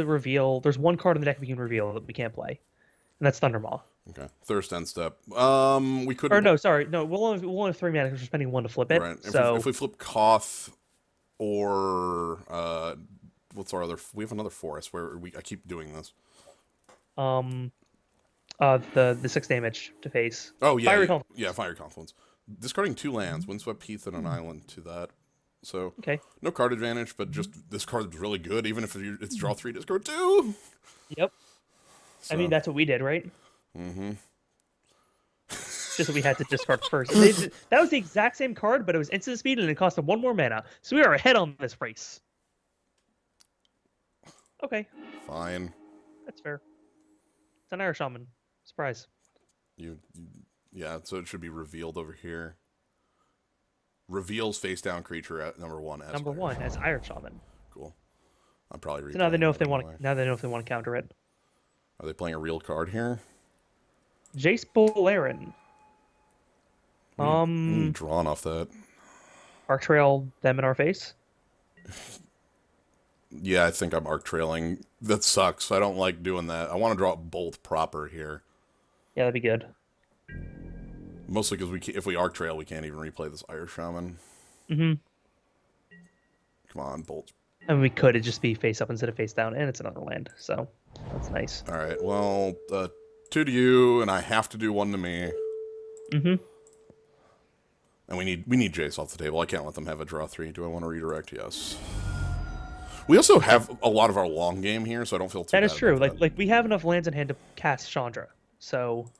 reveal. There's one card in the deck we can reveal that we can't play, and that's Thundermaw. Okay. Thirst End Step. We could. Or no, sorry, no. We'll only have 3 mana because we're spending 1 to flip it. Right. So If we flip Koth or what's our other? We have another forest where I keep doing this. The 6 damage to face. Oh yeah, Fiery yeah, Confluence. yeah. Fire Confluence. Discarding 2 lands, Windswept Heath and an island to that. So Okay. no card advantage, but just this card is really good. Even if it's draw 3, discard 2. Yep. I mean, So that's what we did, right? mm-hmm. Just that we had to discard first. That was the exact same card, but it was instant speed and it cost them 1 more mana. So we are ahead on this race. Okay, Fine. that's fair. It's an Irish Shaman. Surprise. Yeah. So it should be revealed over here. Reveals face down creature at number 1 as Number Irish 1 Shaman. as Irish Shaman. Cool. I'm probably So now they know if they replaying it want. anyway. Now they know if they want to counter it. Are they playing a real card here? Jace Bolarin. Drawn off that. Arc Trail them in our face. Yeah, I think I'm arc trailing. That sucks. I don't like doing that. I want to draw bolt proper here. Yeah, that'd be good. Mostly because if we arc trail, we can't even replay this Irish Shaman. Mm-hmm. Come on, bolt. And we could just be face up instead of face down, and it's another land, so that's nice. All right. Well, 2 to you, and I have to do 1 to me. Mm-hmm. And we need Jace off the table. I can't let them have a draw 3. Do I want to redirect? Yes. We also have a lot of our long game here, so I don't feel too That bad is true. about Like we have enough lands in hand to cast Chandra, so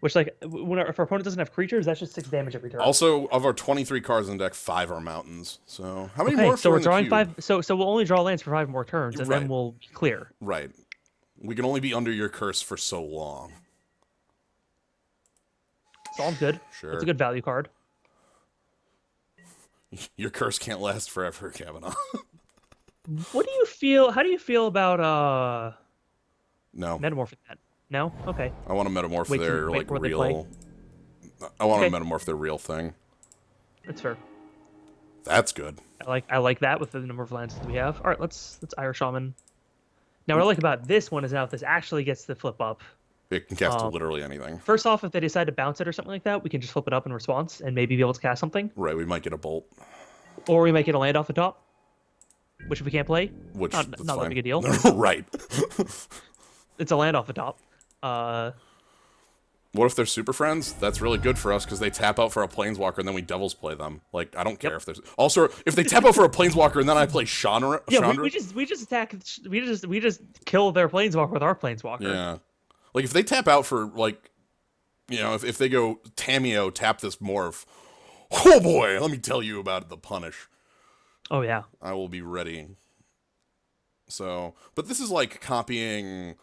which like if our opponent doesn't have creatures, that's just 6 damage every turn. Also, of our 23 cards in deck, 5 are mountains. So how many Okay, more? so are we're in the drawing cube? 5. So we'll only draw lands for 5 more turns, and Right. then we'll be clear. Right. We can only be under your curse for so long. So I'm good. Sure. It's a good value card. Your curse can't last forever, Kabanaw. What do you feel? How do you feel about No. metamorphing that? No. Okay. I want to metamorph Wait till- their wait like before they play. real. I want Okay. to metamorph their real thing. That's fair. That's good. I like that with the number of lands that we have. All right, let's Irish Shaman. Now what I like about this one is now if this actually gets to flip up. It can cast literally anything. First off, if they decide to bounce it or something like that, we can just flip it up in response and maybe be able to cast something. Right. We might get a bolt. Or we might get a land off the top, which if we can't play, Which not that's that fine. big a deal. Right. It's a land off the top. What if they're super friends? That's really good for us because they tap out for a planeswalker and then we devils play them. Like I don't care if there's also if they tap out for a planeswalker and then I play Chandra. Yeah, we just attack. We just kill their planeswalker with our planeswalker. Yeah. Like if they tap out for like, if they go Tameo, tap this morph. Oh boy, let me tell you about the punish. Oh yeah. I will be ready. So, but this is like copying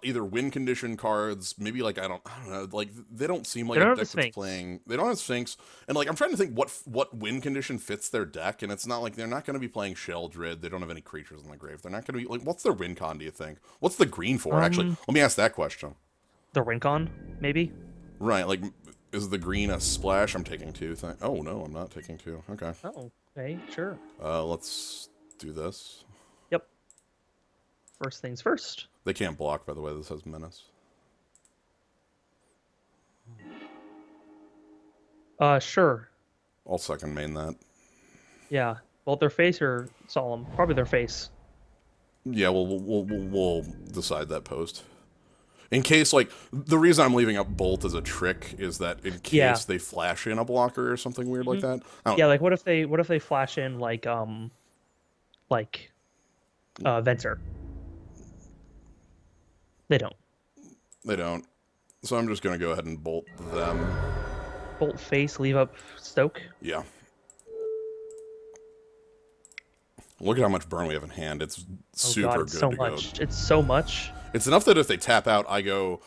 either win condition cards, maybe like I don't know, like they don't seem like They don't a have deck the Sphinx. that's playing. They don't have Sphinx, and like I'm trying to think what win condition fits their deck, and it's not like they're not going to be playing Sheldred. They don't have any creatures in the grave. They're not going to be like what's their win con? Do you think? What's the green for? Actually, let me ask that question. The Rincon, maybe. Right, like is the green a splash? I'm taking 2. Oh no, I'm not taking 2. Okay. Oh, okay, sure. Let's do this. Yep. First things first. They can't block, by the way. This has menace. Sure. I'll second main that. Yeah. Well, their face or solemn? Probably their face. Yeah, we'll decide that post. In case, like, the reason I'm leaving up Bolt as a trick is that in case they flash in a blocker or something weird like that. Yeah, like what if they flash in like Venser? They don't. They don't. So I'm just gonna go ahead and bolt them. Bolt face, leave up Stoke. Yeah. Look at how much burn we have in hand. It's super God, it's good so to much. go. It's so much. It's enough that if they tap out, I go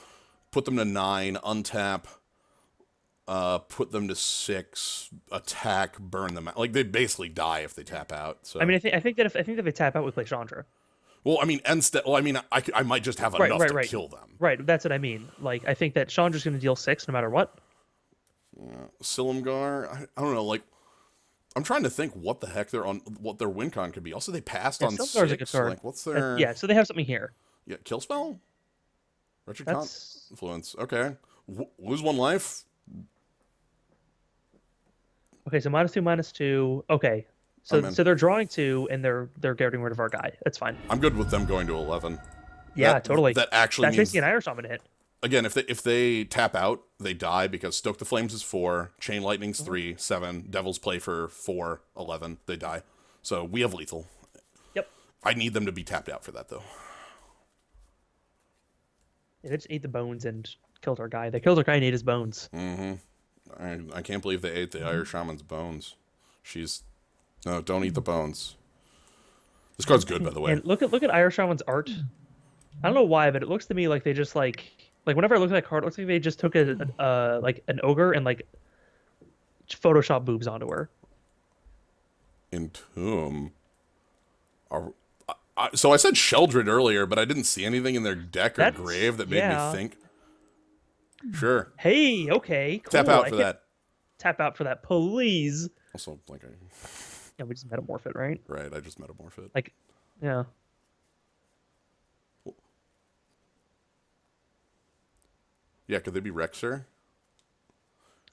put them to 9, untap, put them to 6, attack, burn them out. Like they basically die if they tap out. So I mean, I think that if they tap out, we play Chandra. well, I mean, I might just have enough to kill them. Right, that's what I mean. Like I think that Chandra's going to deal 6 no matter what. Silumgar, I don't know. Like I'm trying to think what the heck what their win con could be. Also, they passed on Silumgar's 6. a good card. Like what's their Yeah, so they have something here. Yeah, kill spell? Wretched That's Confluence. Okay. Lose 1 life? okay. So -2, -2. Okay, so they're drawing 2 and they're getting rid of our guy. That's fine. I'm good with them going to 11. Yeah, totally. That actually That's means basically an Irish Shaman hit. again, if they tap out, they die because Stoke the Flames is 4, Chain Lightning's 3, 7, Devil's Play for 4, 11. They die. So we have lethal. Yep. I need them to be tapped out for that, though. Yeah, they just ate the bones and killed our guy. They killed our guy and ate his bones. I can't believe they ate the Irish Shaman's bones. No, don't eat the bones. This card's good, by the way. And look at Irish Shaman's art. I don't know why, but it looks to me like they just like whenever I look at that card, it looks like they just took like an ogre and like Photoshop boobs onto her. Entomb. So I said Sheldred earlier, but I didn't see anything in their deck or grave that made me think. Sure. Hey, okay, cool. Tap out for that. Tap out for that, please. Also, like, yeah, we just metamorph it, right? Right, I just metamorph it. Like, yeah. Yeah, could they be Rexer?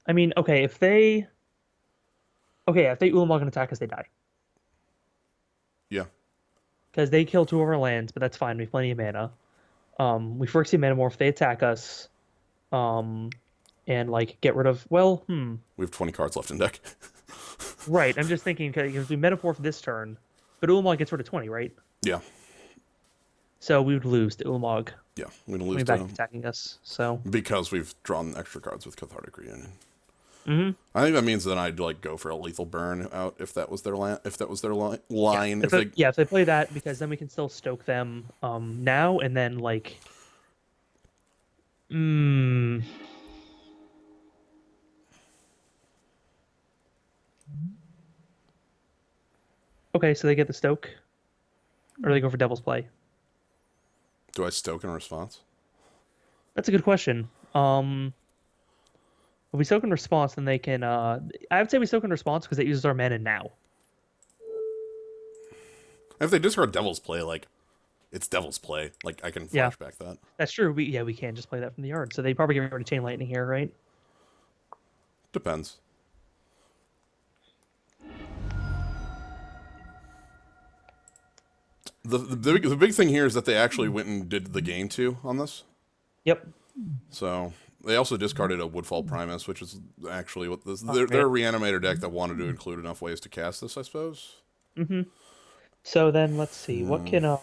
I mean, okay, if they Ulamog and attack us, they die. Yeah. Because they kill 2 of our lands, but that's fine. We have plenty of mana. We Phyrexian Metamorph, they attack us. And like get rid of We have 20 cards left in deck. Right, I'm just thinking because we Metamorph this turn, but Ulamog gets rid of 20, right? Yeah. So we would lose to Ulamog. Yeah, we're gonna lose back to him attacking us. So because we've drawn extra cards with Cathartic Reunion. Mm-hmm. I think that means that I'd like go for a lethal burn out if that was their line. If If they play that, because then we can still stoke them now and then like. Okay, so they get the stoke, or they go for Devil's Play. Do I stoke in response? That's a good question. If we stoke in response, then they can. I would say we stoke in response because it uses our mana now. If they discard Devil's Play, like it's Devil's Play, like I can flashback that. That's true. We can just play that from the yard. So they probably get rid of Chain Lightning here, right? Depends. The big thing here is that they actually went and did the game 2 on this. Yep. So they also discarded a Woodfall Primus, which is actually what this. They're a reanimator deck that wanted to include enough ways to cast this, I suppose. Mm-hmm. So then let's see what can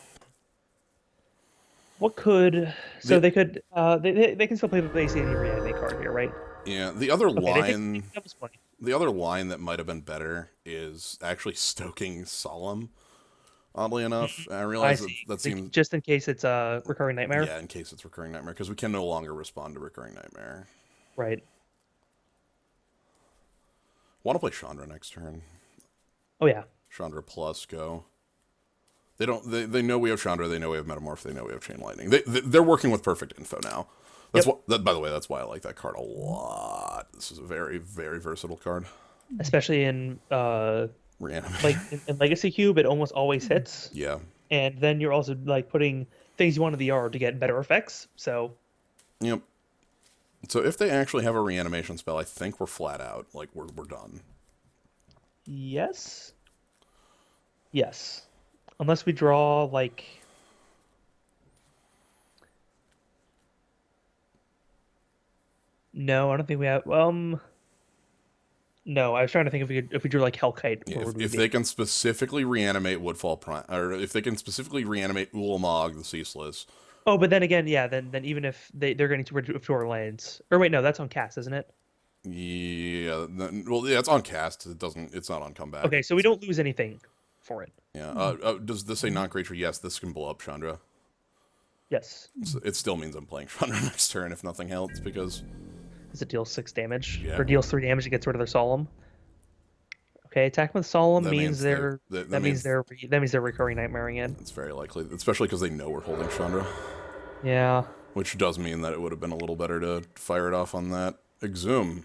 what could they could they can still play the AC reanimate card here, right? Yeah. The other line. Play. The other line that might have been better is actually stoking Solemn. Oddly enough, I realize that seems just in case it's a recurring nightmare. Yeah, in case it's recurring nightmare, because we can no longer respond to recurring nightmare. Right. Want to play Chandra next turn? Oh yeah. Chandra plus go. They don't. They know we have Chandra. They know we have Metamorph. They know we have Chain Lightning. They're working with perfect info now. That's by the way, that's why I like that card a lot. This is a very, very versatile card. Especially in Reanimate. Like in Legacy Cube, it almost always hits. Yeah. And then you're also like putting things you want in the yard to get better effects. So. Yep. So if they actually have a reanimation spell, I think we're flat out. Like we're done. Yes. Yes. Unless we draw like. No, I don't think we have. No, I was trying to think if we drew like Hellkite. Yeah, if they can specifically reanimate Woodfall Prime, or if they can specifically reanimate Ulamog the Ceaseless. Oh, but then again, yeah, then even if they're getting to our lands, or wait, no, that's on cast, isn't it? Yeah, well, yeah, it's on cast. It's not on comeback. Okay, so we don't lose anything for it. Yeah. Does this say non-creature? Yes, this can blow up Chandra. Yes. So it still means I'm playing Chandra next turn, if nothing else, because. Does it deal 6 damage? Yeah. Or deals 3 damage and gets rid of their Solemn? Okay, attack with Solemn means they're recurring nightmaring in. It's very likely, especially because they know we're holding Chandra. Yeah. Which does mean that it would have been a little better to fire it off on that Exhume.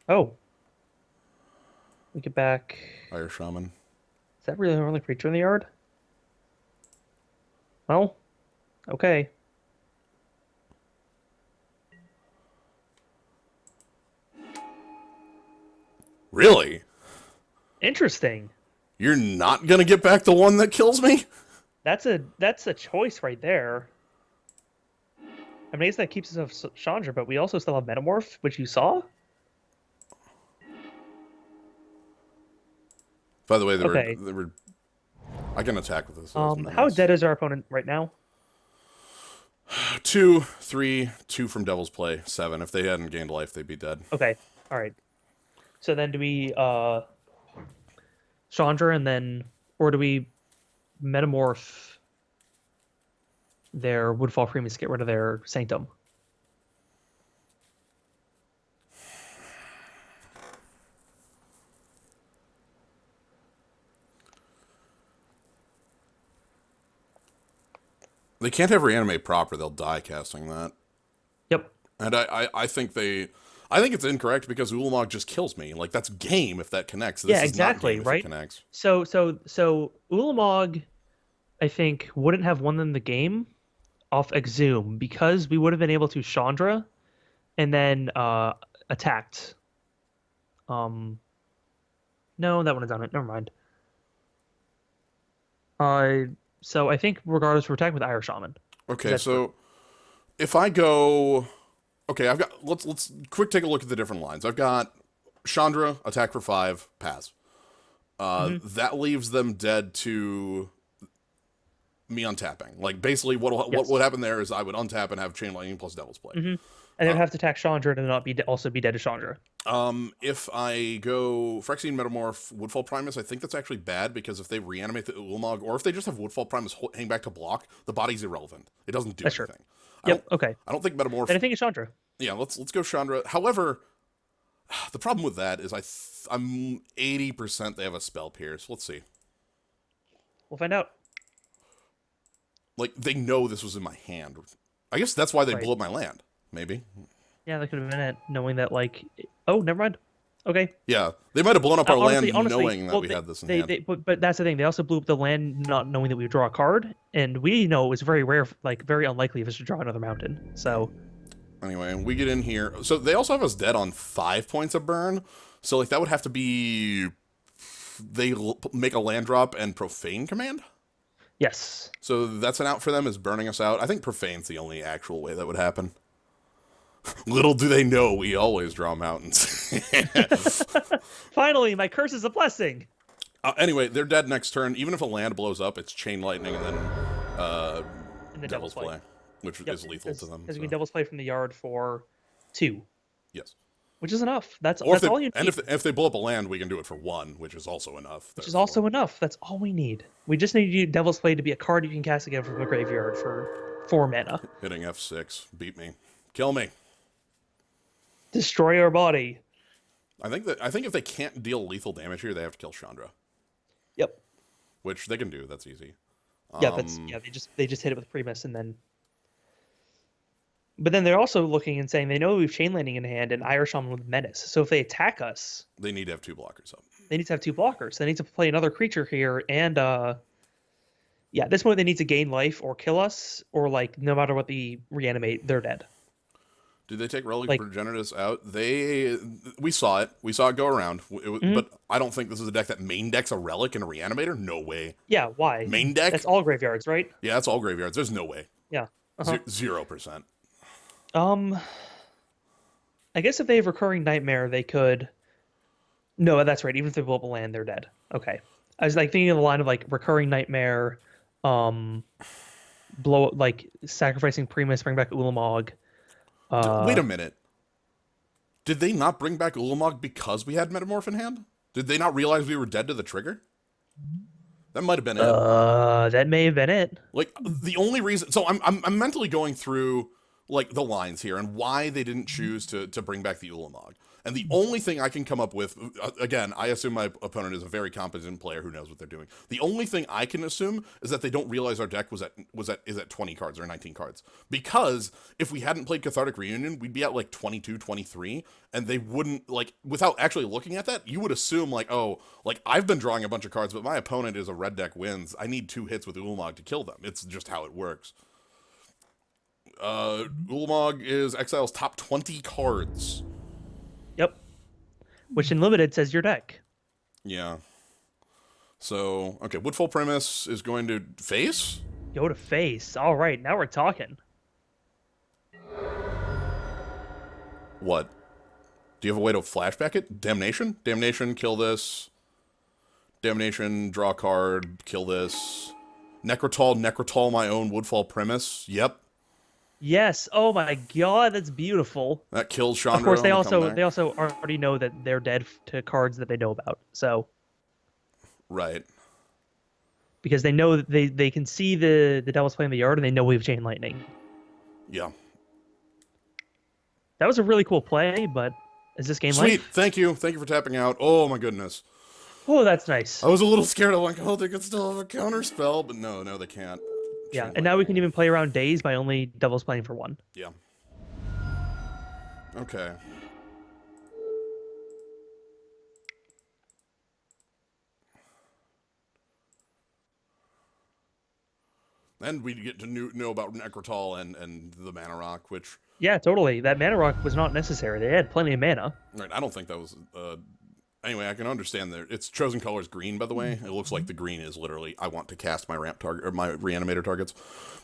Oh. We get back. Fire Shaman. Is that really the only creature in the yard? Well, okay. Really? Interesting. You're not gonna get back the one that kills me? That's a choice right there. I mean, I guess that keeps us off Chandra, but we also still have Metamorph, which you saw. By the way, Okay. they were. I can attack with this How menace. dead is our opponent right now? 2, 3, 2 from Devil's Play, 7. If they hadn't gained life, they'd be dead. Okay. All right. So then do we Chandra and then or do we Metamorph their Woodfall Premiums to get rid of their Sanctum? They can't have reanimate proper; they'll die casting that. Yep. And I think I think it's incorrect because Ulamog just kills me. Like that's game if that connects. Yeah, This is not exactly, game if it right? connects. So Ulamog, I think, wouldn't have won them the game off Exhume because we would have been able to Chandra and then attacked. Um no, that wouldn't have done it. Never mind. So I think regardless we're attacking with Irish Shaman. Is Okay, that true? so if I go, okay, I've got let's quick take a look at the different lines. I've got Chandra attack for 5, pass. Hmm. That leaves them dead to me untapping. Like basically, what Yes. would happen there is I would untap and have chain lightning plus Devil's Play. Hmm. And they'd have to attack Chandra to not be also be dead to Chandra. If I go Phyrexian Metamorph, Woodfall Primus, I think that's actually bad because if they reanimate the Ulamog, or if they just have Woodfall Primus hang back to block, the body's irrelevant. It doesn't do That's true. anything. Yep. Okay. I don't think Then Metamorph. I think it's Chandra. Yeah, let's go Chandra. However, the problem with that is I'm 80% they have a spell pierce. Let's see. We'll find out. Like they know this was in my hand. I guess that's why they Right. blew up my land. Maybe. Yeah, that could have been it. Knowing that, like, oh, never mind. Okay. Yeah, they might have blown up our Honestly, land honestly, knowing that well, we had this in they hand. but that's the thing. They also blew up the land not knowing that we would draw a card, and we know it was very rare, like very unlikely of us to draw another mountain. So Anyway, we get in here. So they also have us dead on 5 points of burn. So like that would have to be they make a land drop and profane command. yes. So that's an out for them is burning us out. I think profane's the only actual way that would happen. Little do they know we always draw mountains. Finally, my curse is a blessing. Anyway, they're dead next turn. Even if a land blows up, it's chain lightning and then In the devil's Devil's Play. play, which Yep. is lethal to them. Because So. we can Devil's Play from the yard for 2, Yes. which is enough. Or if That's they all you need. if they blow up a land, we can do it for 1, which is also enough. Which is Therefore. also enough. That's all we need. We just need you Devil's Play to be a card you can cast again from the graveyard for 4 mana. Hitting F6, beat me, kill me. Destroy our body. I think if they can't deal lethal damage here, they have to kill Chandra, Yep. which they can do. That's easy. Yeah, they just hit it with Primus and then. But then they're also looking and saying they know we have Chain Lightning in hand and Irish Shaman with Menace. So if they attack us, They need to have 2 blockers up. they need to have 2 blockers. They need to play another creature here and yeah, at this point they need to gain life or kill us or like no matter what they reanimate, they're dead. Did they take Relic Like Progenitus out? We saw it. We saw it go around. But I don't think this is a deck that main decks a Relic and a Reanimator. No way. yeah, why? Main deck? That's all graveyards, right? Yeah, that's all graveyards. There's no way. Yeah. Uh-huh. 0%. I guess if they have Recurring Nightmare, they could. No, that's right. Even if they blow up a land, they're dead. Okay. I was like thinking of the line of like Recurring Nightmare, blow like sacrificing Primus, bring back Ulamog. Wait a minute. Did they not bring back Ulamog because we had Metamorph in hand? Did they not realize we were dead to the trigger? That might have been it. That may have been it. Like the only reason, so I'm mentally going through like the lines here and why they didn't choose to bring back the Ulamog. And the only thing I can come up with, again, I assume my opponent is a very competent player who knows what they're doing. The only thing I can assume is that they don't realize our deck is at 20 cards or 19 cards. Because if we hadn't played Cathartic Reunion, we'd be at like 22, 23, and they wouldn't like without actually looking at that, you would assume like, oh, like I've been drawing a bunch of cards, but my opponent is a red deck wins. I need 2 hits with Ulamog to kill them. It's just how it works. Ulamog is Exile's top 20 cards. Yep. Which in limited says your deck. Yeah. So, okay, Woodfall Premise is going to face? Go to face. All right, now we're talking. What? Do you have a way to flashback it? Damnation? Damnation, kill this. Damnation, draw a card, kill this. Necrotol my own Woodfall Premise. Yep. Yes. Oh my God, that's beautiful. That kills Of Chandra course, on the comeback. they also already know that they're dead to cards that they know about. So Right. because they know that they can see the Devil's Play in the yard, and they know we have Chain Lightning. Yeah. That was a really cool play, but is this game Sweet. life? Thank you. Thank you for tapping out. Oh my goodness. Oh, that's nice. I was a little scared. I'm like, oh, they could still have a counter spell, but no, they can't. Yeah, Chain and now we can Lightning. even play around days by only Devil's Playing for one. Yeah. Okay. Then we get to know about Necrotol and the Mana Rock, which... Yeah, totally. That mana rock was not necessary. They had plenty of mana. Right, I don't think that was... Anyway, I can understand that. Its chosen color is green, by the way. It looks like the green is literally, I want to cast my ramp target, or my reanimator targets.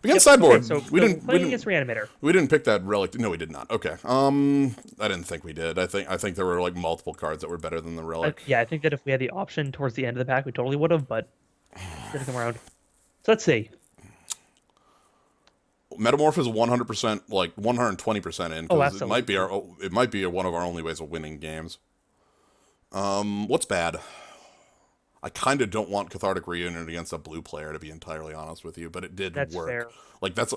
Against sideboard. Okay, so we didn't against Reanimator. We didn't pick that relic. No, we did not. Okay. I didn't think we did. I think there were like multiple cards that were better than the relic. Yeah, I think that if we had the option towards the end of the pack, we totally would have, but didn't come around. So let's see. Metamorph is 100%, like 120% in. Oh, Because absolutely. it might be one of our only ways of winning games. What's bad? I kind of don't want Cathartic Reunion against a blue player, to be entirely honest with you, but it did That's work. fair. Like that's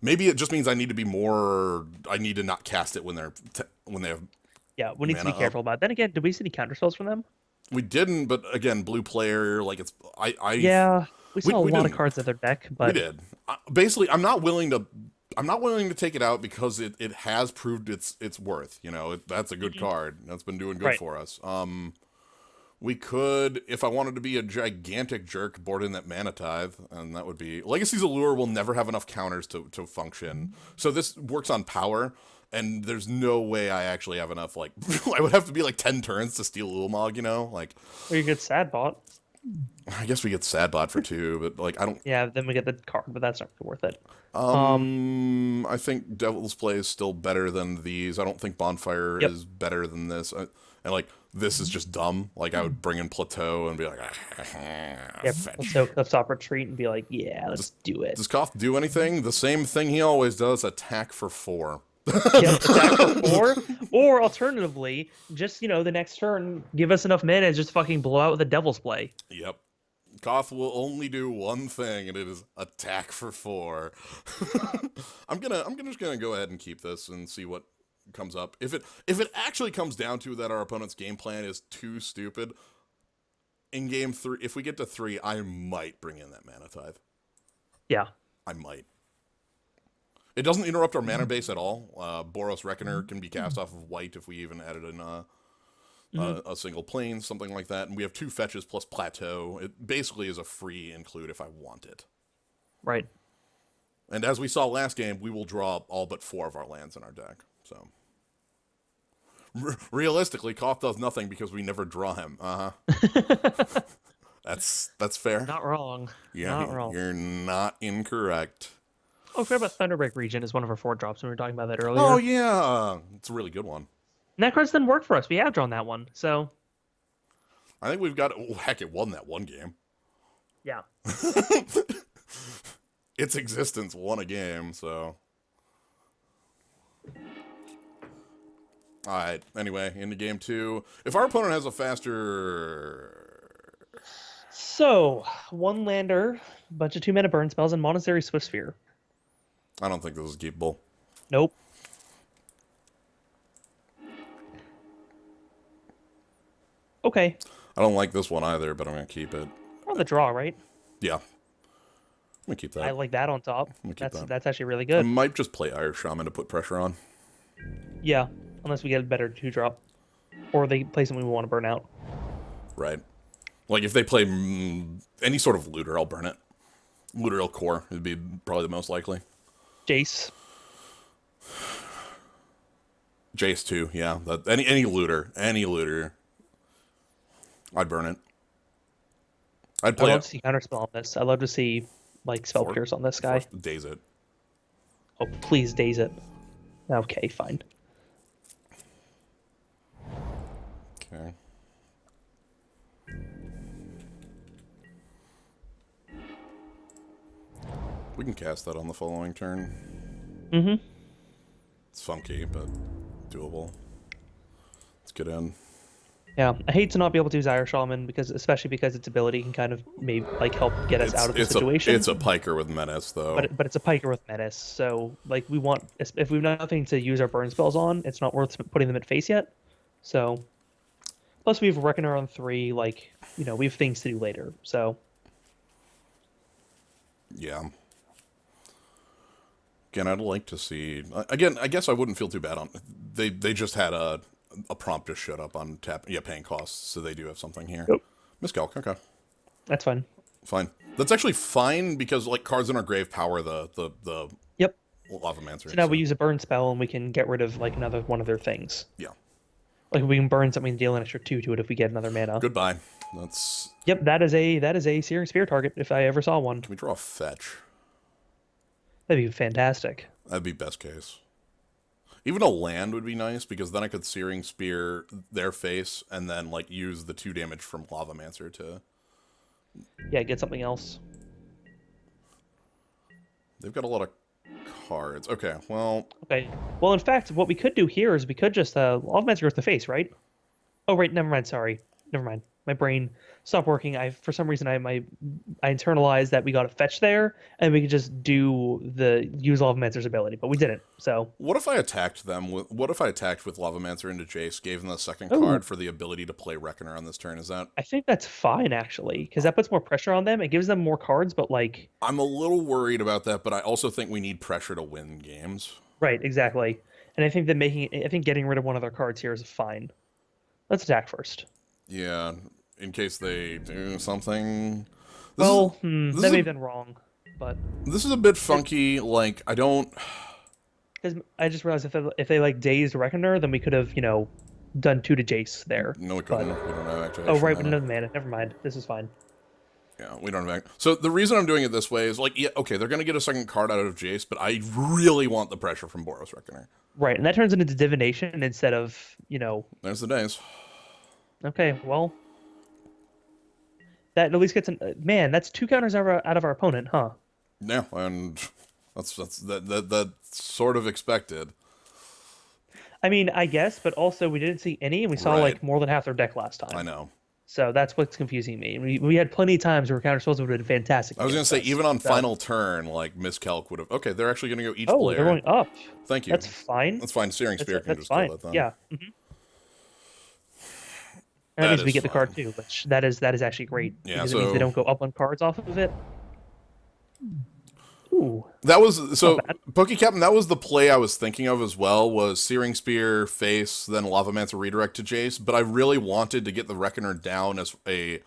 maybe it just means I need to be more. I need to not cast it when they have. Yeah, we need to be Mana careful about it. Then again, did we see any counterspells from them? We didn't, but again, blue player, like it's Yeah, we saw we a lot of didn't. cards in their deck, We but did. Basically, I'm not willing to take it out because it has proved its worth. You know, that's a good card. That's been doing good Right. for us. We could, if I wanted to be a gigantic jerk, board in that Mana Tithe, and that would be... Legacy's Allure will never have enough counters to function. So this works on power, and there's no way I actually have enough, like... I would have to be like 10 turns to steal Ulamog, you know? Like, or you get sad bot. I guess we get Sadbot for 2, but like, I don't... Yeah, then we get the card, but that's not really worth it. I think Devil's Play is still better than these. I don't think Bonfire Yep. is better than this. And like, this is just dumb. Like, I would bring in Plateau and be like, Yep. fetch. So let's stop retreat and be like, yeah, let's do it. Does Koth do anything? The same thing he always does, attack for 4. Yep, attack for 4, or alternatively, just the next turn, give us enough mana and just fucking blow out with a Devil's Play. Yep. Koth will only do one thing, and it is attack for 4. I'm just gonna go ahead and keep this and see what comes up. If it actually comes down to that our opponent's game plan is too stupid, in game 3, if we get to 3, I might bring in that Mana Tithe. Yeah. I might. It doesn't interrupt our mana base at all. Boros Reckoner can be cast off of white if we even added in a single plane, something like that. And we have 2 fetches plus Plateau. It basically is a free include if I want it. Right. And as we saw last game, we will draw all but 4 of our lands in our deck. So, realistically, Koth does nothing because we never draw him. That's fair. Not wrong. Yeah, Not wrong. you're not incorrect. Oh, forgot about Thunderbreak Region is one of our 4 drops. We were talking about that earlier. Oh yeah, it's a really good one. And that card's didn't work for us. We have drawn that one, so I think we've got. Oh heck, it won that one game. yeah. Its existence won a game, so. Alright, anyway, into game 2. If our opponent has a faster... So 1 lander, bunch of 2-mana burn spells, and Monastery Swift Sphere. I don't think this is keepable. Nope. Okay. I don't like this one either, but I'm going to keep it. We're on the draw, right? Yeah. I'm going to keep that. I like that on top. gonna keep that. That's actually really I good. might just play Irish Shaman to put pressure on. Yeah, unless we get a better 2-drop. Or they play something we want to burn out. Right. Like, if they play any sort of looter, I'll burn it. Looter El Core would be probably the most likely. Jace. Jace too, yeah. Any looter. I'd burn it. I'd I'd play love it. to see counterspell on this. I'd love to see, like, Spell Pierce on this guy. Daze it. Oh, please daze it. Okay, fine. Okay. We can cast that on the following turn. Mm-hmm. It's funky, but doable. Let's get in. Yeah, I hate to not be able to use Irish Shaman because, especially because its ability can kind of maybe like help get us out of the situation. It's a piker with menace though. But it's a piker with menace, so like we want if we've nothing to use our burn spells on, it's not worth putting them at face yet. So plus we have Reckoner on 3, like we have things to do later. So Yeah. Again, I'd like to see. Again, I guess I wouldn't feel too bad on. They just had a prompt just showed up on tap. Yeah, paying costs, so they do have something here. Yep. Miscalc. Okay. that's fine. Fine. That's actually fine because like cards in our grave power the Yep. Lavamancer. So now we use a burn spell and we can get rid of like another one of their things. Yeah. Like we can burn something and deal an extra 2 to it if we get another mana. Goodbye. That's. Yep, that is a Searing Spear target if I ever saw one. Can we draw a fetch? That'd be fantastic. That'd be best case. Even a land would be nice because then I could Searing Spear their face and then like use the 2 damage from Lavamancer to. Yeah, get something else. They've got a lot of cards. Okay, well. Okay. Well, in fact, what we could do here is we could just Lavamancer goes to face, right? Oh, right. Never mind. Sorry. Never mind. My brain stopped working. For some reason I internalized that we got a fetch there, and we could just use Lavamancer's ability, but we didn't. So What if I attacked them with? What if I attacked with Lavamancer into Jace, gave them the second Ooh. card for the ability to play Reckoner on this turn? Is that? I think that's fine actually, because that puts more pressure on them. It gives them more cards, but like I'm a little worried about that, but I also think we need pressure to win games. right, exactly. And I think getting rid of one of their cards here is fine. Let's attack first. Yeah, in case they do something. That may have been wrong, but this is a bit funky. Like I don't. Because I just realized if they like dazed Reckoner, then we could have done 2 to Jace there. No, we couldn't. We don't have activation. Oh right, we don't have mana. Never mind. This is fine. Yeah, we don't have. So the reason I'm doing it this way is like, yeah, okay, they're gonna get a second card out of Jace, but I really want the pressure from Boros Reckoner. Right, and that turns into divination instead of There's the days. Okay, well, that at least gets man. That's 2 counters out of our opponent, huh? Yeah, and that's sort of expected. I mean, I guess, but also we didn't see any, and we saw Right. like more than half their deck last time. I know. So that's what's confusing me. We had plenty of times where counter spells would have been fantastic. I was gonna against say us. even on So- final turn, like Miscalc would have. Okay, they're actually gonna go each Oh, player. they're going up. Thank you. That's fine. That's fine. Searing Spear can That's just fine. kill that then. Yeah. And that That means we is get the card fine. too, which that is actually great. Yeah, because it means they so- don't go up on cards off of it. Ooh. That was so Not bad. Pokey Captain. That was the play I was thinking of as well. Was Searing Spear face, then Lavamancer redirect to Jace. But I really wanted to get the Reckoner down as a,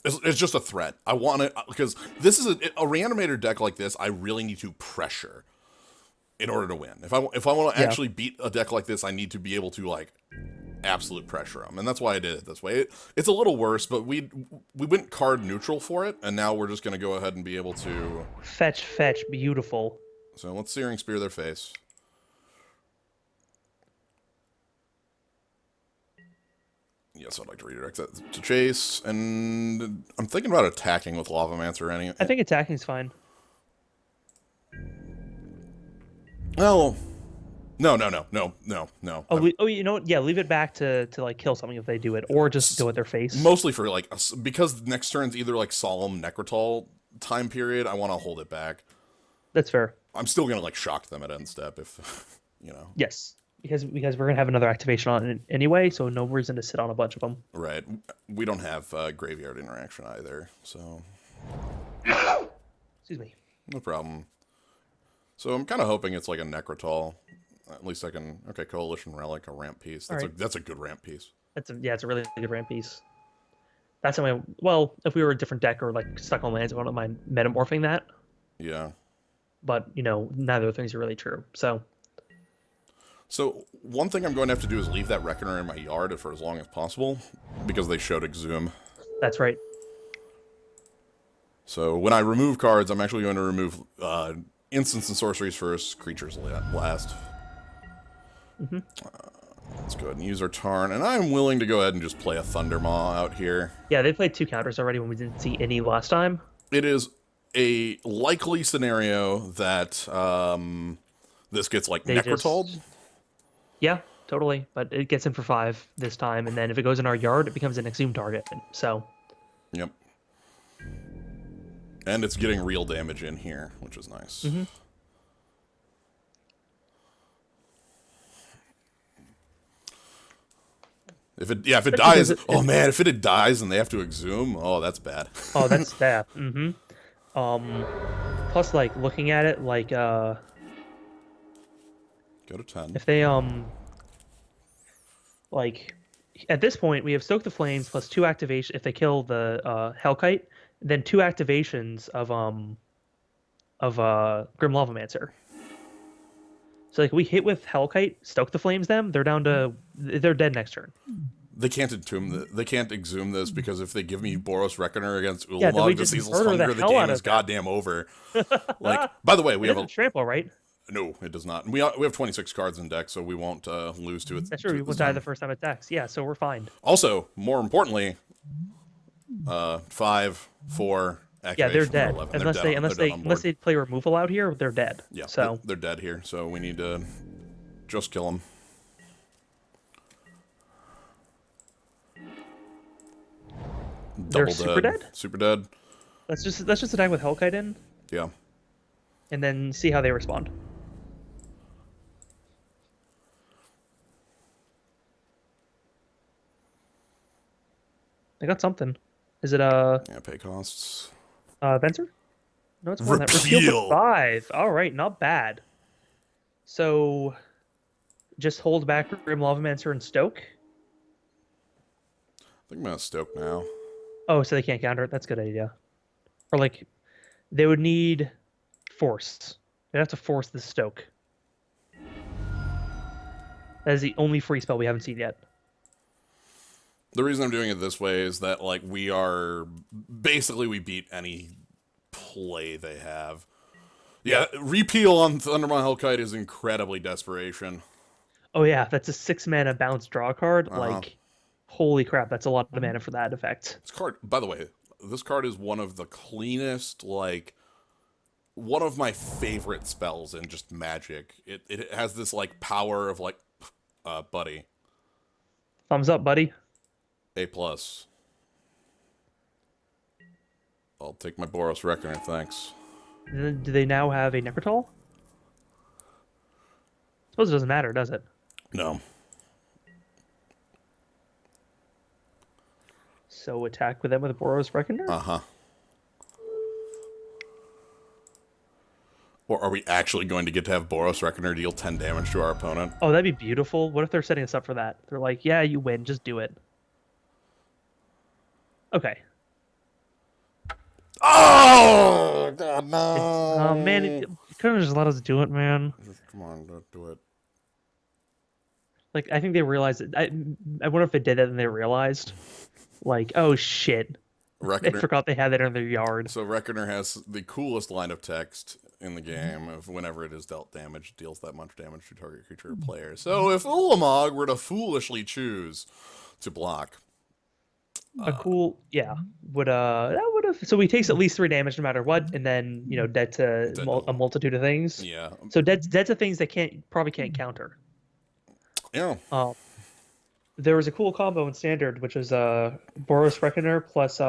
it's just a threat. I want it because this is a reanimator deck like this. I really need to pressure in order to win. If I want to Yeah. actually beat a deck like this, I need to be able to like absolute pressure them, and that's why I did it this way. It's a little worse, but we went card neutral for it, and now we're just gonna go ahead and be able to. Fetch, beautiful. So let's Searing Spear their face. Yes, I'd like to redirect that to Chase, and I'm thinking about attacking with Lavamancer. I think attacking's fine. Well, no. Oh, you know what? Yeah, leave it back to like kill something if they do it, or just go at their face. Mostly for like because next turn's either like Solemn Necrotol time period. I want to hold it back. That's fair. I'm still gonna like shock them at end step if Yes, because we're gonna have another activation on it anyway, so no reason to sit on a bunch of them. Right. We don't have graveyard interaction either, so Excuse me. no problem. So I'm kind of hoping it's like a Necrotol. At least I can. Okay, Coalition Relic, a ramp piece. That's a good ramp piece. It's a really good ramp piece. That's something. Well, if we were a different deck or like stuck on lands, I wouldn't mind metamorphing that. Yeah. But neither of the things are really true. So one thing I'm going to have to do is leave that Reckoner in my yard for as long as possible because they showed Exhume. that's right. So when I remove cards, I'm actually going to remove instants and sorceries first, creatures last. Let's go ahead and use our turn, and I'm willing to go ahead and just play a Thundermaw out here. Yeah, they played 2 counters already when we didn't see any last time. It is a likely scenario that this gets like They Necrotalled. just Yeah, totally. But it gets in for 5 this time, and then if it goes in our yard, it becomes an Exhume target. So Yep. And it's getting real damage in here, which is nice. mm-hmm. If it dies, if it dies and they have to exhume, oh, that's bad. Oh, that's that. Mm-hmm. Plus, like looking at it, like Go to 10. if they like at this point we have Stoke the Flames plus 2 activation if they kill the Hellkite, then 2 activations of Grim Lavamancer. So like we hit with Hellkite, Stoke the Flames them, they're dead next turn. They can't entomb they can't exhume this because if they give me Boros Reckoner against Yeah, then we Ulamog, just the Ceasel's murder the Hunger, the hell game out is of them. goddamn over. Like, by the way, we It have a doesn't trample, right? no, it does not. We have 26 cards in deck, so we won't lose to it. That's true. We will die the first time it attacks. Yeah, so we're fine. Also, more importantly, 5, 4 activation. Yeah, they're for dead. 11. Unless They're they dead. unless They're they dead on unless board. they play removal out here, they're dead. Yeah, So they're dead here, so we need to just kill them. they're super dead. Super dead. Let's just attack with Hellkite in, Yeah. and then see how they respond. I got something. Is it Yeah, pay costs. Venser? No, it's more than that. Repeal Repeal. for 5. All right, not bad. So, just hold back Grim Lavamancer and Stoke. I think I'm gonna Stoke now. Oh, so they can't counter it. That's a good idea. Or like, they would need force. They'd have to force the Stoke. That is the only free spell we haven't seen yet. The reason I'm doing it this way is that, like, we beat any play they have. Yeah, repeal on Thundermaw Hellkite is incredibly desperation. Oh yeah, that's a 6 mana bounce draw card. Like, holy crap, that's a lot of mana for that effect. This card, by the way, this card is one of the cleanest, like, one of my favorite spells in just Magic. It has this, like, power of, like, buddy. Thumbs up, buddy. A+. I'll take my Boros Reckoner, thanks. And then, do they now have a Necrotol? Suppose it doesn't matter, does it? No. So attack with them with a Boros Reckoner? Uh-huh. Or are we actually going to get to have Boros Reckoner deal 10 damage to our opponent? Oh, that'd be beautiful. What if they're setting us up for that? They're like, yeah, you win, just do it. Okay. Oh! God, no! Oh, man, you couldn't have just let us do it, man. Come on, don't do it. Like, I think they realized it. I wonder if they did that and they realized. Like, oh, shit. Reckoner. They forgot they had that in their yard. So Reckoner has the coolest line of text in the game of whenever it is dealt damage, it deals that much damage to target creature or player. So if Ulamog were to foolishly choose to block, A cool, yeah, that would have. So he takes at least 3 damage no matter what, and then dead to a multitude of things. yeah, So dead to things that probably can't counter. yeah, There was a cool combo in Standard, which was Boros Reckoner plus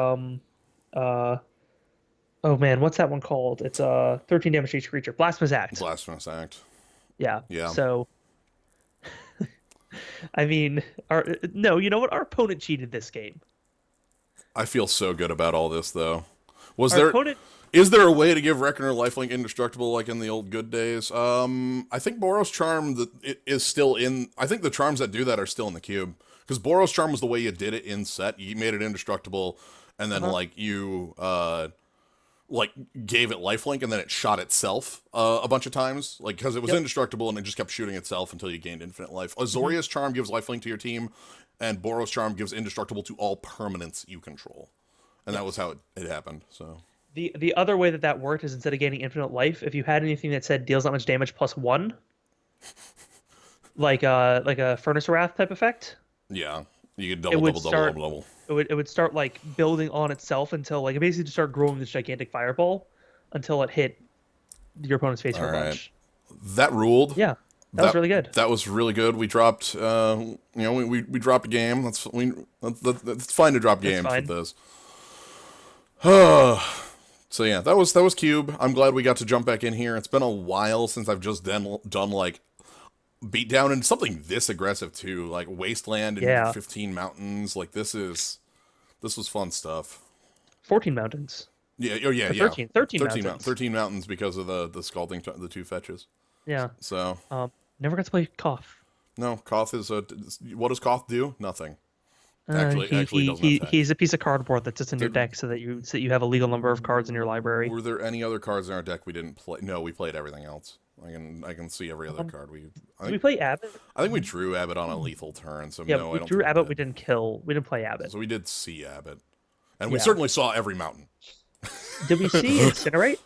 oh man, what's that one called? It's 13 damage to each creature. Blasphemous Act. Blasphemous Act. Yeah. Yeah. So, I mean, you know what? Our opponent cheated this game. I feel so good about all this, though. Opponent. Is there a way to give Reckoner lifelink indestructible like in the old good days? I think Boros Charm is still in. I think the charms that do that are still in the cube. Because Boros Charm was the way you did it in set. You made it indestructible, and then you gave it lifelink, and then it shot itself a bunch of times. Like, because it was indestructible, and it just kept shooting itself until you gained infinite life. Azorius Charm gives lifelink to your team, and Boros Charm gives indestructible to all permanents you control. And that was how it happened, so... The other way that worked is instead of gaining infinite life, if you had anything that said deals that much damage plus 1, like a furnace wrath type effect. Yeah, you could It double, would double, double, start double, double. it would start like building on itself until like it basically just start growing this gigantic fireball until it hit your opponent's face All for a right, bunch. that ruled. Yeah, that was That really good. that was really good. We dropped, we dropped a game. That's fine to drop That's games with fine. this. So yeah, that was Cube. I'm glad we got to jump back in here. It's been a while since I've just done like beatdown and something this aggressive too, like Wasteland and Yeah, 15 Mountains. Like this was fun stuff. 14 mountains Yeah, oh yeah, or yeah. 13 mountains. 13 mountains because of the scalding the two fetches. Yeah. So Never got to play Koth. no, Koth is a. What does Koth do? Nothing. Uh, Actually, he actually he doesn't he attack. he's a piece of cardboard that sits in your Did, deck so that you have a legal number of cards in your library. were there any other cards in our deck we didn't play? No, we played everything else. I can see every other card we. I Did we think play Abbott? I think we drew Abbott on a lethal turn. So Yeah, no, I we don't drew think Abbott. we We did. didn't kill. We didn't play Abbott. So we did see Abbott, and we Yeah. certainly saw every mountain. Did we see Incinerate?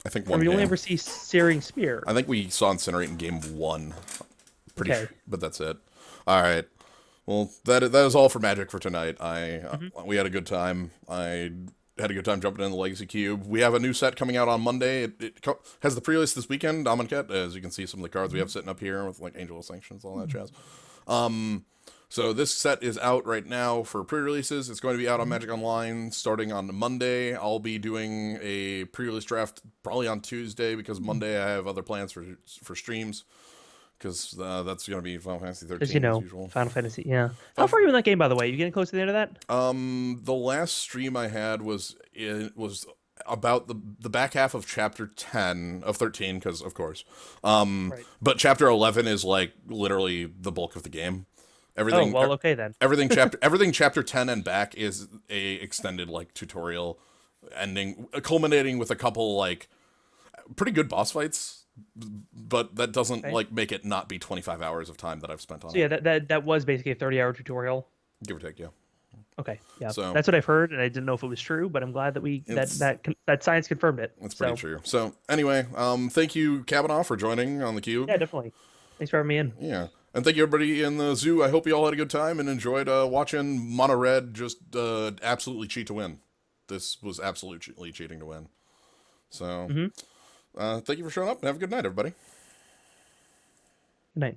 I think Or one we only game. ever see Searing Spear? I think we saw Incinerate in game one. Pretty Okay. sure, but that's it. All right. Well, that is all for Magic for tonight. We had a good time. I had a good time jumping in the Legacy Cube. We have a new set coming out on Monday. It has the pre-release this weekend, Amonkhet, as you can see some of the cards we have sitting up here with like Angel of Sanctions, all that jazz. So this set is out right now for pre-releases. It's going to be out on Magic Online starting on Monday. I'll be doing a pre-release draft probably on Tuesday because Monday I have other plans for streams. Because that's going to be Final Fantasy 13 Because you as know, usual. Final Fantasy. Yeah. How far are you in that game, by the way? You getting close to the end of that? The last stream I had was about the back half of chapter 10 of 13 because of course. Right. But chapter 11 is like literally the bulk of the game. Oh Everything well, okay then. everything chapter 10 and back is a extended like tutorial ending culminating with a couple like pretty good boss fights. But that doesn't Okay. like make it not be 25 hours of time that I've spent on So yeah, it. that was basically a 30-hour tutorial. Give or take, yeah. Okay, yeah, So that's what I've heard, and I didn't know if it was true, but I'm glad that that science confirmed it. that's pretty true. So anyway, thank you, Kabanaw, for joining on the Cube. Yeah, definitely. Thanks for having me in. Yeah. And thank you, everybody in the zoo. I hope you all had a good time and enjoyed watching Mono Red just absolutely cheat to win. This was absolutely cheating to win. So, thank you for showing up and have a good night, everybody. Good night.